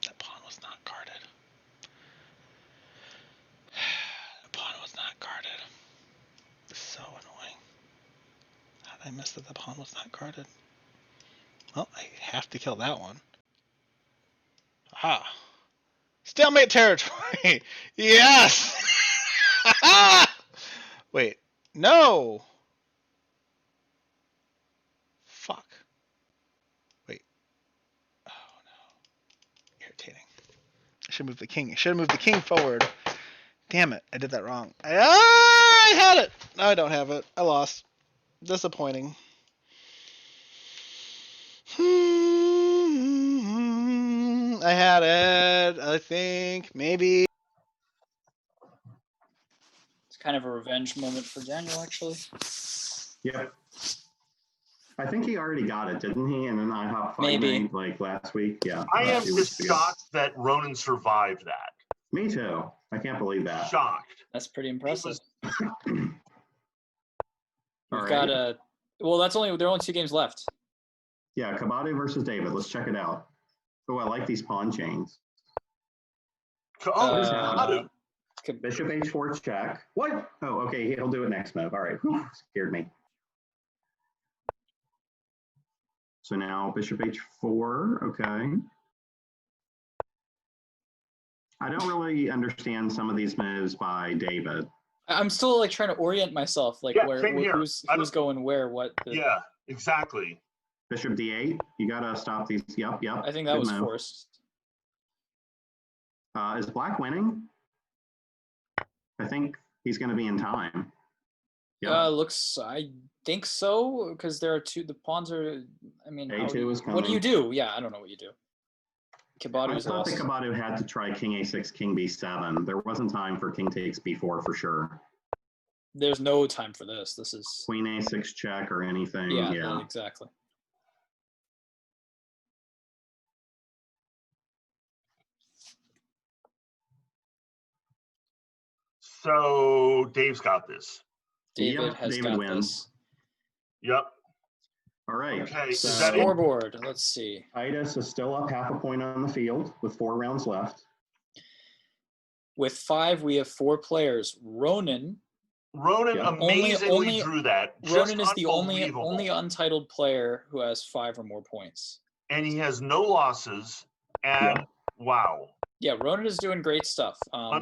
S4: That pawn was not guarded. The pawn was not guarded. So annoying. How did I miss that the pawn was not guarded? Well, I have to kill that one. Ah. Stalemate territory! Yes! Wait. No! Fuck. Wait. Oh no. Irritating. I should move the king. I should have moved the king forward. Damn it. I did that wrong. I had it! No, I don't have it. I lost. Disappointing. I had it, I think, maybe.
S3: It's kind of a revenge moment for Daniel, actually.
S2: Yep. I think he already got it, didn't he? In an IHOP fight
S3: Maybe.
S2: night, like last week. Yeah.
S1: I am
S2: 2 weeks
S1: just
S2: ago.
S1: shocked that Ronan survived that.
S2: Me too. I can't believe that.
S1: Shocked.
S3: That's pretty impressive.
S2: All
S3: We've
S2: right.
S3: got a. Well, there are only 2 games left.
S2: Yeah, Kabadu versus David. Let's check it out. Oh, I like these pawn chains.
S1: Oh,
S2: Bishop h4 check. What? Oh, okay. He'll do it next move. All right. Whew, scared me. So now Bishop h4. Okay. I don't really understand some of these moves by David.
S3: I'm still like trying to orient myself, like
S1: Yeah,
S3: where
S1: same here.
S3: who's going where, what.
S1: yeah, exactly.
S2: Bishop d8. You got to stop these. Yep.
S3: I think that
S2: Good
S3: was
S2: move.
S3: forced.
S2: Is Black winning? I think he's going to be in time. Yep.
S3: I think so, because there are 2. The pawns are. I mean,
S2: A2 is coming.
S3: what do you do? Yeah, I don't know what you do.
S2: I
S3: Kabadu's
S2: thought
S3: lost.
S2: that Kabadu had to try king a6, king b7. There wasn't time for king takes b4 for sure.
S3: There's no time for this. This is.
S2: Queen a6 check or anything.
S3: Yeah, exactly.
S1: So Dave's got this.
S3: David
S2: Yep,
S3: has
S2: David
S3: got
S2: wins.
S3: this.
S1: Yep.
S2: All right.
S1: Okay,
S2: So
S1: is that it?
S3: Scoreboard. Let's see.
S2: Titus is still up half a point on the field with 4 rounds left.
S3: With 5, we have 4 players. Ronan
S2: Yeah.
S1: Amazingly drew that. Just
S3: Ronan is the only
S1: unbelievable.
S3: untitled player who has 5 or more points.
S1: And he has no losses. And wow.
S3: Yeah, Ronan is doing great stuff.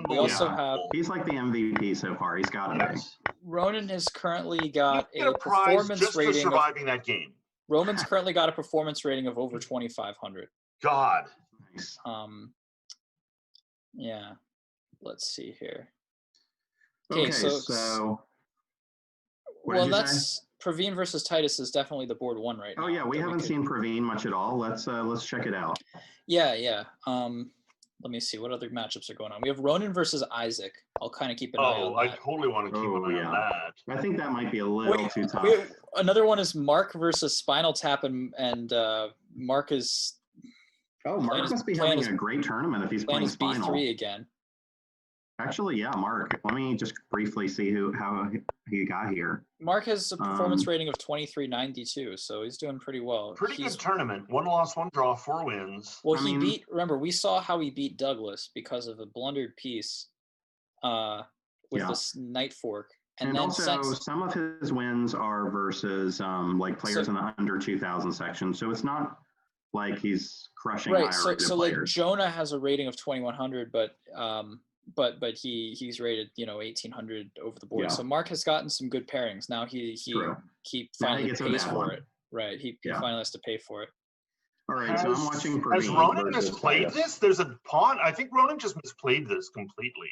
S3: We also have
S2: He's like the MVP so far. He's got it.
S1: Yes.
S3: Ronan has currently got
S1: You get
S3: a
S1: a prize
S3: performance
S1: just for
S3: rating.
S1: surviving that game.
S3: Roman's currently got a performance rating of over 2,500.
S1: God.
S2: Nice.
S3: Yeah. Let's see here.
S2: Okay, so what did you say?
S3: Praveen versus Titus is definitely the board 1 right now.
S2: Oh yeah, we haven't seen Praveen much at all. Let's check it out.
S3: Yeah. Let me see what other matchups are going on. We have Ronan versus Isaac. I'll kind of keep an eye on
S1: I
S3: that.
S1: totally want to keep an eye on that.
S2: I think that might be a little too tough.
S3: Another one is Mark versus Spinal Tap, and Mark is
S2: Oh, Mark must be having a great tournament if he's playing final.
S3: B3 again.
S2: Actually, yeah, Mark. Let me just briefly see how he got here.
S3: Mark has a performance rating of 2392, so he's doing pretty well.
S1: Pretty good tournament. 1 loss, 1 draw, 4 wins.
S3: Well, remember, we saw how he beat Douglas because of a blundered piece with this knight fork. And then
S2: also, some of his wins are versus like players in the under 2000 section, so it's not like he's crushing higher rated
S3: so
S2: players.
S3: Like Jonah has a rating of 2100, but he's rated 1800 over the board. So Mark has gotten some good pairings. Now he finally pays for it. Right, he finally has to pay for it.
S2: All right, so I'm watching Praveen.
S1: Has Ronan misplayed this? There's a pawn. I think Ronan just misplayed this completely.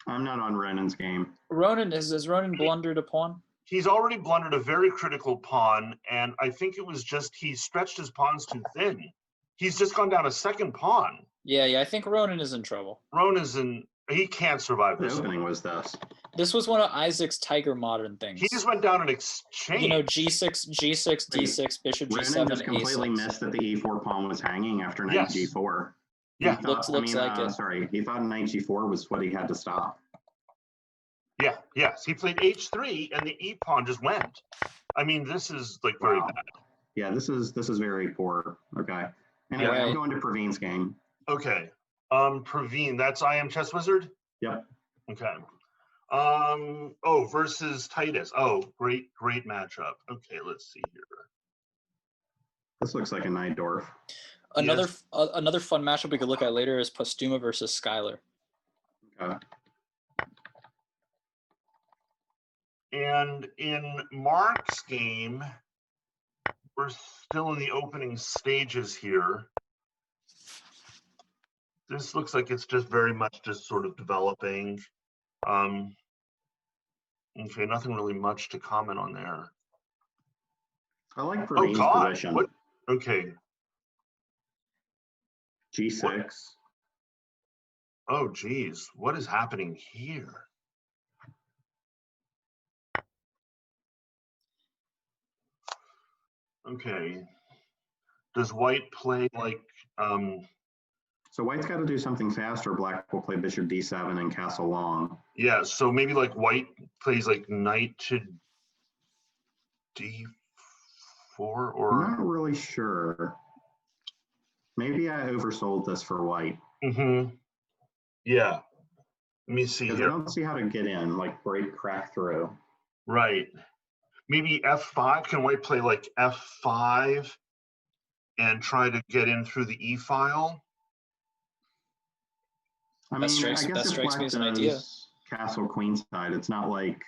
S2: I'm not on Ronan's game.
S3: Has Ronan blundered a pawn?
S1: He's already blundered a very critical pawn, and I think it was just he stretched his pawns too thin. He's just gone down a second pawn.
S3: Yeah, I think Ronan is in trouble.
S1: He can't survive this.
S2: The opening was this.
S3: This was one of Isaac's Tiger Modern things.
S1: He just went down an exchange.
S3: G6, D6, Bishop G7,
S2: Ronan just completely missed that the E4 pawn was hanging after knight G4.
S1: Yeah,
S3: looks like it.
S2: Sorry, he thought knight G4 was what he had to stop.
S1: Yeah, yes, he played H3 and the E pawn just went. I mean, this is like very bad.
S2: Yeah, this is very poor. Okay. Anyway, I'm going to Praveen's game.
S1: Okay. Praveen, that's I Am Chess Wizard?
S2: Yep.
S1: Okay. Versus Titus. Oh, great matchup. Okay, let's see here.
S2: This looks like a Najdorf.
S3: Another fun matchup we could look at later is Postuma versus Skylar.
S2: Okay.
S1: And in Mark's game, we're still in the opening stages here. This looks like it's just very much just sort of developing. Okay, nothing really much to comment on there.
S2: I like Praveen's position.
S1: What? Okay.
S2: G6.
S1: What? Oh, geez. What is happening here? Okay. Does white play like
S2: So white's got to do something faster. Black will play bishop d7 and castle long.
S1: Yeah, so maybe like white plays like knight to d4 or
S2: I'm not really sure. Maybe I oversold this for white.
S1: Yeah. Let me see here.
S2: I don't see how to get in, like crack through.
S1: Right. Maybe f5. Can white play like f5 and try to get in through the e file?
S2: I mean, I guess if black does castle queenside, it's not like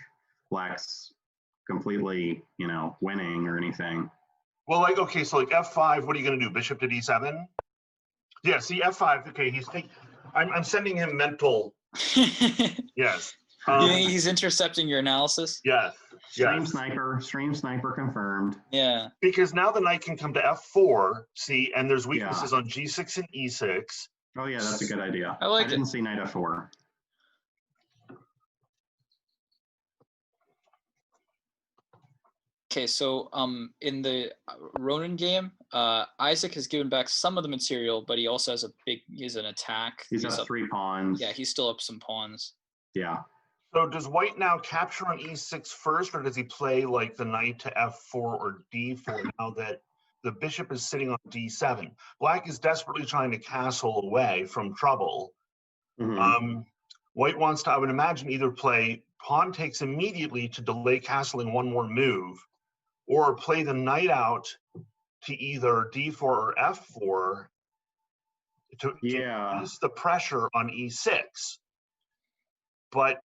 S2: black's completely, winning or anything.
S1: Well, like, okay, so like f5, what are you going to do? Bishop to d7? Yeah, see, f5, okay, I'm sending him mental. Yes.
S3: He's intercepting your analysis?
S1: Yes.
S2: Stream sniper confirmed.
S3: Yeah.
S1: Because now the knight can come to f4, see, and there's weaknesses on g6 and e6.
S2: Oh yeah, that's a good idea.
S3: I
S2: didn't see knight f4.
S3: Okay, so in the Ronan game, Isaac has given back some of the material, but he also has he's an attack.
S2: He's up 3 pawns.
S3: Yeah, he's still up some pawns.
S2: Yeah.
S1: So does white now capture on e6 first, or does he play like the knight to f4 or d4 now that the bishop is sitting on d7? Black is desperately trying to castle away from trouble. White wants to, I would imagine, either play pawn takes immediately to delay castling one more move, or play the knight out to either d4 or f4 to ease the pressure on e6. But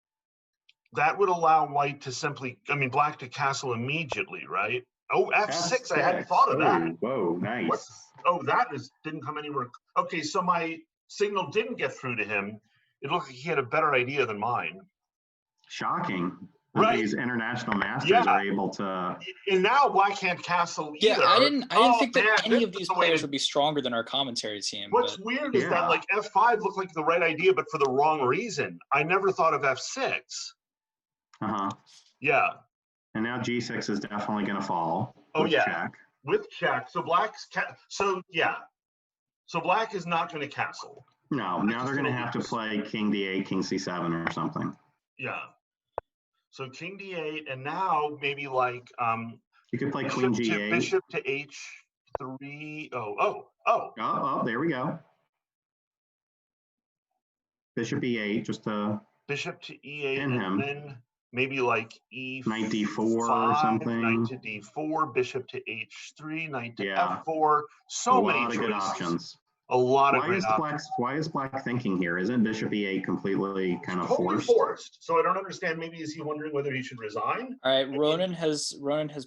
S1: that would allow white to simply, black to castle immediately, right? Oh, f6, I hadn't thought of that.
S2: Whoa, nice.
S1: Didn't come anywhere. Okay, so my signal didn't get through to him. It looked like he had a better idea than mine.
S2: Shocking.
S1: Right.
S2: These international masters are able to.
S1: And now black can't castle either.
S3: Yeah, I didn't think that any of these players would be stronger than our commentary team.
S1: What's weird is that like f5 looked like the right idea, but for the wrong reason. I never thought of f6. Yeah.
S2: And now g6 is definitely going to fall.
S1: Oh yeah. Check. With check. So black's so yeah. So black is not going to castle.
S2: No, now they're going to have to play king d8, king c7 or something.
S1: Yeah. So king d8, and now maybe like
S2: you could play queen g8.
S1: Bishop to h3. Oh,
S2: there we go. Bishop e8, just to
S1: bishop to e8,
S2: pin him.
S1: and then maybe like e5,
S2: knight d4 or something.
S1: Knight to d4, bishop to h3, knight to
S2: Yeah.
S1: f4. So many
S2: A lot of good options.
S1: A lot of great options.
S2: Why is black thinking here? Isn't bishop e8 completely kind of
S1: totally
S2: forced?
S1: So I don't understand. Maybe is he wondering whether he should resign?
S3: All right, Ronan has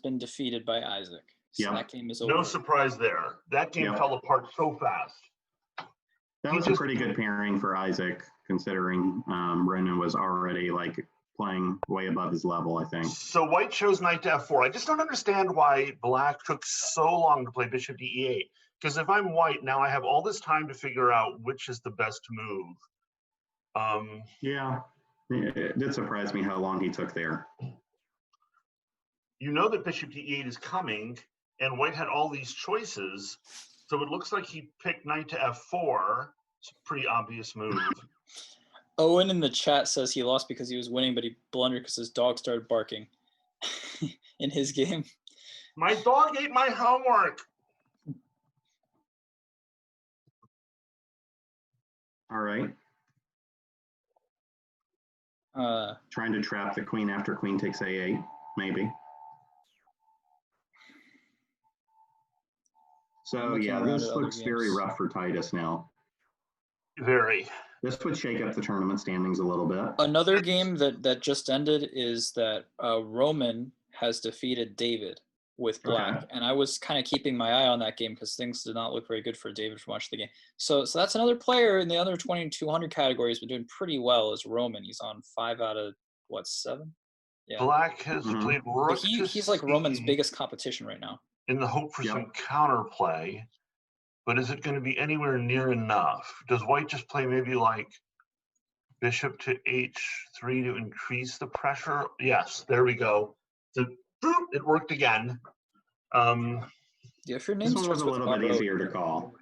S3: been defeated by Isaac. So that game is over.
S1: No surprise there. That game fell apart so fast.
S2: That was a pretty good pairing for Isaac, considering Ronan was already like playing way above his level, I think.
S1: So white chose knight to f4. I just don't understand why black took so long to play bishop to e8. Because if I'm white, now I have all this time to figure out which is the best move.
S2: Yeah, it did surprise me how long he took there.
S1: You know that bishop to e8 is coming, and white had all these choices. So it looks like he picked knight to f4. It's a pretty obvious move.
S3: Owen in the chat says he lost because he was winning, but he blundered because his dog started barking in his game.
S1: My dog ate my homework.
S2: All right. Trying to trap the queen after queen takes a8, maybe. So yeah, this looks very rough for Titus now.
S1: Very.
S2: This would shake up the tournament standings a little bit.
S3: Another game that just ended is that Roman has defeated David with black, and I was kind of keeping my eye on that game because things did not look very good for David for much of the game. So that's another player in the under 2200 category who's been doing pretty well as Roman. He's on 5 out of 7. Yeah.
S1: Black has played rook.
S3: He's like Roman's biggest competition right now.
S1: In the hope for some counterplay, but is it going to be anywhere near enough? Does white just play maybe like bishop to h3 to increase the pressure? Yes, there we go. It worked again.
S3: If your name
S2: was a little bit easier to call.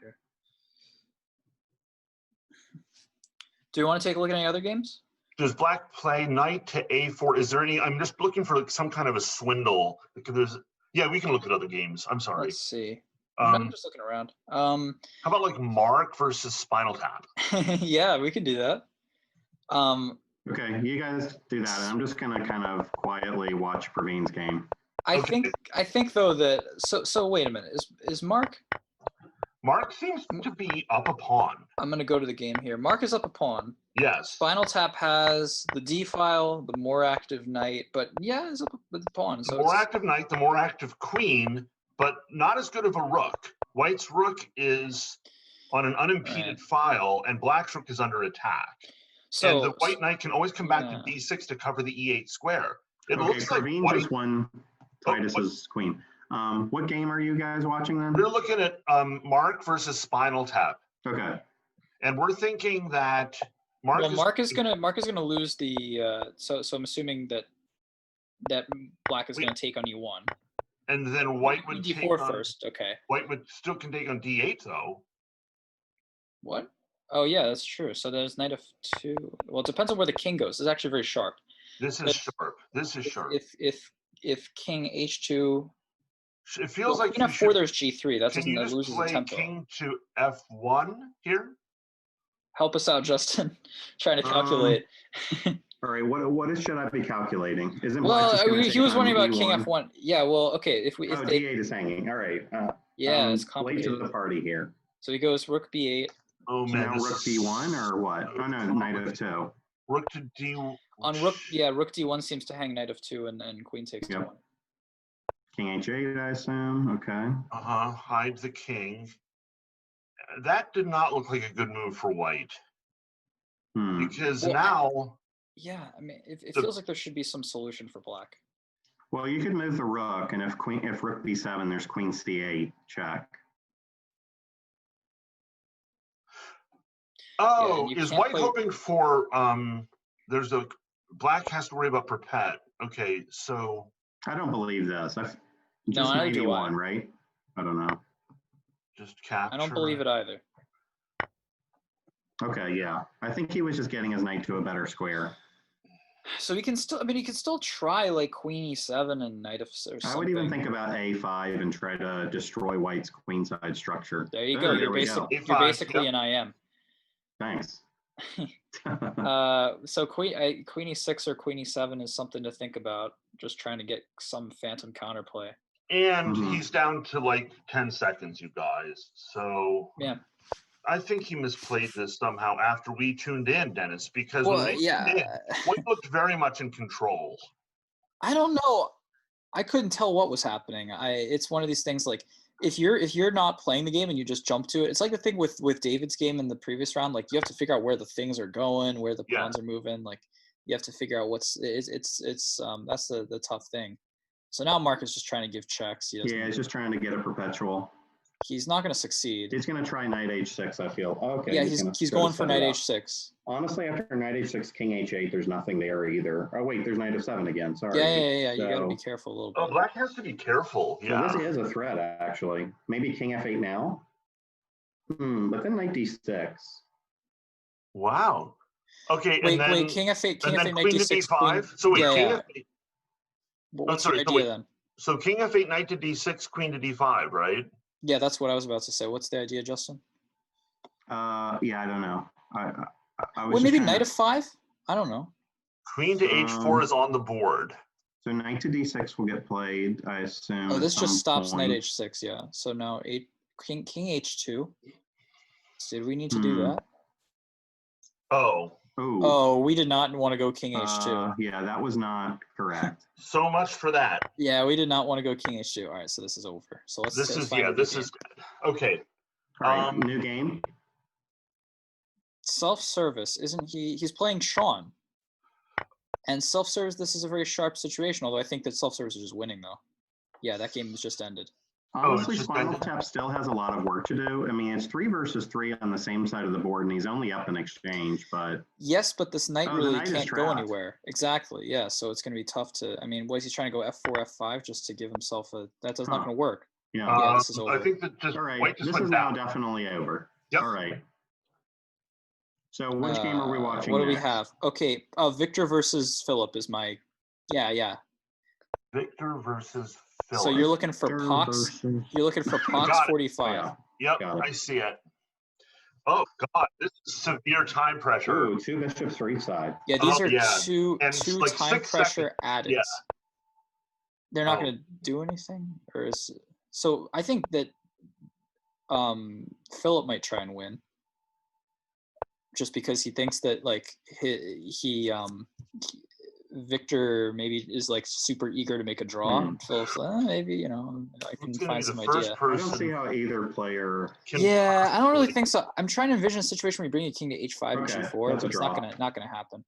S3: Do you want to take a look at any other games?
S1: Does black play knight to a4? Is there any? I'm just looking for like some kind of a swindle. Yeah, we can look at other games. I'm sorry.
S3: Let's see. I'm just looking around.
S1: How about like Mark versus Spinal Tap?
S3: Yeah, we could do that.
S2: Okay, you guys do that. I'm just gonna kind of quietly watch Praveen's game.
S3: I think though that so wait a minute. Is Mark?
S1: Mark seems to be up a pawn.
S3: I'm gonna go to the game here. Mark is up a pawn.
S1: Yes.
S3: Spinal Tap has the D file, the more active knight, but yeah, is up with the pawn. So
S1: the more active knight, the more active queen, but not as good of a rook. White's rook is on an unimpeded file, and black's rook is under attack. So and the white knight can always come back to d6 to cover the e8 square. It looks like
S2: Praveen just won Titus's queen. What game are you guys watching then?
S1: We're looking at Mark versus Spinal Tap.
S2: Okay.
S1: And we're thinking that
S3: Mark is gonna lose the so I'm assuming that black is gonna take on e1.
S1: And then white would
S3: take
S1: d4
S3: first. Okay.
S1: White would still can take on d8 though.
S3: What? Oh yeah, that's true. So there's knight f2. Well, it depends on where the king goes. It's actually very sharp.
S1: This is sharp. This is sharp.
S3: If king h2.
S1: It feels like
S3: king f4. There's g3. That doesn't loses the tempo.
S1: King to f1 here.
S3: Help us out, Justin. Trying to calculate.
S2: All right. What should I be calculating? Isn't
S3: he was wondering about king f1. Yeah. Well, okay. If
S2: d8 is hanging. All right.
S3: Yeah, it's complicated.
S2: Late to the party here.
S3: So he goes rook b8.
S1: Oh man,
S2: now rook d1 or what? Oh no, knight f2.
S1: Rook to d.
S3: On rook, yeah, rook d1 seems to hang knight f2 and queen takes d1.
S2: King h8, I assume. Okay.
S1: Hide the king. That did not look like a good move for white. Because now.
S3: Yeah, I mean, it feels like there should be some solution for black.
S2: Well, you could move the rook, and if rook b7, there's queen c8 check.
S1: Oh, is white hoping for there's a black has to worry about perpet. Okay, so
S2: I don't believe this.
S3: No, I do
S2: one, right? I don't know.
S1: Just capture.
S3: I don't believe it either.
S2: Okay, yeah. I think he was just getting his knight to a better square.
S3: So he can still, I mean, he can still try like queen e7 and knight of or something.
S2: I would even think about a5 and try to destroy white's queenside structure.
S3: There you go. You're basically an IM.
S2: Thanks.
S3: So queen e6 or queen e7 is something to think about. Just trying to get some phantom counterplay.
S1: And he's down to like 10 seconds, you guys. So
S3: yeah,
S1: I think he misplayed this somehow after we tuned in, Dennis, because when they tuned in, White looked very much in control.
S3: I don't know. I couldn't tell what was happening. It's one of these things like if you're not playing the game and you just jump to it, it's like the thing with David's game in the previous round. Like you have to figure out where the things are going, where the pawns are moving. Like you have to figure out what's it's that's the tough thing. So now Mark is just trying to give checks.
S2: He's just trying to get a perpetual.
S3: He's not going to succeed.
S2: He's going to try knight h6, I feel. Okay.
S3: Yeah, he's going for knight h6.
S2: Honestly, after knight h6, king h8, there's nothing there either. Oh, wait, there's knight f7 again. Sorry.
S3: Yeah. You got to be careful a little bit.
S1: Oh, black has to be careful. Yeah.
S2: So this is a threat, actually. Maybe king f8 now? But then knight d6.
S1: Wow. Okay,
S3: wait, king f8, knight d6,
S1: d5? So wait, king f8.
S3: What's your idea then?
S1: So king f8, knight to d6, queen to d5, right?
S3: Yeah, that's what I was about to say. What's the idea, Justin?
S2: Yeah, I don't know.
S3: Well, maybe knight f5? I don't know.
S1: Queen to h4 is on the board.
S2: So knight to d6 will get played, I assume.
S3: Oh, this just stops knight h6, yeah. So now king h2. Did we need to do that? Oh, we did not want to go king h2.
S2: Yeah, that was not correct.
S1: So much for that.
S3: Yeah, we did not want to go king h2. All right, so this is over. So let's.
S1: This is okay.
S2: All right, new game.
S3: Self-service, isn't he? He's playing Sean. And self-service, this is a very sharp situation. Although I think that self-service is just winning, though. Yeah, that game has just ended.
S2: Honestly, Spinal Tap still has a lot of work to do. I mean, it's 3 versus 3 on the same side of the board, and he's only up in exchange, but...
S3: Yes, but this knight really can't go anywhere. Exactly, yeah, so it's going to be tough to... I mean, what is he trying to go F4, F5 just to give himself a... That's not going to work.
S2: Yeah,
S3: this is over.
S1: I think that just...
S2: All right,
S1: White just
S2: this is now definitely over.
S1: Yep.
S2: All right. So which game are we watching
S3: What do
S2: next?
S3: we have? Okay, Victor versus Philip is my... Yeah.
S1: Victor versus Philip.
S3: So you're looking for Pox. You're looking for Pox 45.
S1: Yep, I see it. Oh God, this is severe time pressure.
S2: Ooh, 2 bishops for each side.
S3: Yeah, these are two
S1: like
S3: time pressure addeds.
S1: Yeah.
S3: They're not going to do anything, or is so? I think that Philip might try and win, just because he thinks that like Victor maybe is like super eager to make a draw. Philip's maybe I can find some idea.
S2: I don't see how either player.
S3: Yeah, I don't really think so. I'm trying to envision a situation where you bring a king to h5 and g4, but it's not gonna happen.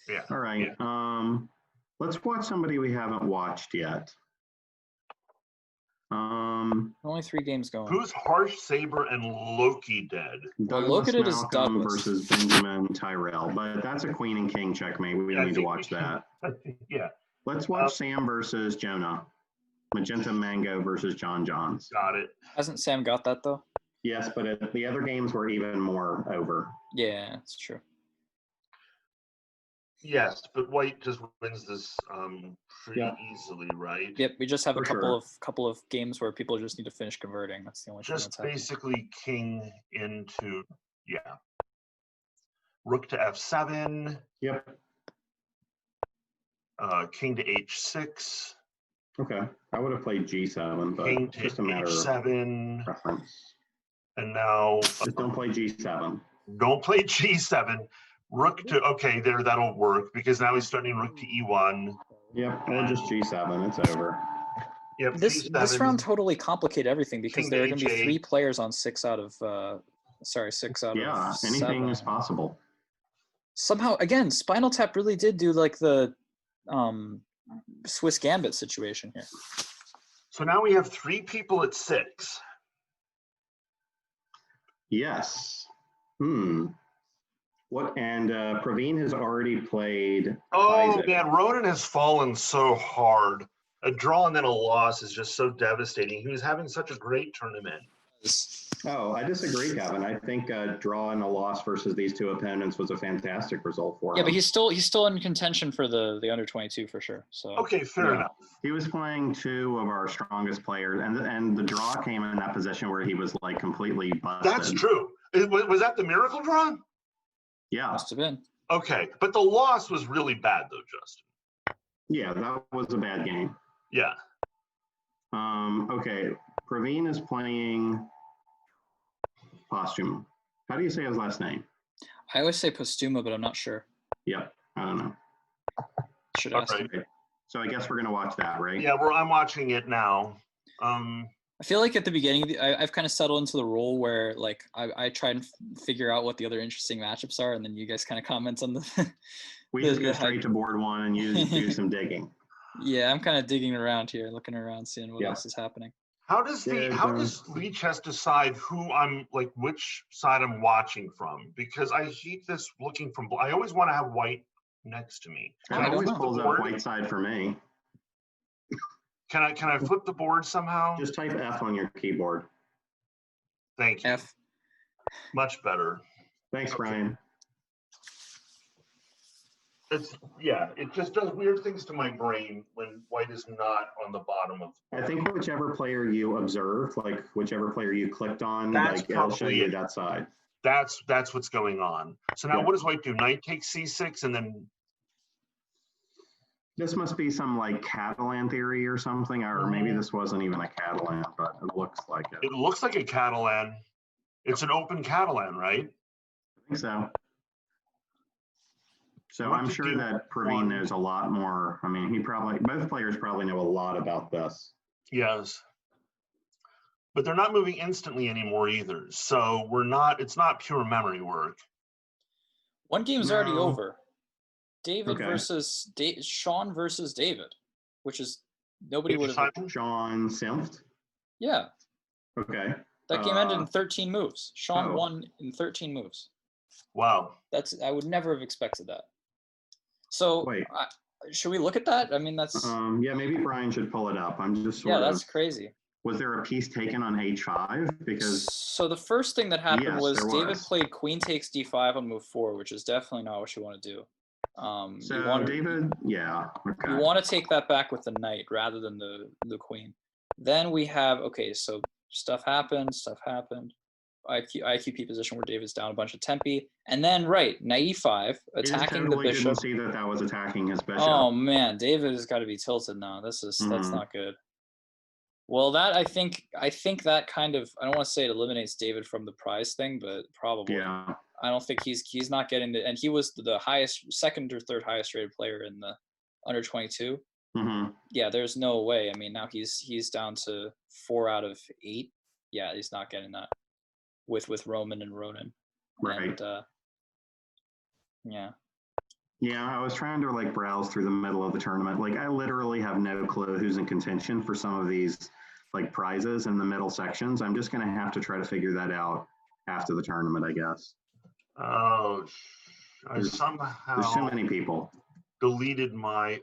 S1: Yeah.
S2: All right. Yeah. Let's watch somebody we haven't watched yet.
S3: Only 3 games going.
S1: Who's Harsh Saber and Loki dead?
S3: Look at it as Douglas
S2: versus Benjamin Tyrell, but that's a queen and king checkmate. We don't need to watch that.
S1: Yeah.
S2: Let's watch Sam versus Jonah. Magenta Mango versus John Johns.
S1: Got it.
S3: Hasn't Sam got that though?
S2: Yes, but the other games were even more over.
S3: Yeah, it's true.
S1: Yes, but White just wins this pretty easily, right?
S3: Yep, we just have a couple of games where people just need to finish converting. That's the only thing that's happening.
S1: Just basically king into rook to f7.
S2: Yep.
S1: King to h6.
S2: Okay, I would have played g7, but
S1: king
S2: it's just a
S1: to
S2: matter
S1: h7.
S2: of preference.
S1: And now
S2: just don't play g7.
S1: Don't play g7. Rook to that'll work because now he's starting rook to e1.
S2: Yep, or just g7. It's over.
S1: Yep.
S3: This round totally complicated everything because there are going to be 3 players on 6 out of 6 out of 7.
S2: Yeah, anything is possible.
S3: Somehow, again, Spinal Tap really did do like the Swiss Gambit situation here.
S1: So now we have 3 people at 6.
S2: Yes. What and Praveen has already played.
S1: Oh
S2: Isaac.
S1: man, Ronan has fallen so hard. A draw and then a loss is just so devastating. He was having such a great tournament.
S2: Oh, I disagree, Kevin. I think a draw and a loss versus these two opponents was a fantastic result for him.
S3: Yeah, but he's still in contention for the under 22 for sure. So
S1: Okay, fair enough.
S2: He was playing two of our strongest players, and the draw came in that position where he was like completely busted.
S1: That's true. Was that the miracle draw?
S2: Yeah.
S3: Must have been.
S1: Okay, but the loss was really bad though, Justin.
S2: Yeah, that was a bad game.
S1: Yeah.
S2: Okay, Praveen is playing Postuma. How do you say his last name?
S3: I always say Postuma, but I'm not sure.
S2: Yep, I don't know.
S3: Should ask him.
S2: Okay. So I guess we're gonna watch that, right?
S1: Yeah, I'm watching it now.
S3: I feel like at the beginning, I've kind of settled into the role where like I try and figure out what the other interesting matchups are, and then you guys kind of comment on the.
S2: We just go straight to board one and you do some digging.
S3: Yeah, I'm kind of digging around here, looking around, seeing what else is happening.
S1: How does Lee Chess decide who I'm like, which side I'm watching from? Because I hate this looking from. I always want to have white next to me.
S2: It always pulls up white side for me.
S1: Can I flip the board somehow?
S2: Just type F on your keyboard.
S1: Thank you.
S3: F.
S1: Much better.
S2: Thanks, Brian.
S1: It just does weird things to my brain when white is not on the bottom of.
S2: I think whichever player you observe, like whichever player you clicked on,
S1: That's
S2: like it'll show you that side.
S1: That's what's going on. So now what does white do? Knight takes c6 and then.
S2: This must be some like Catalan theory or something, or maybe this wasn't even a Catalan, but it looks like it.
S1: It looks like a Catalan. It's an open Catalan, right?
S2: I think so. So I'm sure that Praveen knows a lot more. I mean, both players probably know a lot about this.
S1: Yes. But they're not moving instantly anymore either. So it's not pure memory work.
S3: One game's already over. David versus Sean versus David, which is nobody would have.
S2: Sean Simped?
S3: Yeah.
S2: Okay.
S3: That game ended in 13 moves. Sean won in 13 moves.
S1: Wow.
S3: I would never have expected that. So should we look at that? I mean, that's.
S2: Yeah, maybe Brian should pull it up. I'm just.
S3: That's crazy.
S2: Was there a piece taken on H5? Because.
S3: So the first thing that happened was David played Queen takes D5 on move 4, which is definitely not what you want to do.
S2: David, okay.
S3: You want to take that back with the knight rather than the queen. Then we have so stuff happened. IQP position where David's down a bunch of tempi, and then knight e5 attacking the bishop.
S2: Didn't see that was attacking his bishop.
S3: Oh man, David has got to be tilted now. That's not good. Well, that I think that kind of, I don't want to say it eliminates David from the prize thing, but probably. Yeah. I don't think he's not getting and he was the highest, second or third highest rated player in the under 22.
S2: Mm-hmm.
S3: Yeah, there's no way. I mean, now he's down to 4 out of 8. Yeah, he's not getting that with Roman and Ronan.
S2: Right.
S3: And, yeah.
S2: Yeah, I was trying to browse through the middle of the tournament. I literally have no clue who's in contention for some of these prizes in the middle sections. I'm just going to have to try to figure that out after the tournament, I guess.
S1: Oh, there's so
S2: many people.
S1: Deleted my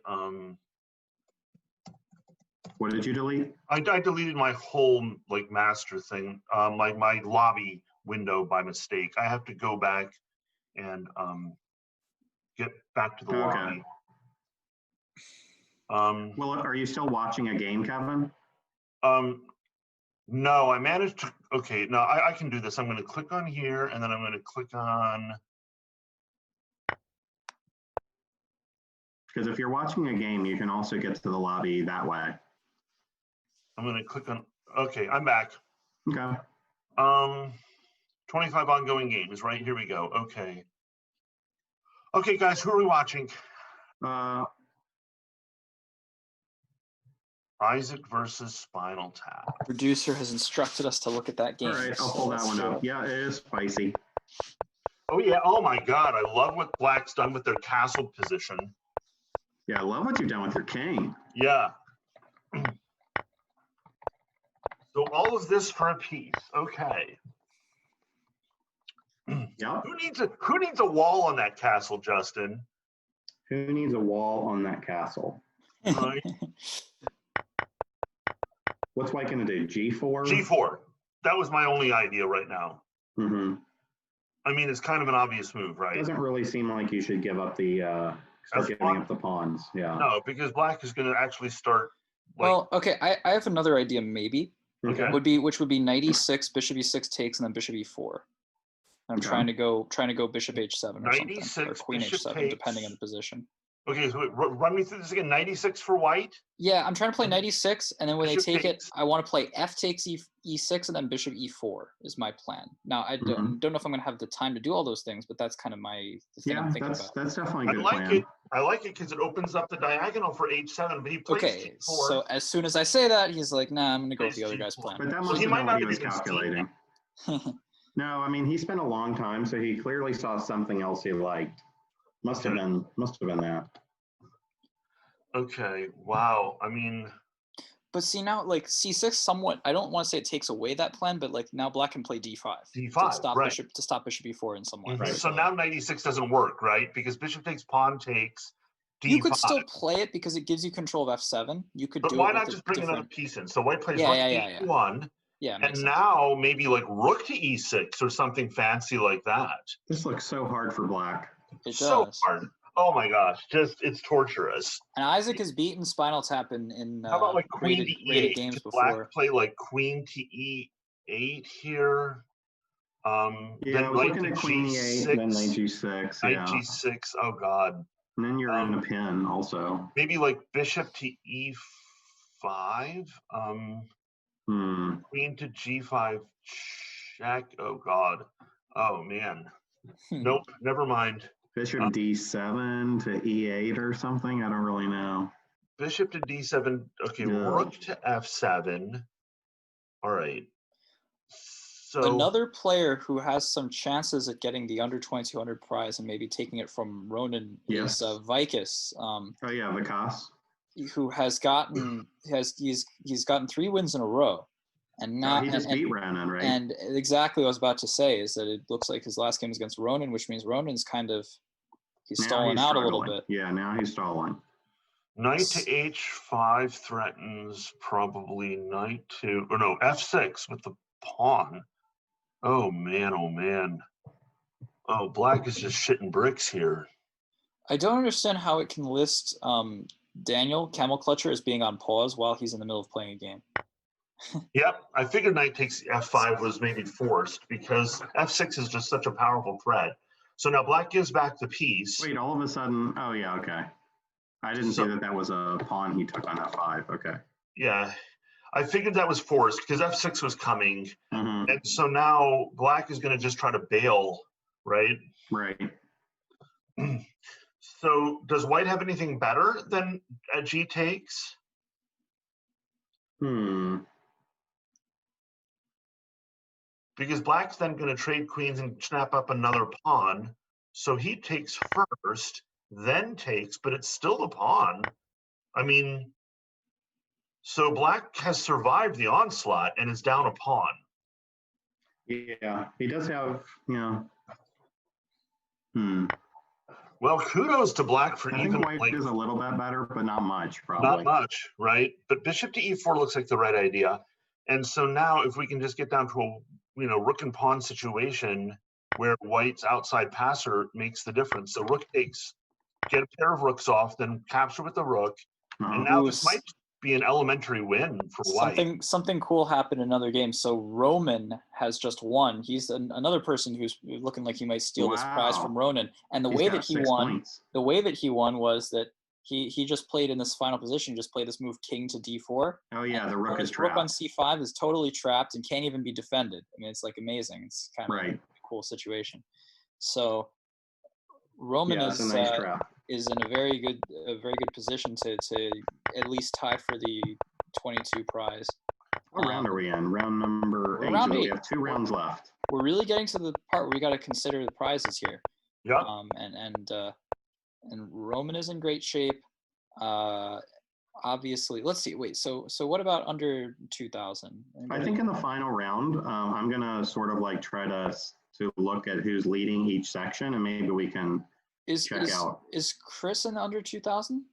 S2: What did you delete?
S1: I deleted my whole master thing, my lobby window by mistake. I have to go back and get back to the lobby.
S2: Well, are you still watching a game, Kevin?
S1: No, I managed to. Okay, no, I can do this. I'm going to click on here, and then I'm going to click on.
S2: Because if you're watching a game, you can also get to the lobby that way.
S1: I'm going to click on. Okay, I'm back.
S2: Okay.
S1: 25 ongoing games. Right, here we go. Okay. Okay, guys, who are we watching? Isaac versus Spinal Tap.
S3: Producer has instructed us to look at that game.
S2: All right, I'll pull that one up. Yeah, it is spicy.
S1: Oh, yeah. Oh, my God. I love what Black's done with their castle position.
S2: Yeah, I love what you've done with your king.
S1: Yeah. So all of this for a piece. Okay.
S2: Yeah.
S1: Who needs a wall on that castle, Justin?
S2: Who needs a wall on that castle?
S1: Right.
S2: What's White going to do? G4?
S1: G4. That was my only idea right now.
S2: Mm-hmm.
S1: I mean, it's kind of an obvious move, right?
S2: Doesn't really seem like you should give up the start giving up the pawns. Yeah.
S1: No, because black is going to actually start. Like,
S3: well, okay, I have another idea maybe.
S1: Okay.
S3: Which would be knight e6, bishop e6 takes, and then bishop e4. I'm trying to go bishop h7 or
S1: knight
S3: something,
S1: e6,
S3: or queen
S1: bishop
S3: h7,
S1: takes.
S3: depending on the position.
S1: Okay, so run me through this again. Knight e6 for white.
S3: Yeah, I'm trying to play knight e6, and then when
S1: Bishop
S3: they take
S1: takes.
S3: it, I want to play f takes e6, and then bishop e4 is my plan. Now, I don't know if I'm going to have the time to do all those things, but that's kind of the thing I'm thinking about.
S2: That's definitely a good
S1: I like
S2: plan.
S1: it. I like it because it opens up the diagonal for h7, but he plays
S3: Okay,
S1: d4.
S3: so as soon as I say that, he's like, nah, I'm going to go with the other guy's plan.
S2: But that
S1: So
S2: must
S1: he
S2: have
S1: might
S2: been
S1: not
S2: what he
S1: have
S2: was
S1: even seen
S2: calculating. No, I mean, he spent a long time, so he clearly saw something else he liked. Must have been that.
S1: Okay, wow. I mean,
S3: but see now, like c6 somewhat, I don't want to say it takes away that plan, but like now black can play d5.
S1: d5,
S3: to stop
S1: right.
S3: bishop e4 in some way.
S1: Right. So now knight e6 doesn't work, right? Because bishop takes, pawn takes, d5.
S3: You could still play it because it gives you control of f7. You could do it. But
S1: why not just bring another piece in? So white plays rook e1.
S3: Yeah,
S1: and now maybe like rook to e6 or something fancy like that.
S2: This looks so hard for black.
S3: It
S1: so
S3: does.
S1: hard. Oh my goch, it's torturous.
S3: And Isaac has beaten Spinal Tap in
S1: how about like queen to e8?
S3: games before.
S1: Black play like queen to e8 here.
S2: Yeah, I was looking at queen e8, then knight g6.
S1: Knight g6. Oh god.
S2: And then you're in a pin also.
S1: Maybe like bishop to e5. Queen to g5 check. Oh god. Oh man. Nope. Never mind.
S2: Bishop d7 to e8 or something. I don't really know.
S1: Bishop to d7. Okay. Yeah. Rook to f7. All right. So
S3: another player who has some chances at getting the under 2200 prize and maybe taking it from Ronan is Vikas.
S2: Oh yeah, Vikas.
S3: Who has gotten he's gotten 3 wins in a row, and now
S2: he just beat Ronan, right?
S3: And exactly what I was about to say is that it looks like his last game was against Ronan, which means Ronan's kind of stalling out a little bit.
S2: Yeah, now he's stalling.
S1: Knight to h5 threatens probably knight to f6 with the pawn. Oh man, oh man. Oh, black is just shitting bricks here.
S3: I don't understand how it can list Daniel Camel Clutcher as being on pause while he's in the middle of playing a game.
S1: Yep, I figured knight takes f5 was maybe forced because f6 is just such a powerful threat. So now black gives back the piece.
S2: Wait, all of a sudden, oh yeah, okay. I didn't see that was a pawn he took on f5, okay.
S1: Yeah, I figured that was forced because f6 was coming. And so now black is going to just try to bail, right?
S2: Right.
S1: So does white have anything better than a g takes? Because black's then going to trade queens and snap up another pawn. So he takes first, then takes, but it's still the pawn. I mean, so black has survived the onslaught and is down a pawn.
S2: Yeah, he does have,
S1: Well, kudos to black for
S2: I
S1: even
S2: think white is a little bit better, but not much, probably.
S1: Not much, right? But bishop to e4 looks like the right idea. And so now if we can just get down to a rook and pawn situation where white's outside passer makes the difference. So rook takes, get a pair of rooks off, then capture with the rook. And now this might be an elementary win for white.
S3: Something cool happened in another game. So Roman has just won. He's another person who's looking like he might steal this prize from Ronan. And the way that he won was that he just played in this final position, just played this move king to d4.
S2: Oh yeah, the rook is
S3: trapped.
S2: Rook
S3: on c5 is totally trapped and can't even be defended. I mean, it's like amazing. It's kind of a cool situation. So Roman is in a very good position to at least tie for the 22 prize.
S2: What round are we in? Round number 8.
S3: Round 8.
S2: We have 2 rounds left.
S3: We're really getting to the part where we got to consider the prizes here.
S1: Yeah.
S3: And Roman is in great shape. Obviously, let's see. Wait. So what about under 2000?
S2: I think in the final round, I'm gonna sort of like try to look at who's leading each section, and maybe we can check out.
S3: Is Chris in under 2000?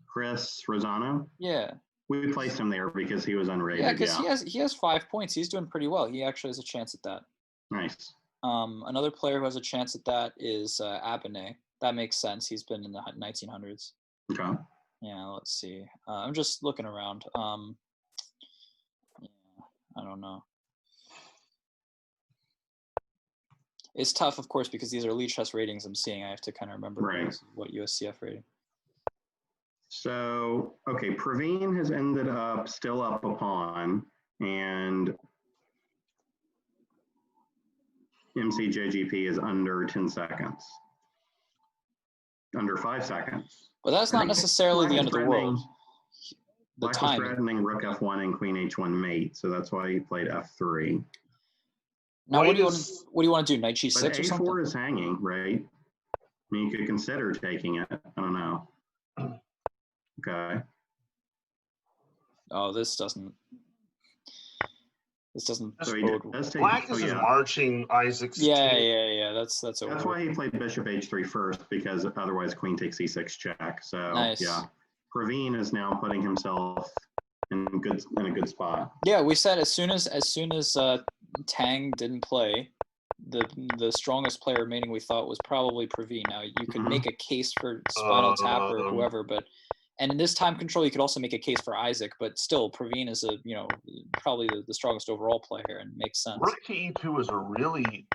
S2: Chris Rosano?
S3: Yeah.
S2: We placed him there because he was unrated.
S3: Yeah, because he has 5 points. He's doing pretty well. He actually has a chance at that.
S2: Nice.
S3: Another player who has a chance at that is Abene. That makes sense. He's been in the 1900s.
S2: Okay.
S3: Yeah, let's see. I'm just looking around. Yeah, I don't know. It's tough, of course, because these are Elite Chess ratings I'm seeing. I have to kind of remember what USCF rating.
S2: So, okay, Praveen has ended up still up a pawn, and MCJGP is under 10 seconds. Under 5 seconds.
S3: But that's not necessarily the end of the world. The
S2: Black was threatening rook f1 and queen h1 mate, so that's why he played f3.
S3: Now, what do you want to do? Knight g6
S2: but
S3: or something?
S2: a4 is hanging, right? I mean, you could consider taking it. I don't know. Okay.
S3: Oh, this doesn't.
S2: So
S1: Black is just marching Isaac's.
S3: Yeah. That's over.
S2: That's why he played bishop h3 first, because otherwise queen takes e6 check. So
S3: nice.
S2: Yeah, Praveen is now putting himself in a good spot.
S3: Yeah, we said as soon as Tang didn't play, the strongest player remaining we thought was probably Praveen. Now you could make a case for Spinal Tap or whoever, and in this time control you could also make a case for Isaac, but still Praveen is probably the strongest overall player and makes sense.
S1: Rook to e2 is a really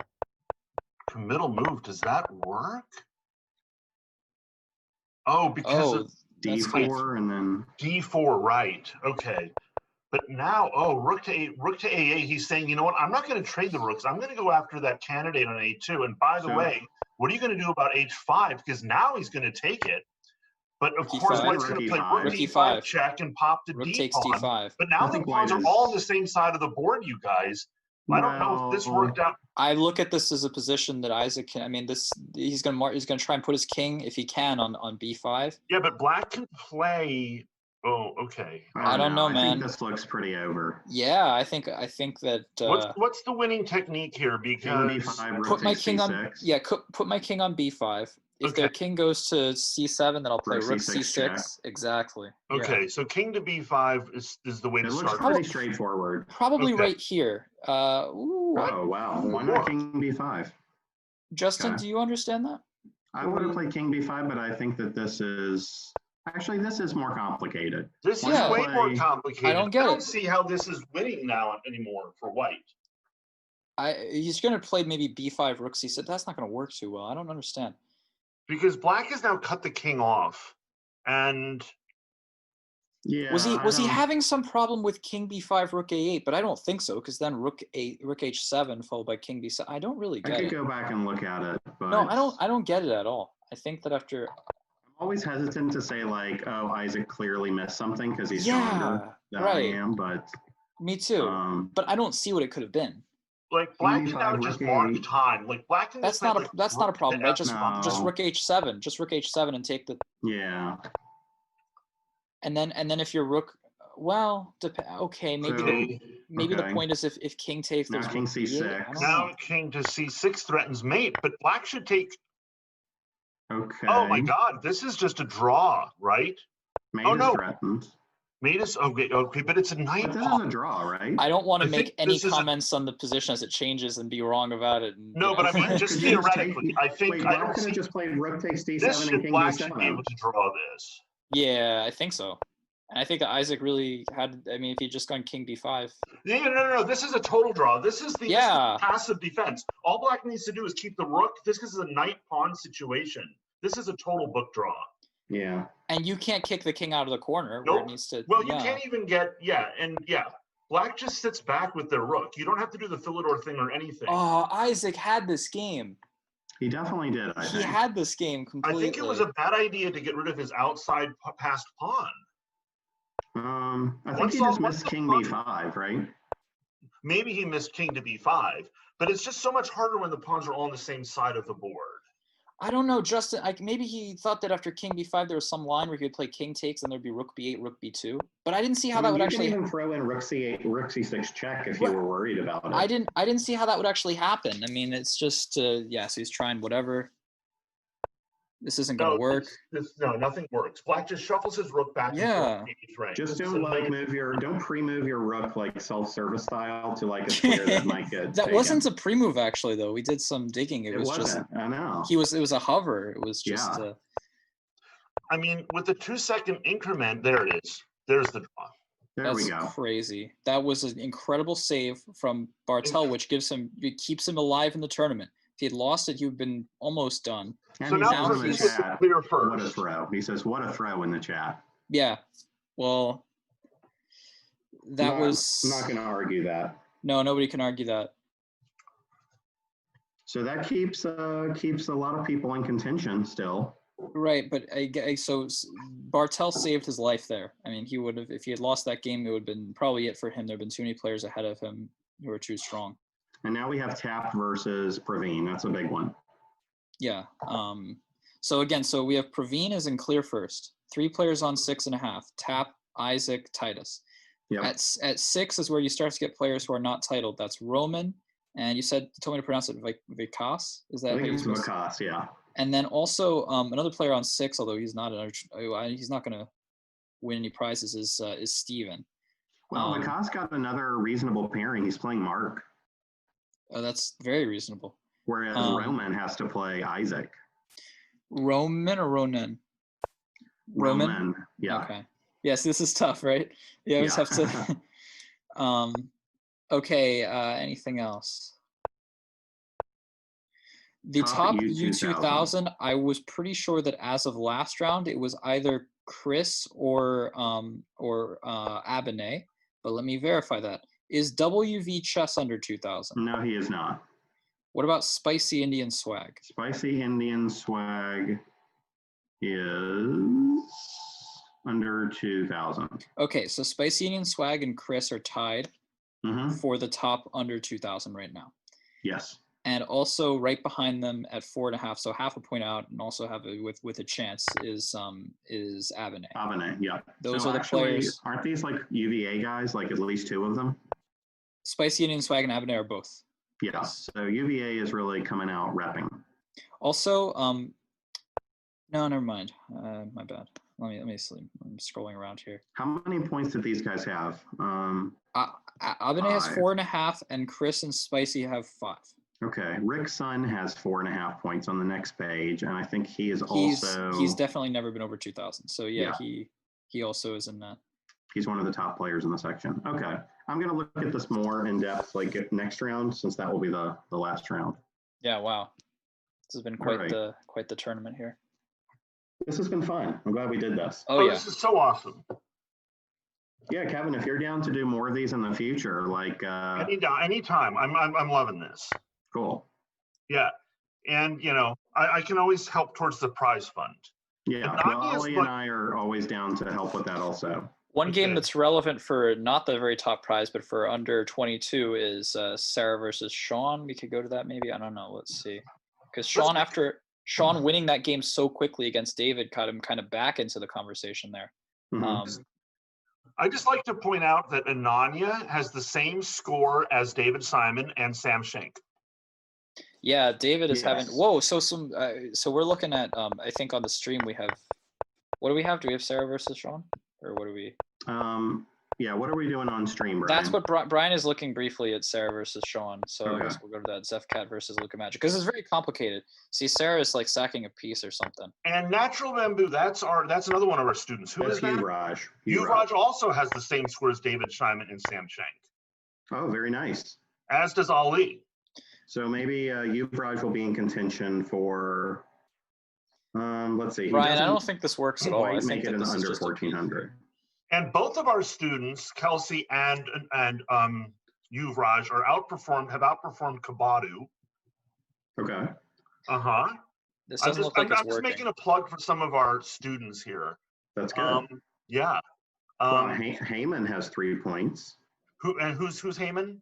S1: committal move. Does that work? Oh, because of
S2: d4 and then
S1: d4, right? Okay. But now, rook to a8. He's saying, you know what? I'm not going to trade the rooks. I'm going to go after that candidate on a2. And by the way, what are you going to do about h5? Because now he's going to take it. But of course, White's going to play rook e5 check and pop the d pawn.
S3: d5.
S1: But now the pawns are all on the same side of the board, you guys. I don't know if this worked out.
S3: I look at this as a position that Isaac can. I mean, he's going to try and put his king if he can on b5.
S1: Yeah, but Black can play. Oh, okay.
S3: I don't know, man.
S2: I think this looks pretty over.
S3: Yeah, I think that.
S1: What's the winning technique here? Because
S3: put my king on. Yeah, put my king on b5. If their king goes to c7, then I'll play rook c6. Exactly.
S1: Okay, so king to b5 is the way to start.
S2: It looks pretty straightforward.
S3: Probably right here.
S2: Oh, wow. Why not king b5?
S3: Justin, do you understand that?
S2: I would have played king b5, but I think that this is... Actually, this is more complicated.
S1: This is way more complicated.
S3: I don't
S1: see how this is winning now anymore for White.
S3: He's going to play maybe b5, rook c6. That's not going to work too well. I don't understand.
S1: Because Black has now cut the king off, and
S2: yeah,
S3: was he having some problem with king b5, rook a8? But I don't think so, because then rook h7 followed by king b7. I don't really get it.
S2: I could go back and look at it, but
S3: no, I don't get it at all. I think that after
S2: I'm always hesitant to say like, oh, Isaac clearly missed something because he's stronger than I am, but
S3: me too. But I don't see what it could have been.
S1: Like Black can now just mark time. Like Black can.
S3: That's not a problem, right? Just rook h7, and take the.
S2: Yeah.
S3: And then if your rook, well, okay, maybe the point is if king takes.
S2: Now king c6.
S1: Now king to c6 threatens mate, but Black should take.
S2: Okay.
S1: Oh my God, this is just a draw, right?
S2: Mate is threatened.
S1: Mate is okay, but it's a knight.
S2: This is a draw, right?
S3: I don't want to make any comments on the position as it changes and be wrong about it. And,
S1: no, but I mean, just theoretically, I think
S2: I don't see. Just play rook takes d7
S1: this
S2: and king
S1: Black
S2: d7.
S1: should be able to draw this.
S3: Yeah, I think so. And I think that Isaac really had. I mean, if he'd just gone king b5.
S1: Yeah, no. This is a total draw. This is the passive defense. All Black needs to do is keep the rook. This is a knight pawn situation. This is a total book draw.
S2: Yeah.
S3: And you can't kick the king out of the corner
S1: where
S3: it needs to.
S1: Well, you can't even get Black just sits back with their rook. You don't have to do the Philidor thing or anything.
S3: Oh, Isaac had this game.
S2: He definitely did.
S3: He had this game completely.
S1: I think it was a bad idea to get rid of his outside passed pawn.
S2: I think he just missed king b5, right?
S1: Maybe he missed king to b5, but it's just so much harder when the pawns are all on the same side of the board.
S3: I don't know, Justin. Maybe he thought that after king b5 there was some line where he would play king takes and there'd be rook b8, rook b2. But I didn't see how that would actually.
S2: You can even throw in rook c8, rook c6 check if you were worried about it.
S3: I didn't see how that would actually happen. I mean, it's just so he's trying whatever. This isn't going to work.
S1: No, nothing works. Black just shuffles his rook back and forth.
S2: Just don't pre-move your rook like self-service style to like a square that might get
S3: That
S2: taken.
S3: wasn't a pre-move actually though. We did some digging. It was
S2: wasn't.
S3: Just
S2: I know.
S3: It was a hover. It was just
S1: I mean, with the 2-second increment, there it is. There's the draw.
S2: There we go.
S3: Crazy. That was an incredible save from Bartel, which keeps him alive in the tournament. If he had lost it, he would have been almost done.
S2: And
S1: so now
S2: he's
S1: he's clear first.
S2: What a throw. He says, what a throw in the chat.
S3: Yeah. Well, that was...
S2: I'm not going to argue that.
S3: No, nobody can argue that.
S2: So that keeps a lot of people in contention still.
S3: Right, but so Bartel saved his life there. I mean, he would have, if he had lost that game, it would have been probably it for him. There have been too many players ahead of him who are too strong.
S2: And now we have Tap versus Praveen. That's a big one. Yeah.
S3: So we have Praveen is in clear first. 3 players on 6.5. Tap, Isaac, Titus.
S2: Yep.
S3: At 6 is where you start to get players who are not titled. That's Roman, and you told me to pronounce it Vikas. Is that
S2: I think it's Vikas? Yeah.
S3: And then also another player on 6, although he's not going to win any prizes, is Steven.
S2: Well, Vikas got another reasonable pairing. He's playing Mark.
S3: Oh, that's very reasonable.
S2: Whereas Roman has to play Isaac.
S3: Roman or Ronan?
S2: Roman. Yeah.
S3: Okay. Yes, this is tough, right? You always have to. Okay. Anything else? The top U2000, I was pretty sure that as of last round, it was either Chris or Abinay, but let me verify that. Is WV Chess under 2000?
S2: No, he is not.
S3: What about Spicy Indian Swag?
S2: Spicy Indian Swag is under 2000.
S3: Okay, so Spicy Indian Swag and Chris are tied for the top under 2000 right now.
S2: Yes.
S3: And also right behind them at 4.5, so half a point out, and also have it with a chance is Abinay.
S2: Abinay, yeah.
S3: Those are the players.
S2: Aren't these like UVA guys? Like at least 2 of them.
S3: Spicy Indian Swag and Abinay are both.
S2: Yeah. So UVA is really coming out repping.
S3: Also, no, never mind. My bad. Let me see. I'm scrolling around here.
S2: How many points did these guys have?
S3: Abinay has 4.5, and Chris and Spicy have 5.
S2: Okay, Rick's son has 4.5 points on the next page, and I think he's
S3: definitely never been over 2000. So yeah. He also is in that.
S2: He's one of the top players in the section. Okay, I'm gonna look at this more in depth, like next round, since that will be the last round.
S3: Yeah, wow, this has been quite the tournament here.
S2: This has been fun. I'm glad we did this.
S1: Oh yeah, this is so awesome.
S2: Yeah, Kevin, if you're down to do more of these in the future, like
S1: anytime, I'm loving this.
S2: Cool.
S1: Yeah, and I can always help towards the prize fund.
S2: Yeah, Ali and I are always down to help with that also.
S3: One game that's relevant for not the very top prize, but for under 22 is Sarah versus Sean. We could go to that maybe. I don't know. Let's see. Because Sean winning that game so quickly against David got him kind of back into the conversation there.
S1: I just like to point out that Ananya has the same score as David Simon and Sam Schenk.
S3: Yeah, David is having. Whoa, so we're looking at. I think on the stream we have. What do we have? Do we have Sarah versus Sean, or what do we?
S2: Yeah, what are we doing on stream, Brian?
S3: That's what Brian is looking briefly at Sarah versus Sean. So I guess we'll go to that Zefcat versus Luka Magic because it's very complicated. See, Sarah is like sacking a piece or something.
S1: And Natural Bamboo, that's another one of our students. Who is that?
S2: Yuvraj.
S1: Yuvraj also has the same score as David Simon and Sam Schenk.
S2: Oh, very nice.
S1: As does Ali.
S2: So maybe Yuvraj will be in contention for. Let's see.
S3: Brian, I don't think this works at all. I think
S2: make it an under 1400.
S1: And both of our students, Kelsey and Yuvraj, have outperformed Kabadu.
S2: Okay.
S3: This doesn't look like it's
S1: I'm just making a plug for some of our students here.
S2: That's good.
S1: Yeah.
S2: Heyman has 3 points.
S1: Who's Heyman?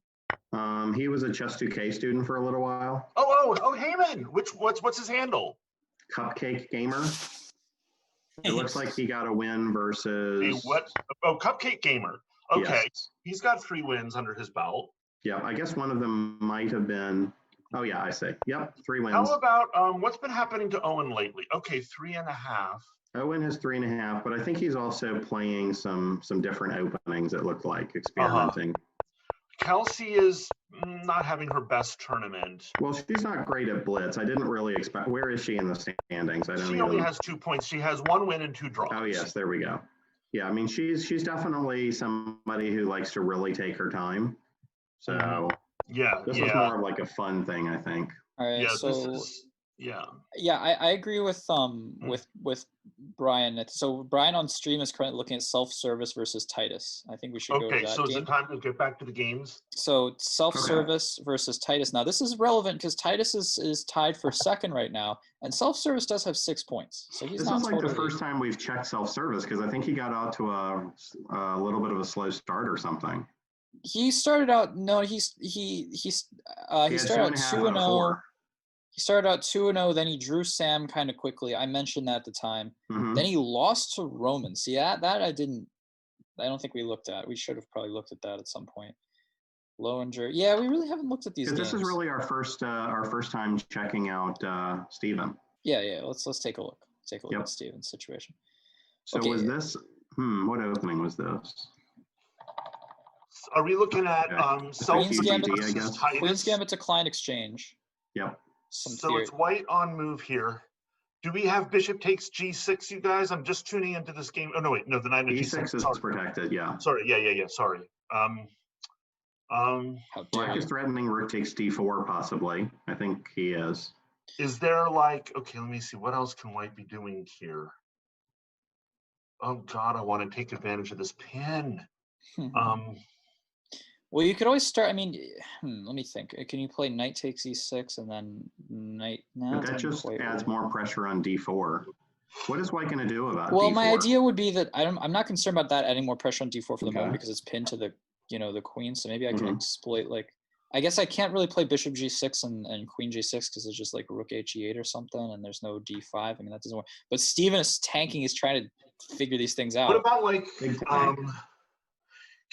S2: He was a Chess 2K student for a little while.
S1: Oh, Heyman. What's his handle?
S2: Cupcake Gamer. It looks like he got a win versus.
S1: Cupcake Gamer. Okay,
S2: yes.
S1: He's got 3 wins under his belt.
S2: Yeah, I guess one of them might have been Oh yeah, I see. Yep, 3 wins.
S1: How about what's been happening to Owen lately? Okay, 3.5.
S2: Owen has 3.5, but I think he's also playing some different openings. It looked like experimenting.
S1: Kelsey is not having her best tournament.
S2: Well, she's not great at blitz. I didn't really expect. Where is she in the standings? I don't
S1: She
S2: even.
S1: only has 2 points. She has 1 win and 2 draws.
S2: Oh yes, there we go. Yeah, I mean she's definitely somebody who likes to really take her time. So
S1: yeah,
S2: this is more of like a fun thing, I think.
S3: All right,
S1: yeah,
S3: so
S1: this is, yeah.
S3: yeah, I agree with Brian. So Brian on stream is currently looking at self-service versus Titus. I think we should go to
S1: Okay,
S3: that
S1: so is
S3: game.
S1: it time to get back to the games?
S3: So self-service versus Titus. Now this is relevant because Titus is tied for second right now, and self-service does have 6 points. So he's
S2: This
S3: not
S2: is like
S3: totally.
S2: the first time we've checked self-service because I think he got out to a little bit of a slow start or something.
S3: He started out. No, he started out 2-0. He started out 2-0. Then he drew Sam kind of quickly. I mentioned that at the time.
S2: Mm-hmm.
S3: Then he lost to Roman. See that I didn't. I don't think we looked at. We should have probably looked at that at some point. Lowinger. Yeah, we really haven't looked at these games.
S2: This is really our first time checking out Steven.
S3: Yeah. Let's take a look. Take a look at Steven's situation.
S2: So
S3: okay.
S2: Was this? What opening was this?
S1: Are we looking at
S3: Queen's Gambit
S1: versus Titus?
S3: Queen's Gambit to Client Exchange.
S2: Yep.
S1: So it's white on move here. Do we have bishop takes g6, you guys? I'm just tuning into this game. Oh, no, wait. No, the knight of
S2: g6 is protected, yeah.
S1: Sorry, yeah. Sorry.
S2: Black is threatening rook takes d4, possibly. I think he is.
S1: Is there like, okay, let me see. What else can white be doing here? Oh, God, I want to take advantage of this pin.
S3: Well, you could always start. I mean, let me think. Can you play knight takes e6 and then knight? No,
S2: but that just adds more pressure on d4. What is white going to do about
S3: Well,
S2: d4?
S3: my idea would be that I'm not concerned about that adding more pressure on d4 for the moment because it's pinned to the the queen. So maybe I can exploit like. I guess I can't really play bishop g6 and queen g6 because it's just like rook h8 or something, and there's no d5. I mean that doesn't work. But Steven is tanking. He's trying to figure these things out.
S1: What about like?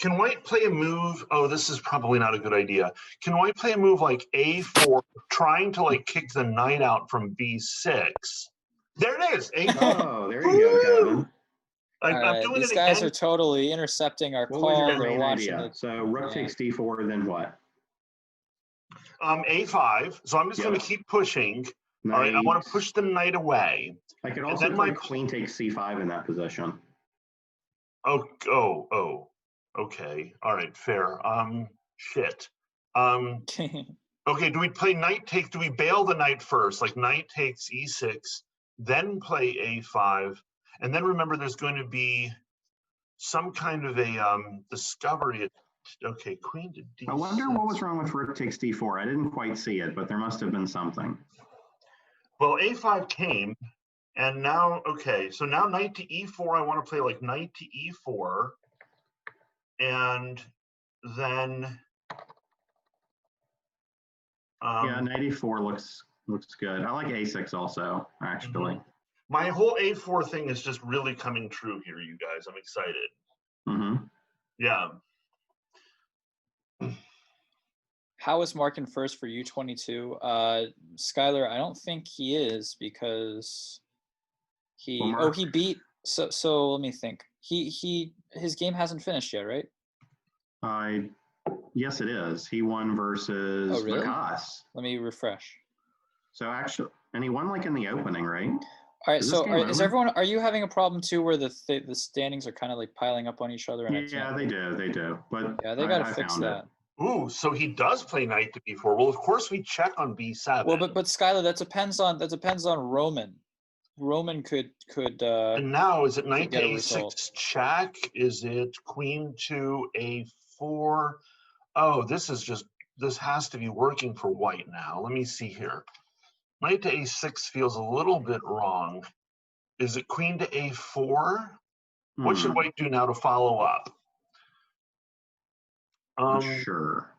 S1: Can white play a move? Oh, this is probably not a good idea. Can white play a move like a4, trying to like kick the knight out from b6? There it is. A4.
S2: Oh, there you go, Kevin.
S1: I'm doing
S3: these
S1: it
S3: guys
S1: again.
S3: are totally intercepting our
S2: What
S3: call.
S2: was your
S3: They're
S2: main
S3: watching
S2: idea?
S3: it.
S2: So rook takes d4, then what?
S1: A5. So I'm just going to keep pushing.
S2: Knight.
S1: All right, I want to push the knight away.
S2: I could also play queen takes c5 in that position.
S1: Oh. Okay. All right. Fair. Shit. Okay. Do we play knight takes? Do we bail the knight first? Like knight takes e6, then play a5, and then remember there's going to be some kind of a discovery. Okay. Queen to d6.
S2: I wonder what was wrong with rook takes d4. I didn't quite see it, but there must have been something.
S1: Well, a5 came, and now okay. So now knight to e4. I want to play like knight to e4. And then
S2: yeah, knight e4 looks good. I like a6 also, actually.
S1: My whole a4 thing is just really coming true here, you guys. I'm excited. Yeah.
S3: How is Mark in first for U22? Skylar, I don't think he is because he he beat. So let me think. His game hasn't finished yet, right?
S2: Yes, it is. He won versus Vikas.
S3: Let me refresh.
S2: So actually, and he won like in the opening, right?
S3: All right. So is everyone? Are you having a problem too, where the standings are kind of like piling up on each other? And
S2: yeah, they do. But
S3: yeah, they got to fix that.
S1: Ooh, so he does play knight to b4. Well, of course we check on b7.
S3: Well, but Skylar, that depends on Roman. Roman could
S1: and now is it knight to a6 check? Is it queen to a4? Oh, this has to be working for white now. Let me see here. Knight to a6 feels a little bit wrong. Is it queen to a4? What should white do now to follow up?
S2: Sure.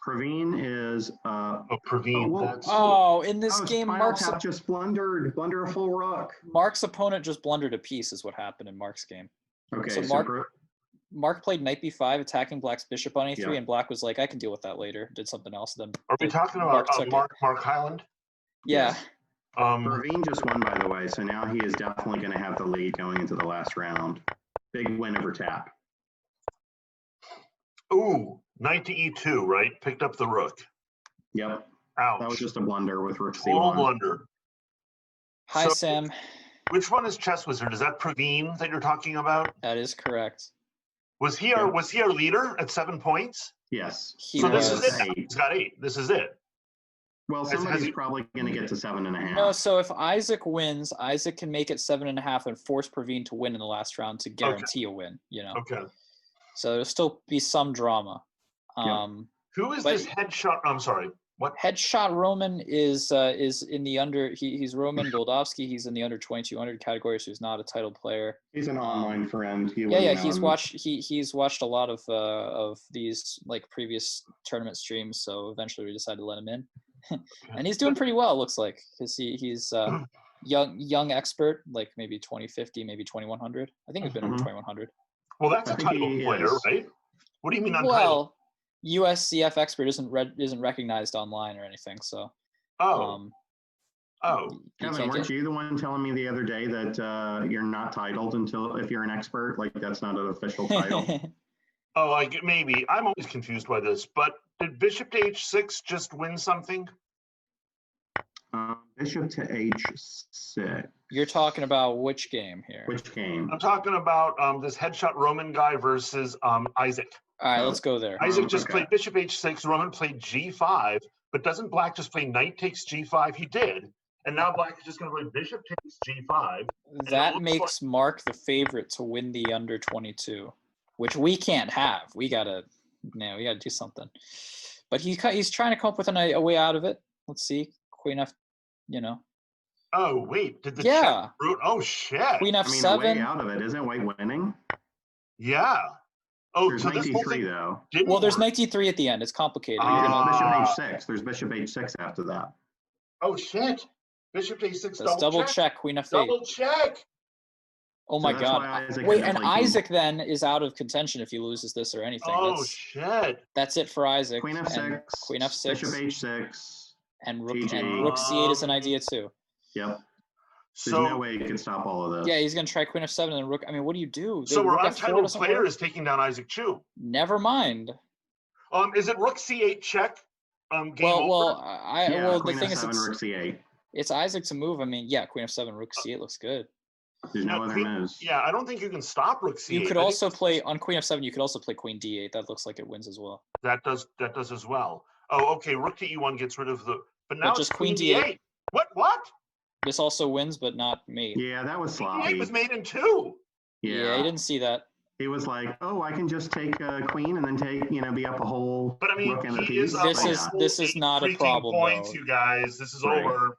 S2: Praveen is
S1: Praveen.
S3: In this game, Mark's
S2: just blundered a full rook.
S3: Mark's opponent just blundered a piece is what happened in Mark's game.
S2: Okay,
S3: so Mark played knight b5, attacking black's bishop on a3,
S2: Yeah.
S3: and black was like, I can deal with that later. Did something else. Then
S1: Are we talking
S3: Mark
S1: about
S3: took it.
S1: Mark Hyland?
S3: Yeah.
S2: Praveen just won, by the way, so now he is definitely going to have the lead going into the last round. Big win over tap.
S1: Ooh, knight to e2, right? Picked up the rook.
S2: Yep.
S1: Ouch.
S2: That was just a blunder with rook
S1: Total
S2: c1.
S1: blunder.
S3: Hi,
S1: So,
S3: Sam.
S1: Which one is Chess Wizard? Is that Praveen that you're talking about?
S3: That is correct.
S1: Was he our leader at 7 points?
S2: Yes.
S3: He
S1: So
S3: was.
S1: this is it. He's got 8. This is it.
S2: Well, somebody's probably going to get to 7.5.
S3: No, so if Isaac wins, Isaac can make it 7.5 and force Praveen to win in the last round to guarantee a win. You know.
S1: Okay.
S3: So there'll still be some drama.
S1: Who is this headshot? I'm sorry. What?
S3: Headshot Roman is in the under. He's Roman Goldovsky. He's in the under 2200 category, so he's not a title player.
S2: He's an online friend.
S3: He's watched a lot of these like previous tournament streams. So eventually we decided to let him in, and he's doing pretty well. It looks like because he's young expert, like maybe 2050, maybe 2100. I think he's been over 2100.
S1: Well, that's a title player, right? What do you mean untitled?
S3: Well, USCF expert isn't recognized online or anything. So.
S2: Kevin, weren't you the one telling me the other day that you're not titled until if you're an expert? Like that's not an official title.
S1: Maybe. I'm always confused by this. But did Bishop to H6 just win something?
S2: Bishop to H6.
S3: You're talking about which game here?
S2: Which game?
S1: I'm talking about this headshot Roman guy versus Isaac.
S3: All right, let's go there.
S1: Isaac just played Bishop H6. Roman played G5. But doesn't Black just play Knight takes G5? He did. And now Black is just going to play Bishop takes G5.
S3: That makes Mark the favorite to win the under 22, which we can't have. We gotta do something. But he's trying to come up with a way out of it. Let's see. Queen F,
S1: Oh wait, did the check root? Oh shit.
S3: Queen F7.
S2: I mean, way out of it. Isn't White winning?
S1: Yeah. Oh,
S2: there's
S1: so
S2: knight
S1: this whole thing
S2: though.
S3: Well, there's knight d3 at the end. It's complicated.
S2: Bishop h6. There's bishop h6 after that.
S1: Oh shit. Bishop h6.
S3: Let's double check. Queen f8.
S1: Double check.
S3: Oh my god. Wait, and Isaac then is out of contention if he loses this or anything.
S1: Oh shit.
S3: That's it for Isaac.
S2: Queen f6.
S3: Queen f6.
S2: Bishop h6.
S3: And rook c8 is an idea too.
S2: Yep. There's no way you can stop all of this.
S3: Yeah, he's going to try Queen f7 and rook. I mean, what do you do?
S1: So our untitled player is taking down Isaac Chu.
S3: Never mind.
S1: Is it rook c8 check?
S3: The thing is,
S2: rook c8.
S3: It's Isaac to move. I mean, yeah, Queen f7, rook c8 looks good.
S2: There's no other moves.
S1: Yeah, I don't think you can stop rook c8.
S3: You could also play on Queen f7. You could also play Queen d8. That looks like it wins as well.
S1: That does as well. Oh, okay. Rook to e1 gets rid of the. But now
S3: just Queen d8.
S1: What?
S3: This also wins, but not mate.
S2: Yeah, that was sloppy.
S1: It was made in 2.
S3: Yeah, he didn't see that.
S2: He was like, "Oh, I can just take queen and then take, be up a whole."
S1: But I mean,
S2: rook and a piece.
S3: This is not a problem.
S1: Points,
S3: though.
S1: you guys. This is over.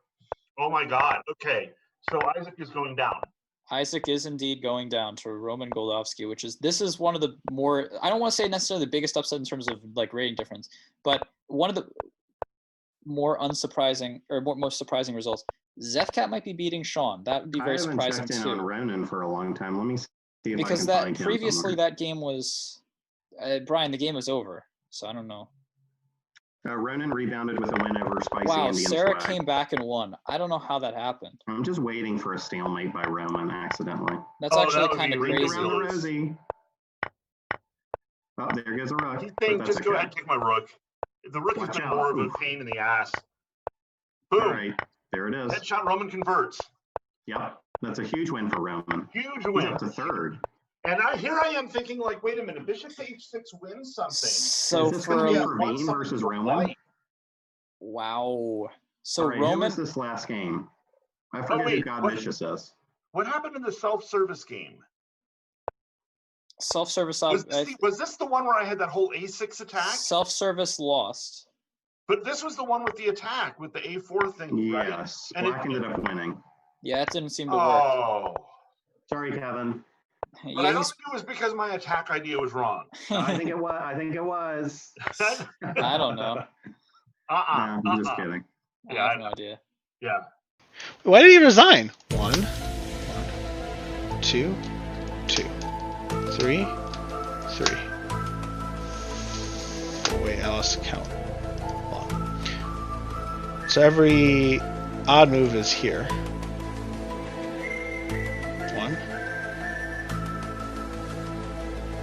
S1: Oh my God. Okay, so Isaac is going down.
S3: Isaac is indeed going down to Roman Goldovsky, this is one of the more, I don't want to say necessarily the biggest upset in terms of like rating difference, but one of the more unsurprising or most surprising results. Zethcat might be beating Sean. That would be very surprising
S2: too. I haven't checked in on Ronan for a long time. Let me see if
S3: because
S2: I can find
S3: previously that game was Brian. The game was over, so I don't know.
S2: Ronan rebounded with a win over Spicy
S3: Wow,
S2: Indian
S3: Sarah
S2: Swag.
S3: came back and won. I don't know how that happened.
S2: I'm just waiting for a stalemate by Roman accidentally.
S3: That's actually kind of crazy.
S2: Around the rosy. Oh, there goes a rook.
S1: He's saying, just go ahead and take my rook. The rook has been more of a pain in the ass. Boom.
S2: All right, there it is.
S1: Headshot Roman converts.
S2: Yep, that's a huge win for Roman.
S1: Huge win.
S2: That's a third.
S1: And here I am thinking, like, wait a minute, Bishop to H6 wins something.
S3: So
S2: is this going to be Praveen versus Roman?
S3: Wow. So
S2: right,
S3: Roman.
S2: who was this last game? I forget who God Vicious is.
S1: What happened in the self-service game?
S3: Self-service.
S1: Was this the one where I had that whole A6 attack?
S3: Self-service lost.
S1: But this was the one with the attack, with the A4 thing, right?
S2: Yes, Black ended up winning.
S3: Yeah, it didn't seem to work.
S1: Oh.
S2: Sorry, Kevin.
S1: But I don't think it was because my attack idea was wrong.
S2: I think it was.
S3: I don't know.
S2: No, I'm just kidding.
S3: I have no idea.
S1: Yeah.
S4: Why did he resign? 1, 2, 2, 3, 3. Oh, wait, I lost count. Hold on. So every odd move is here. 1.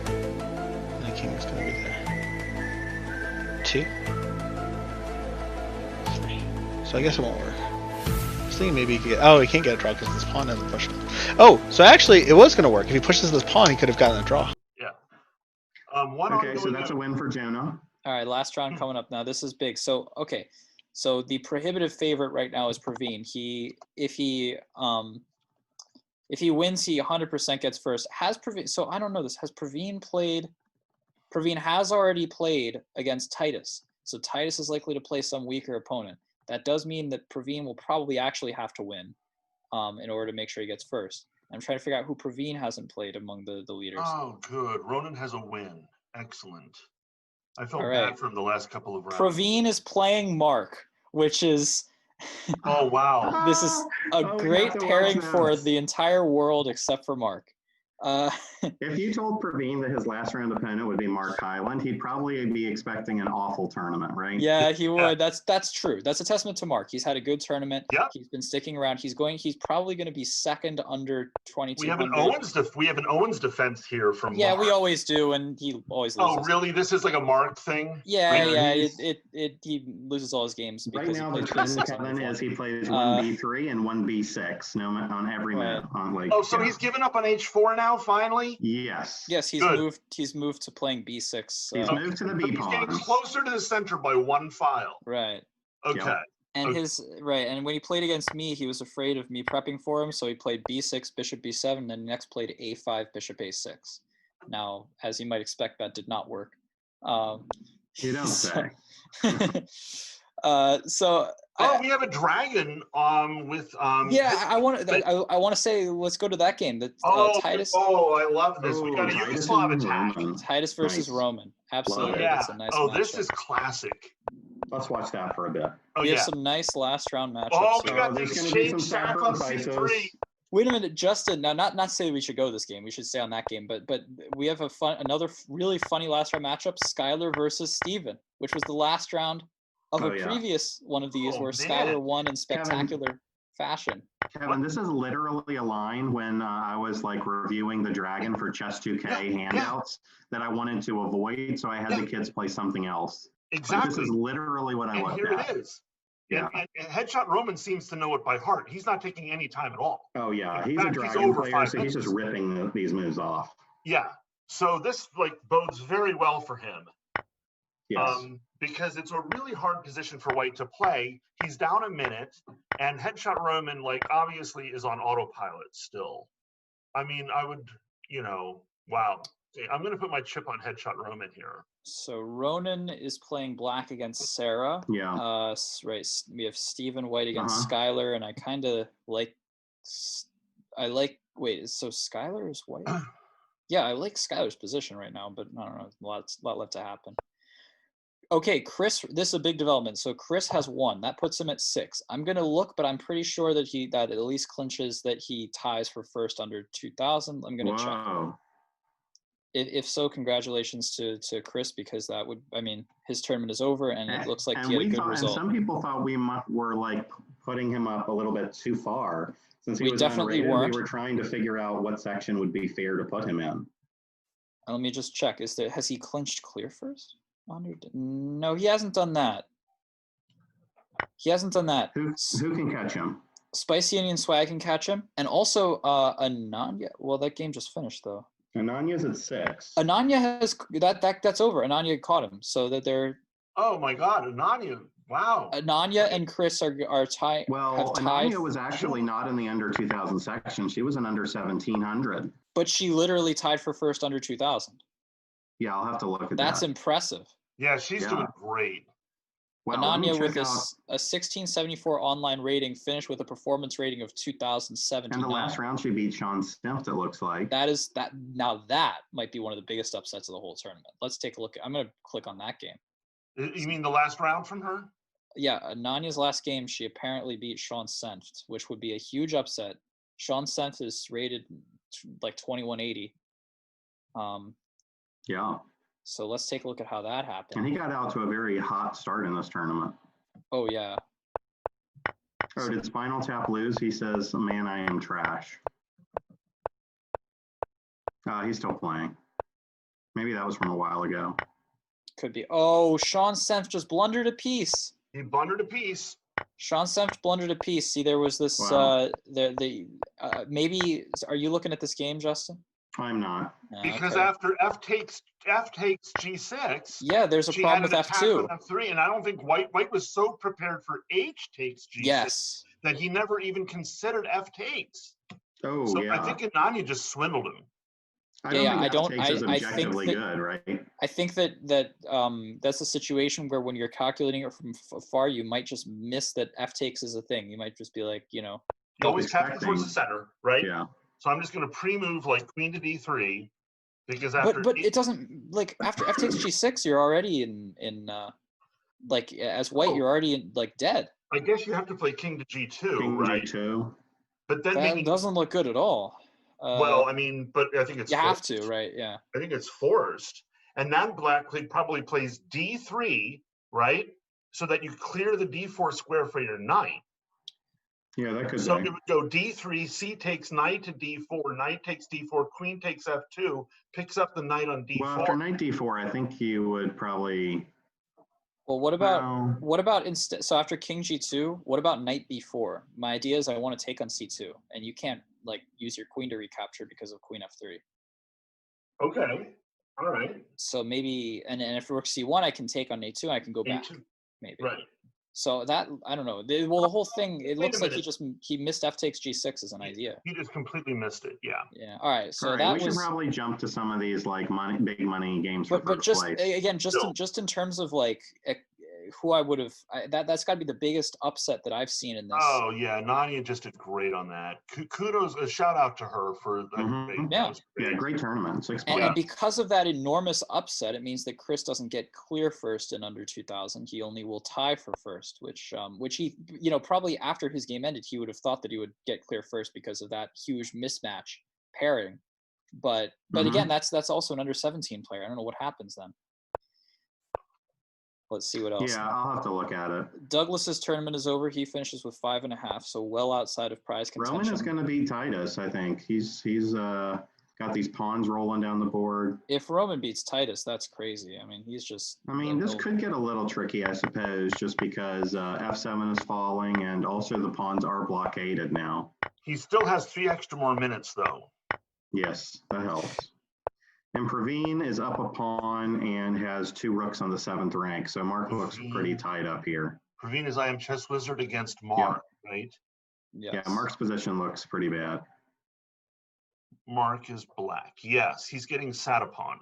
S4: And the king's gonna be there. 2. 3. So I guess it won't work. I was thinking maybe he could get. Oh, he can't get a draw because this pawn hasn't pushed him. Oh, so actually it was gonna work. If he pushes this pawn, he could have gotten a draw.
S1: Yeah.
S2: Okay, so that's a win for Jonah.
S3: All right, last round coming up now. This is big. So okay, so the prohibitive favorite right now is Praveen. If he wins, he 100% gets first. Has Praveen? So I don't know this. Has Praveen played? Praveen has already played against Titus. So Titus is likely to play some weaker opponent. That does mean that Praveen will probably actually have to win in order to make sure he gets first. I'm trying to figure out who Praveen hasn't played among the leaders.
S1: Oh, good. Ronan has a win. Excellent. I felt
S3: right.
S1: bad for him the last couple of rounds.
S3: Praveen is playing Mark, which is...
S1: Oh, wow.
S3: This is a great pairing for the entire world except for Mark.
S2: If you told Praveen that his last round opponent would be Mark Hyland, he'd probably be expecting an awful tournament, right?
S3: Yeah, he would. That's true. That's a testament to Mark. He's had a good tournament.
S1: Yep.
S3: He's been sticking around. He's probably going to be second under 2200.
S1: We have an Owens defense here from
S3: Yeah,
S1: Mark.
S3: we always do, and he always loses.
S1: Oh, really? This is like a Mark thing?
S3: Yeah. He loses all his games because
S2: right now the trend, Kevin, is he plays 1b3 and 1b6 on every map.
S1: So he's given up on h4 now, finally?
S2: Yes.
S3: Yes, he's moved to playing b6.
S2: He's moved to the b pawn.
S1: He's getting closer to the center by one file.
S3: Right.
S1: Okay.
S2: Yep.
S3: And and when he played against me, he was afraid of me prepping for him, so he played b6, bishop b7, and then next played a5, bishop a6. Now, as you might expect, that did not work.
S2: You don't say.
S1: We have a dragon with
S3: I want to say let's go to that game. Titus.
S1: Oh, I love this. We got a Yugoslav attack.
S3: Titus versus Roman. Absolutely.
S1: Yeah.
S3: That's a nice
S1: this is classic.
S2: Let's watch that for a bit.
S3: We have some nice last round matchups.
S1: Oh, we got the exchange sack on c3.
S3: Wait a minute, Justin. Now, not to say we should go this game. We should stay on that game. But we have another really funny last round matchup: Skylar versus Steven, which was the last round of a previous one of these where Skylar won in spectacular fashion.
S2: Kevin, this is literally a line when I was reviewing the Dragon for Chess 2K handouts that I wanted to avoid, so I had the kids play something else.
S1: Exactly.
S2: This is literally what I looked at.
S1: Here it is.
S2: Yeah.
S1: And Headshot Roman seems to know it by heart. He's not taking any time at all.
S2: Oh, yeah. He's a Dragon player, so he's just ripping these moves off.
S1: Yeah. So this bodes very well for him.
S2: Yes.
S1: Because it's a really hard position for White to play. He's down a minute, and Headshot Roman, obviously is on autopilot still. I mean, I would, wow. I'm going to put my chip on Headshot Roman here.
S3: So Ronan is playing black against Sarah.
S2: Yeah.
S3: Right. We have Stephen White against Skylar, and I kind of wait, so Skylar is White? Yeah, I like Skylar's position right now, but I don't know, a lot left to happen. Okay, Chris, this is a big development. So Chris has 1. That puts him at 6. I'm going to look, but I'm pretty sure that that at least clinches that he ties for first under 2,000. I'm going to check. If so, congratulations to Chris, because that would, his tournament is over, and it looks like he had a good result.
S2: And some people thought we were putting him up a little bit too far. Since he was
S3: definitely
S2: unrated,
S3: weren't.
S2: We were trying to figure out what section would be fair to put him in.
S3: Let me just check. Has he clinched clear first? No, he hasn't done that.
S2: Who can catch him?
S3: Spicy Indian Swag can catch him, and also Ananya. Well, that game just finished though.
S2: Ananya's at 6.
S3: Ananya has that's over. Ananya caught him, so that they're.
S1: Oh my God, Ananya! Wow.
S3: Ananya and Chris are tied.
S2: Well, Ananya was actually not in the under 2,000 section. She was in under 1,700.
S3: But she literally tied for first under 2,000.
S2: Yeah, I'll have to look at that.
S3: That's impressive.
S1: Yeah, she's doing great.
S2: Well,
S3: Ananya with a 1674 online rating finished with a performance rating of 2,079.
S2: And the last round she beat Sean Stimped, it looks like.
S3: Now that might be one of the biggest upsets of the whole tournament. Let's take a look. I'm going to click on that game.
S1: You mean the last round from her?
S3: Yeah, Ananya's last game, she apparently beat Sean Senft, which would be a huge upset. Sean Senft is rated 2180.
S2: Yeah.
S3: So let's take a look at how that happened.
S2: And he got out to a very hot start in this tournament.
S3: Oh, yeah.
S2: Oh, did Spinal Tap lose? He says, man, I am trash. He's still playing. Maybe that was from a while ago.
S3: Could be. Oh, Sean Senft just blundered a piece.
S1: He blundered a piece.
S3: Sean Senft blundered a piece. See, there was this.
S2: Wow.
S3: Maybe. Are you looking at this game, Justin?
S2: I'm not.
S1: Because
S3: Okay.
S1: after F takes G6.
S3: Yeah, there's a problem with F2.
S1: F3, and I don't think White was so prepared for H takes G6
S3: Yes.
S1: that he never even considered F takes.
S2: Oh,
S1: So
S2: yeah.
S1: I think Ananya just swindled him.
S2: I don't think F takes is objectively
S3: think
S2: good, right?
S3: I think that that's a situation where when you're calculating it from far, you might just miss that F takes is a thing. You might just be like,
S1: You always tap towards the center, right?
S2: Yeah.
S1: So I'm just going to pre-move like queen to D3 because after.
S3: But it doesn't, like, after F takes G6, you're already in like, as White, you're already in, like, dead.
S1: I guess you have to play king to G2,
S2: King
S1: right?
S2: G2.
S1: But then
S3: That doesn't look good at all.
S1: Well, I mean, but I think it's
S3: you have
S1: forced.
S3: to, right? Yeah.
S1: I think it's forced. And then Black probably plays D3, right? So that you clear the D4 square for your knight.
S2: Yeah, that could
S1: So
S2: be.
S1: it would go D3, C takes knight to D4, knight takes D4, queen takes F2, picks up the knight on D4.
S2: Well, after knight D4, I think you would probably.
S3: Well, what about instead? So after king G2, what about knight B4? My idea is I want to take on C2, and you can't like use your queen to recapture because of queen F3.
S1: Okay, all right.
S3: So maybe, and if rook C1, I can take on A2, I can go back.
S1: A2.
S3: Maybe.
S1: Right.
S3: So that, I don't know. Well, the whole thing, it
S1: Wait
S3: looks
S1: a
S3: like
S1: minute.
S3: he missed F takes G6 as an idea.
S1: You just completely missed it. Yeah.
S3: Yeah. All right. So
S2: All right,
S3: that
S2: we
S3: was.
S2: should probably jump to some of these like big money games for
S3: But
S2: first
S3: just
S2: place.
S3: again, just in terms of like who I would have, that's got to be the biggest upset that I've seen in this.
S1: Oh yeah, Nadia just did great on that. Kudos, a shout out to her for that.
S2: Yeah, great tournament. 6
S3: And,
S2: points.
S3: and because of that enormous upset, it means that Chris doesn't get clear first in under 2000. He only will tie for first, which he, probably after his game ended, he would have thought that he would get clear first because of that huge mismatch pairing. But again, that's also an under 17 player. I don't know what happens then. Let's see what else.
S2: Yeah, I'll have to look at it.
S3: Douglas's tournament is over. He finishes with 5.5, so well outside of prize contention.
S2: Roman is going to beat Titus, I think. He's got these pawns rolling down the board.
S3: If Roman beats Titus, that's crazy. I mean, he's just.
S2: I mean, this could get a little tricky, I suppose, just because F7 is falling and also the pawns are blockaded now.
S1: He still has 3 extra more minutes, though.
S2: Yes, that helps. And Praveen is up a pawn and has 2 rooks on the 7th rank, so Mark looks pretty tied up here.
S1: Praveen is I Am Chess Wizard against Mark, right?
S3: Yes.
S2: Yeah, Mark's position looks pretty bad.
S1: Mark is black. Yes, he's getting sat upon.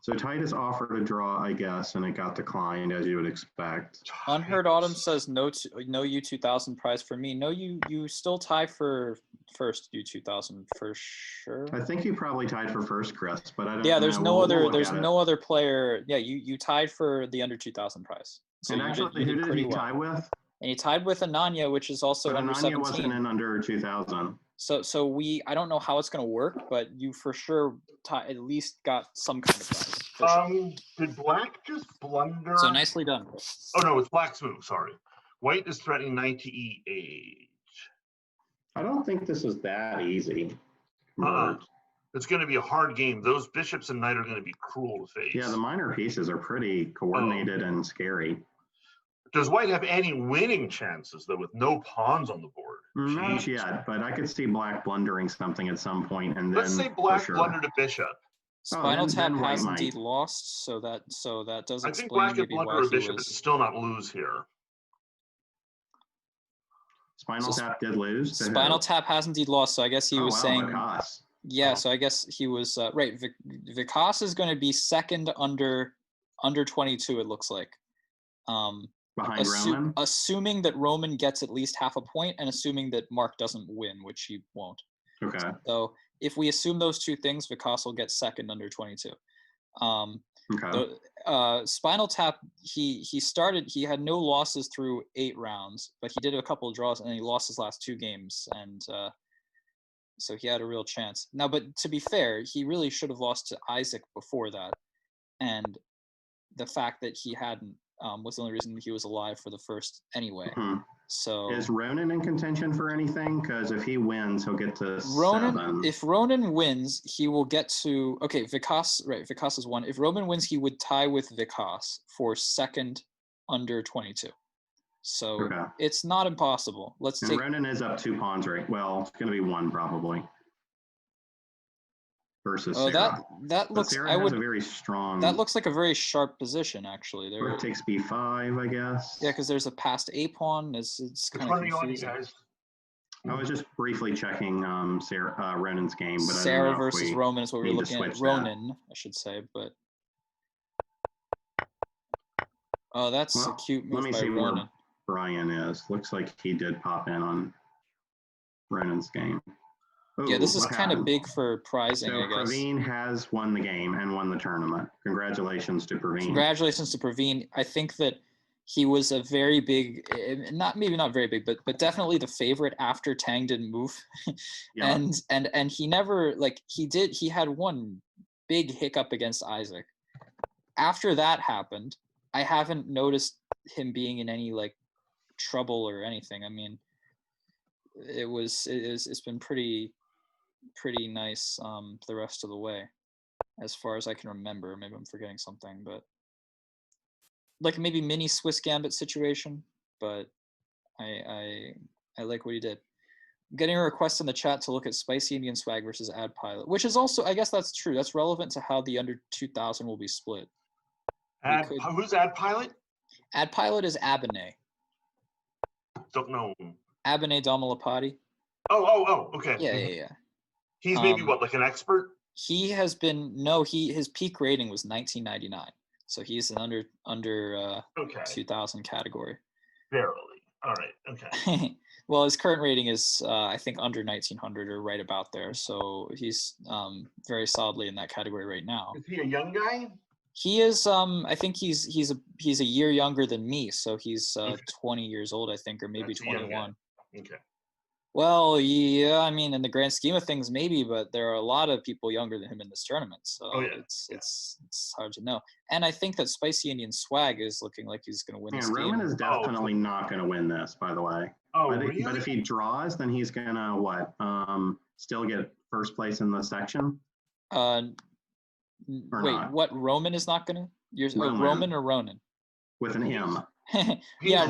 S2: So Titus offered a draw, I guess, and it got declined, as you would expect.
S3: Unheard Autumn says no U2000 prize for me. No, you still tie for first U2000 for sure.
S2: I think you probably tied for first, Chris, but I don't know.
S3: Yeah, there's no
S2: We'll
S3: other player. Yeah, you tied for the under 2000 prize. So
S2: and actually, who did he tie with?
S3: And he tied with Ananya, which is also under 17.
S2: Ananya wasn't in under 2000.
S3: So I don't know how it's going to work, but you for sure at least got some kind of prize. Sure.
S1: Did Black just blunder?
S3: So nicely done.
S1: Oh no, it's Black's move. Sorry, White is threatening knight to E8.
S2: I don't think this is that easy.
S1: It's going to be a hard game. Those bishops and knight are going to be cruel to face.
S2: Yeah, the minor pieces are pretty coordinated and scary.
S1: Does White have any winning chances, though, with no pawns on the board?
S2: Not yet, but I could see Black blundering something at some point, and then
S1: let's say Black blundered a bishop.
S3: Spinal Tap has indeed lost, so that does explain.
S1: I think Black could blunder a bishop and still not lose here.
S2: Spinal Tap did lose.
S3: Spinal Tap has indeed lost, so I guess he was saying.
S2: Vikas.
S3: Yeah, so I guess he was right. Vikas is going to be second under 22. It looks like.
S2: Behind Roman?
S3: Assuming that Roman gets at least half a point and assuming that Mark doesn't win, which he won't.
S2: Okay.
S3: So if we assume those two things, Vikas will get second under 22.
S2: Okay.
S3: Spinal Tap, he had no losses through 8 rounds, but he did a couple of draws and he lost his last 2 games. And so he had a real chance. Now, but to be fair, he really should have lost to Isaac before that, and the fact that he hadn't was the only reason he was alive for the first anyway. So
S2: is Ronan in contention for anything? Because if he wins, he'll get to
S3: Ronan.
S2: 7.
S3: If Ronan wins, he will get to Vikas. Right, Vikas is 1. If Ronan wins, he would tie with Vikas for second under 22. So it's not impossible.
S2: And Ronan is up 2 pawns, right? Well, it's going to be 1 probably. Versus Sarah.
S3: That looks.
S2: Sarah has a very strong.
S3: That looks like a very sharp position, actually. There.
S2: It takes b5, I guess.
S3: Yeah, because there's a passed a pawn. It's kind of confusing.
S2: I was just briefly checking Ronan's game, but
S3: Sarah versus Roman is what we're looking at. Ronan, I should say, but. Oh, that's a cute move by Ronan.
S2: Let me see where Brian is. Looks like he did pop in on Ronan's game. Ooh,
S3: yeah, this is kind of big for prizing,
S2: so
S3: I guess.
S2: Praveen has won the game and won the tournament. Congratulations to Praveen.
S3: Congratulations to Praveen. I think that he was a very big, maybe not very big, but definitely the favorite after Tang didn't move.
S2: Yeah.
S3: And he never, he had one big hiccup against Isaac. After that happened, I haven't noticed him being in any trouble or anything. I mean, it's been pretty nice the rest of the way, as far as I can remember. Maybe I'm forgetting something, but maybe mini Swiss Gambit situation. But I like what he did. I'm getting a request in the chat to look at Spicy Indian Swag versus Ad Pilot, which is also, I guess that's true. That's relevant to how the under 2000 will be split.
S1: Who's Ad Pilot?
S3: Ad Pilot is Abinay.
S1: Don't know.
S3: Abinay Damalapati.
S1: Oh, okay.
S3: Yeah.
S1: He's maybe like an expert?
S3: He has been his peak rating was 1999. So he's an under 2000 category.
S1: Barely. All right. Okay.
S3: Well, his current rating is I think under 1900 or right about there. So he's very solidly in that category right now.
S1: Is he a young guy?
S3: He is I think he's a year younger than me, so he's 20 years old, I think, or maybe 21.
S1: Okay.
S3: Well, yeah, I mean, in the grand scheme of things, maybe, but there are a lot of people younger than him in this tournament, so it's hard to know. And I think that Spicy Indian Swag is looking like he's going to win this game.
S2: Roman is definitely not going to win this, by the way.
S1: Oh,
S2: really? But if he draws, then he's going to still get first place in the section?
S3: Wait,
S2: not?
S3: What? Roman is not going to? Roman or Ronan?
S2: With an M.
S3: Yeah,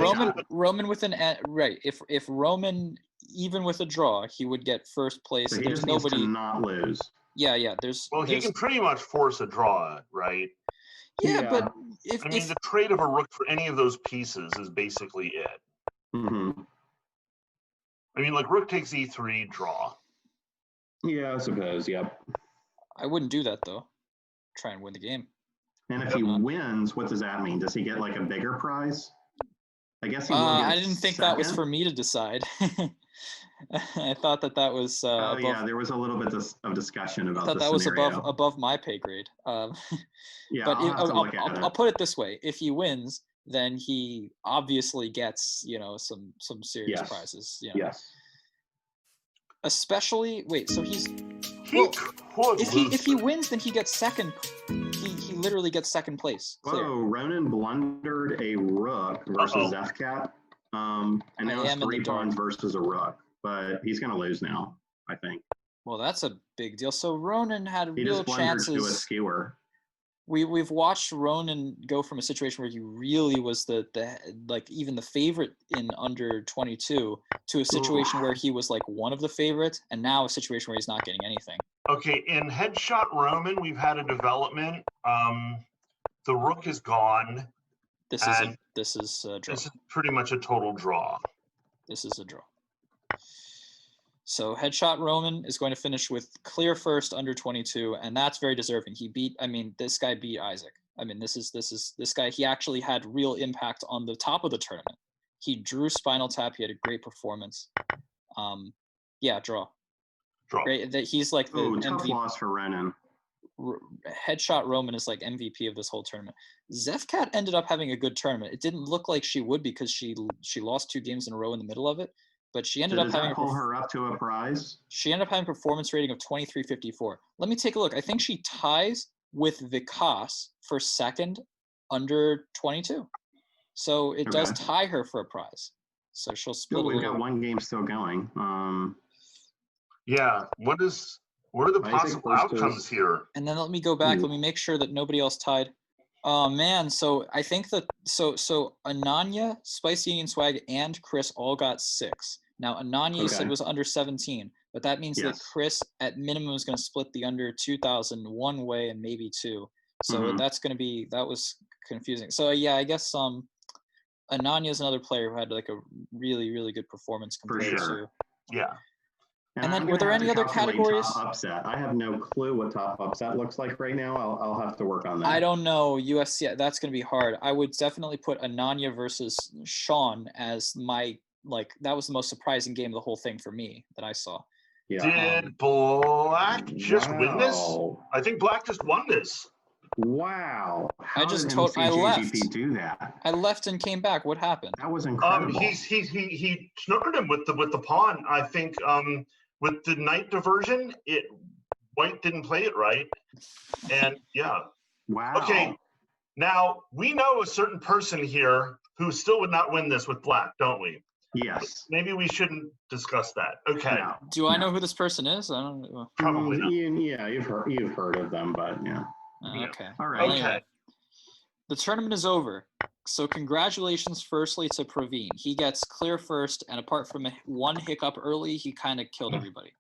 S3: Roman with an right. If Roman, even with a draw, he would get first place.
S2: So he
S3: there's
S2: just
S3: nobody
S2: needs to not lose.
S3: Yeah.
S1: He can pretty much force a draw, right?
S3: Yeah, but if
S1: the trade of a rook for any of those pieces is basically it.
S2: Mm-hmm.
S1: I mean, rook takes e3, draw.
S2: Yeah, I suppose. Yep.
S3: I wouldn't do that though. Try and win the game.
S2: And if he wins, what does that mean? Does he get a bigger prize? I guess he will get
S3: I didn't think that was for me to decide. I thought that was.
S2: There was a little bit of discussion about.
S3: I thought that was above my pay grade.
S2: Yeah,
S3: but
S2: I'll
S3: put it this way: if he wins, then he obviously gets some serious prizes. Yeah.
S2: Yes.
S3: Especially so he's. If he wins, then he gets second. He literally gets second place. Clear.
S2: Oh, Ronan blundered a rook versus Zefcat. And now it's 3 pawns versus a rook. But he's going to lose now, I think.
S3: Well, that's a big deal. So Ronan had real chances.
S2: To a skewer.
S3: We've watched Ronan go from a situation where he really was even the favorite in under 22 to a situation where he was one of the favorites, and now a situation where he's not getting anything.
S1: Okay, in Headshot Roman, we've had a development. The rook is gone.
S3: This is a draw.
S1: This is pretty much a total draw.
S3: This is a draw. So Headshot Roman is going to finish with clear first under 22, and that's very deserving. This guy beat Isaac. This guy, he actually had real impact on the top of the tournament. He drew Spinal Tap. He had a great performance. Draw. Great. He's the
S2: tough loss for Ronan.
S3: Headshot Roman is MVP of this whole tournament. Zefcat ended up having a good tournament. It didn't look like she would because she lost 2 games in a row in the middle of it. but she ended
S2: So
S3: up
S2: does
S3: having
S2: that pull her up to a prize?
S3: She ended up having a performance rating of 2354. Let me take a look. I think she ties with Vikas for second under 22. So it does tie her for a prize. So she'll split.
S2: We've got one game still going.
S1: Yeah. What are the possible outcomes here?
S3: And then let me go back. Let me make sure that nobody else tied. Oh man, so I think that so Ananya, Spicy Indian Swag, and Chris all got 6. Now Ananya said was under 17, but that means that Chris at minimum is going to split the under 2,000 one way and maybe 2. So that's going to be, that was confusing. So yeah, I guess Ananya is another player who had like a really, really good performance compared to.
S1: Yeah.
S3: And then were there any other categories?
S2: Top upset. I have no clue what top upset looks like right now. I'll have to work on that.
S3: I don't know. UFC, that's going to be hard. I would definitely put Ananya versus Sean as my, like, that was the most surprising game of the whole thing for me that I saw.
S2: Yeah.
S1: Did Black just win this? I think Black just won this.
S2: Wow.
S3: I just told I left.
S2: Do that.
S3: I left and came back. What happened?
S2: That was incredible.
S1: He snookered him with the pawn. I think with the knight diversion, White didn't play it right. And yeah.
S2: Wow.
S1: Okay. Now we know a certain person here who still would not win this with Black, don't we?
S2: Yes.
S1: Maybe we shouldn't discuss that. Okay.
S2: No.
S3: Do I know who this person is? I don't know.
S1: Probably not.
S2: Yeah, you've heard of them, but yeah.
S3: Okay.
S2: All right.
S1: Okay.
S3: Anyway, the tournament is over. So congratulations firstly to Praveen. He gets clear first, and apart from one hiccup early, he kind of killed everybody.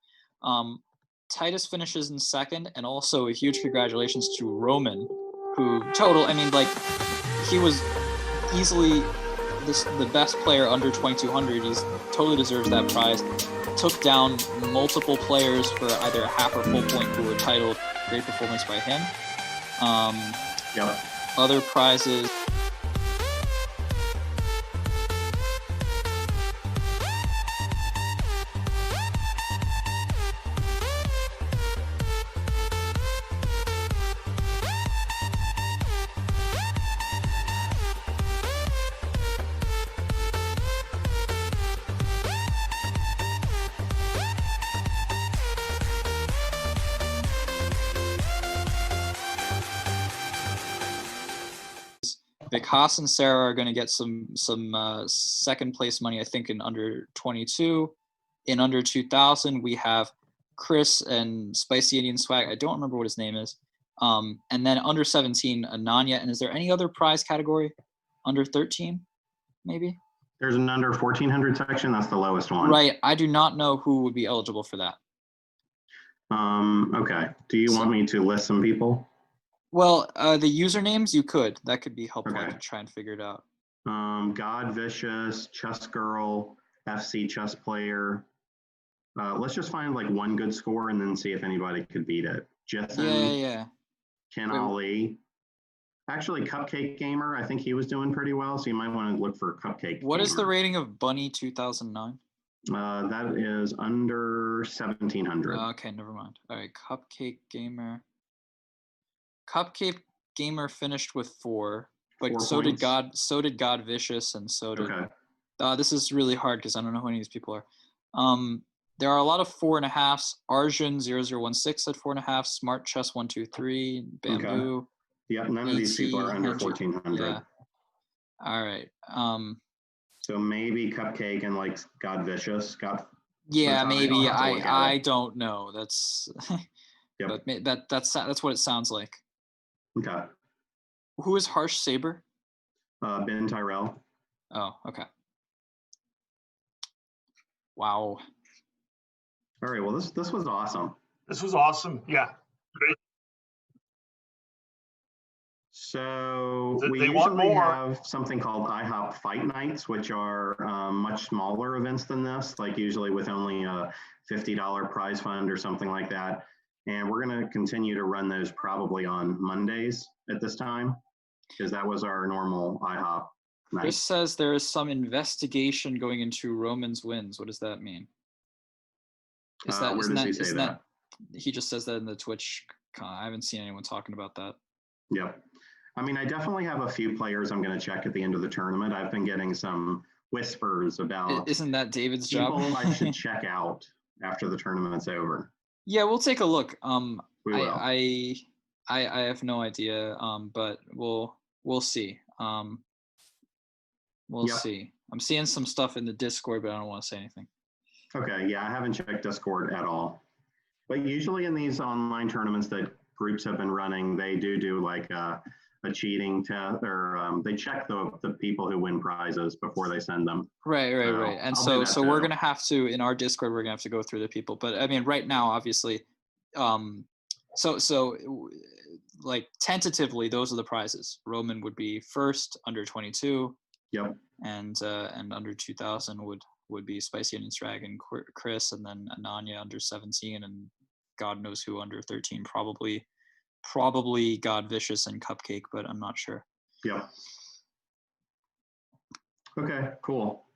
S3: Titus finishes in second, and also a huge congratulations to Roman, who he was easily the best player under 2,200. He's totally deserves that prize. Took down multiple players for either a half or full point who were titled great performance by him. Other prizes. Vikas and Sarah are going to get some second place money, I think, in under 22. In under 2,000, we have Chris and Spicy Indian Swag. I don't remember what his name is. And then under 17, Ananya. And is there any other prize category? Under 13, maybe?
S2: There's an under 1,400 section. That's the lowest one.
S3: Right. I do not know who would be eligible for that.
S2: Okay. Do you want me to list some people?
S3: Well, the usernames you could. That could be helpful.
S2: Okay.
S3: I could try and figure it out.
S2: God Vicious, Chess Girl, FC Chess Player. Let's just find like one good score and then see if anybody could beat it. Jithin,
S3: Yeah.
S2: Ken Ali. Actually, Cupcake Gamer, I think he was doing pretty well, so you might want to look for Cupcake
S3: What
S2: Gamer.
S3: is the rating of Bunny 2009?
S2: That is under 1,700.
S3: Okay, never mind. All right, Cupcake Gamer. Cupcake Gamer finished with 4, but
S2: 4
S3: so
S2: points.
S3: did God. So did God Vicious, and so did.
S2: Okay.
S3: This is really hard because I don't know who any of these people are. There are a lot of 4.5s. Arjun 0016 at 4.5. Smart Chess 123. Bamboo.
S2: Okay. Yeah, none of these people are under 1,400.
S3: Yeah. All right.
S2: So maybe Cupcake and like God Vicious got.
S3: Yeah, maybe. I
S2: it.
S3: don't know. That's.
S2: Yep.
S3: But that's what it sounds like.
S2: Okay.
S3: Who is Harsh Saber?
S2: Ben Tyrell.
S3: Oh, okay. Wow.
S2: All right. Well, this was awesome.
S1: This was awesome. Yeah. Great.
S2: So we
S1: They want
S2: usually
S1: more.
S2: have something called IHOP Fight Nights, which are much smaller events than this, like usually with only a $50 prize fund or something like that. And we're going to continue to run those probably on Mondays at this time, because that was our normal IHOP night.
S3: This says there is some investigation going into Roman's wins. What does that mean?
S2: Where does he say that?
S3: He just says that in the Twitch. I haven't seen anyone talking about that.
S2: Yep. I mean, I definitely have a few players I'm going to check at the end of the tournament. I've been getting some whispers about
S3: Isn't that David's
S2: people
S3: job?
S2: I should check out after the tournament's over.
S3: Yeah, we'll take a look.
S2: We will.
S3: I have no idea. But we'll see. We'll
S2: Yep.
S3: see. I'm seeing some stuff in the Discord, but I don't want to say anything.
S2: Okay, yeah, I haven't checked Discord at all. But usually in these online tournaments that groups have been running, they do like a cheating test, or they check the people who win prizes before they send them.
S3: Right. And so we're gonna have to, in our Discord, we're gonna have to go through the people. But I mean, right now, obviously, like tentatively, those are the prizes. Roman would be first, under 22.
S2: Yep.
S3: And under 2000 would be Spicy Onion Strag and Chris, and then Ananya under 17, and God knows who under 13. Probably God Vicious and Cupcake, but I'm not sure.
S2: Yep. Okay, cool.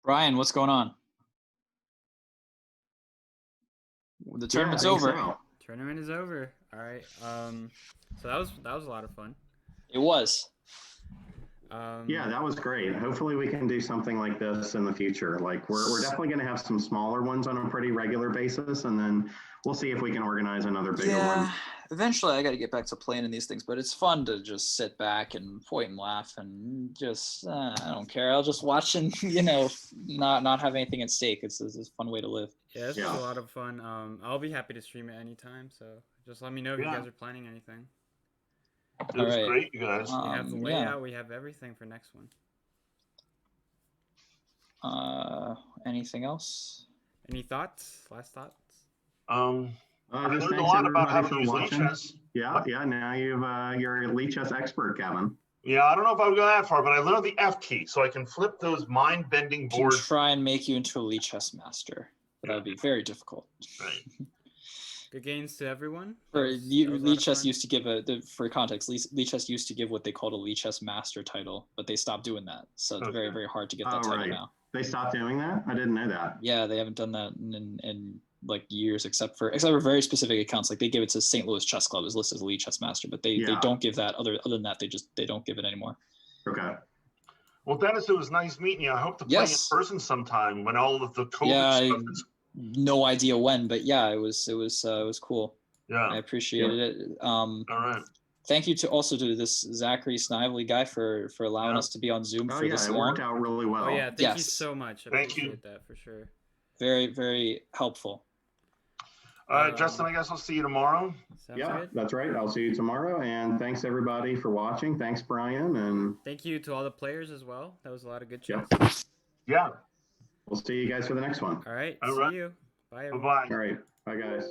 S3: Brian, what's going on? The tournament's over.
S2: So.
S8: Tournament is over. All right. So that was a lot of fun.
S3: It was.
S2: Yeah, that was great. Hopefully we can do something like this in the future. Like we're definitely going to have some smaller ones on a pretty regular basis, and then we'll see if we can organize another bigger one.
S3: Eventually I got to get back to playing in these things, but it's fun to just sit back and point and laugh and just I don't care. I'll just watch and not have anything at stake. It's a fun way to live.
S8: Yeah, this was a lot of fun. I'll be happy to stream it anytime. So just let me know if you guys are planning anything.
S1: It was great, you guys.
S8: We have the layout. We have everything for next one.
S3: Anything else?
S8: Any thoughts? Last thoughts?
S1: I learned a lot about how to use Lichess.
S2: Yeah. Now you're a Lichess expert, Kevin.
S1: Yeah, I don't know if I would go that far, but I learned the F key, so I can flip those mind-bending boards.
S3: Can try and make you into a Lichess master, but that would be very difficult.
S1: Right.
S8: Good games to everyone.
S3: Lichess used to give for context, Lichess used to give what they called a Lichess master title, but they stopped doing that. So it's very, very hard to get that title now.
S2: They stopped doing that? I didn't know that.
S3: Yeah, they haven't done that in like years, except for very specific accounts. Like they give it to St. Louis Chess Club as listed as a Lichess master, but they don't give that. Other than that, they don't give it anymore.
S2: Okay.
S1: Well, Dennis, it was nice meeting you. I hope to play in person sometime when all of the COVID stuff is.
S3: No idea when, but yeah, it was cool.
S1: Yeah,
S3: I appreciated it.
S1: All right.
S3: Thank you to this Zachary Snively guy for allowing us to be on Zoom for this
S2: long. It worked out really well.
S8: Oh yeah, thank you so much. I appreciate that for sure.
S3: Very, very helpful.
S1: All right, Justin, I guess I'll see you tomorrow.
S2: Yeah, that's right. I'll see you tomorrow. And thanks everybody for watching. Thanks, Brian. And
S8: thank you to all the players as well. That was a lot of good chess.
S1: Yeah.
S2: We'll see you guys for the next one.
S8: All right. See you. Bye, everyone.
S1: Bye-bye.
S2: All right. Bye, guys.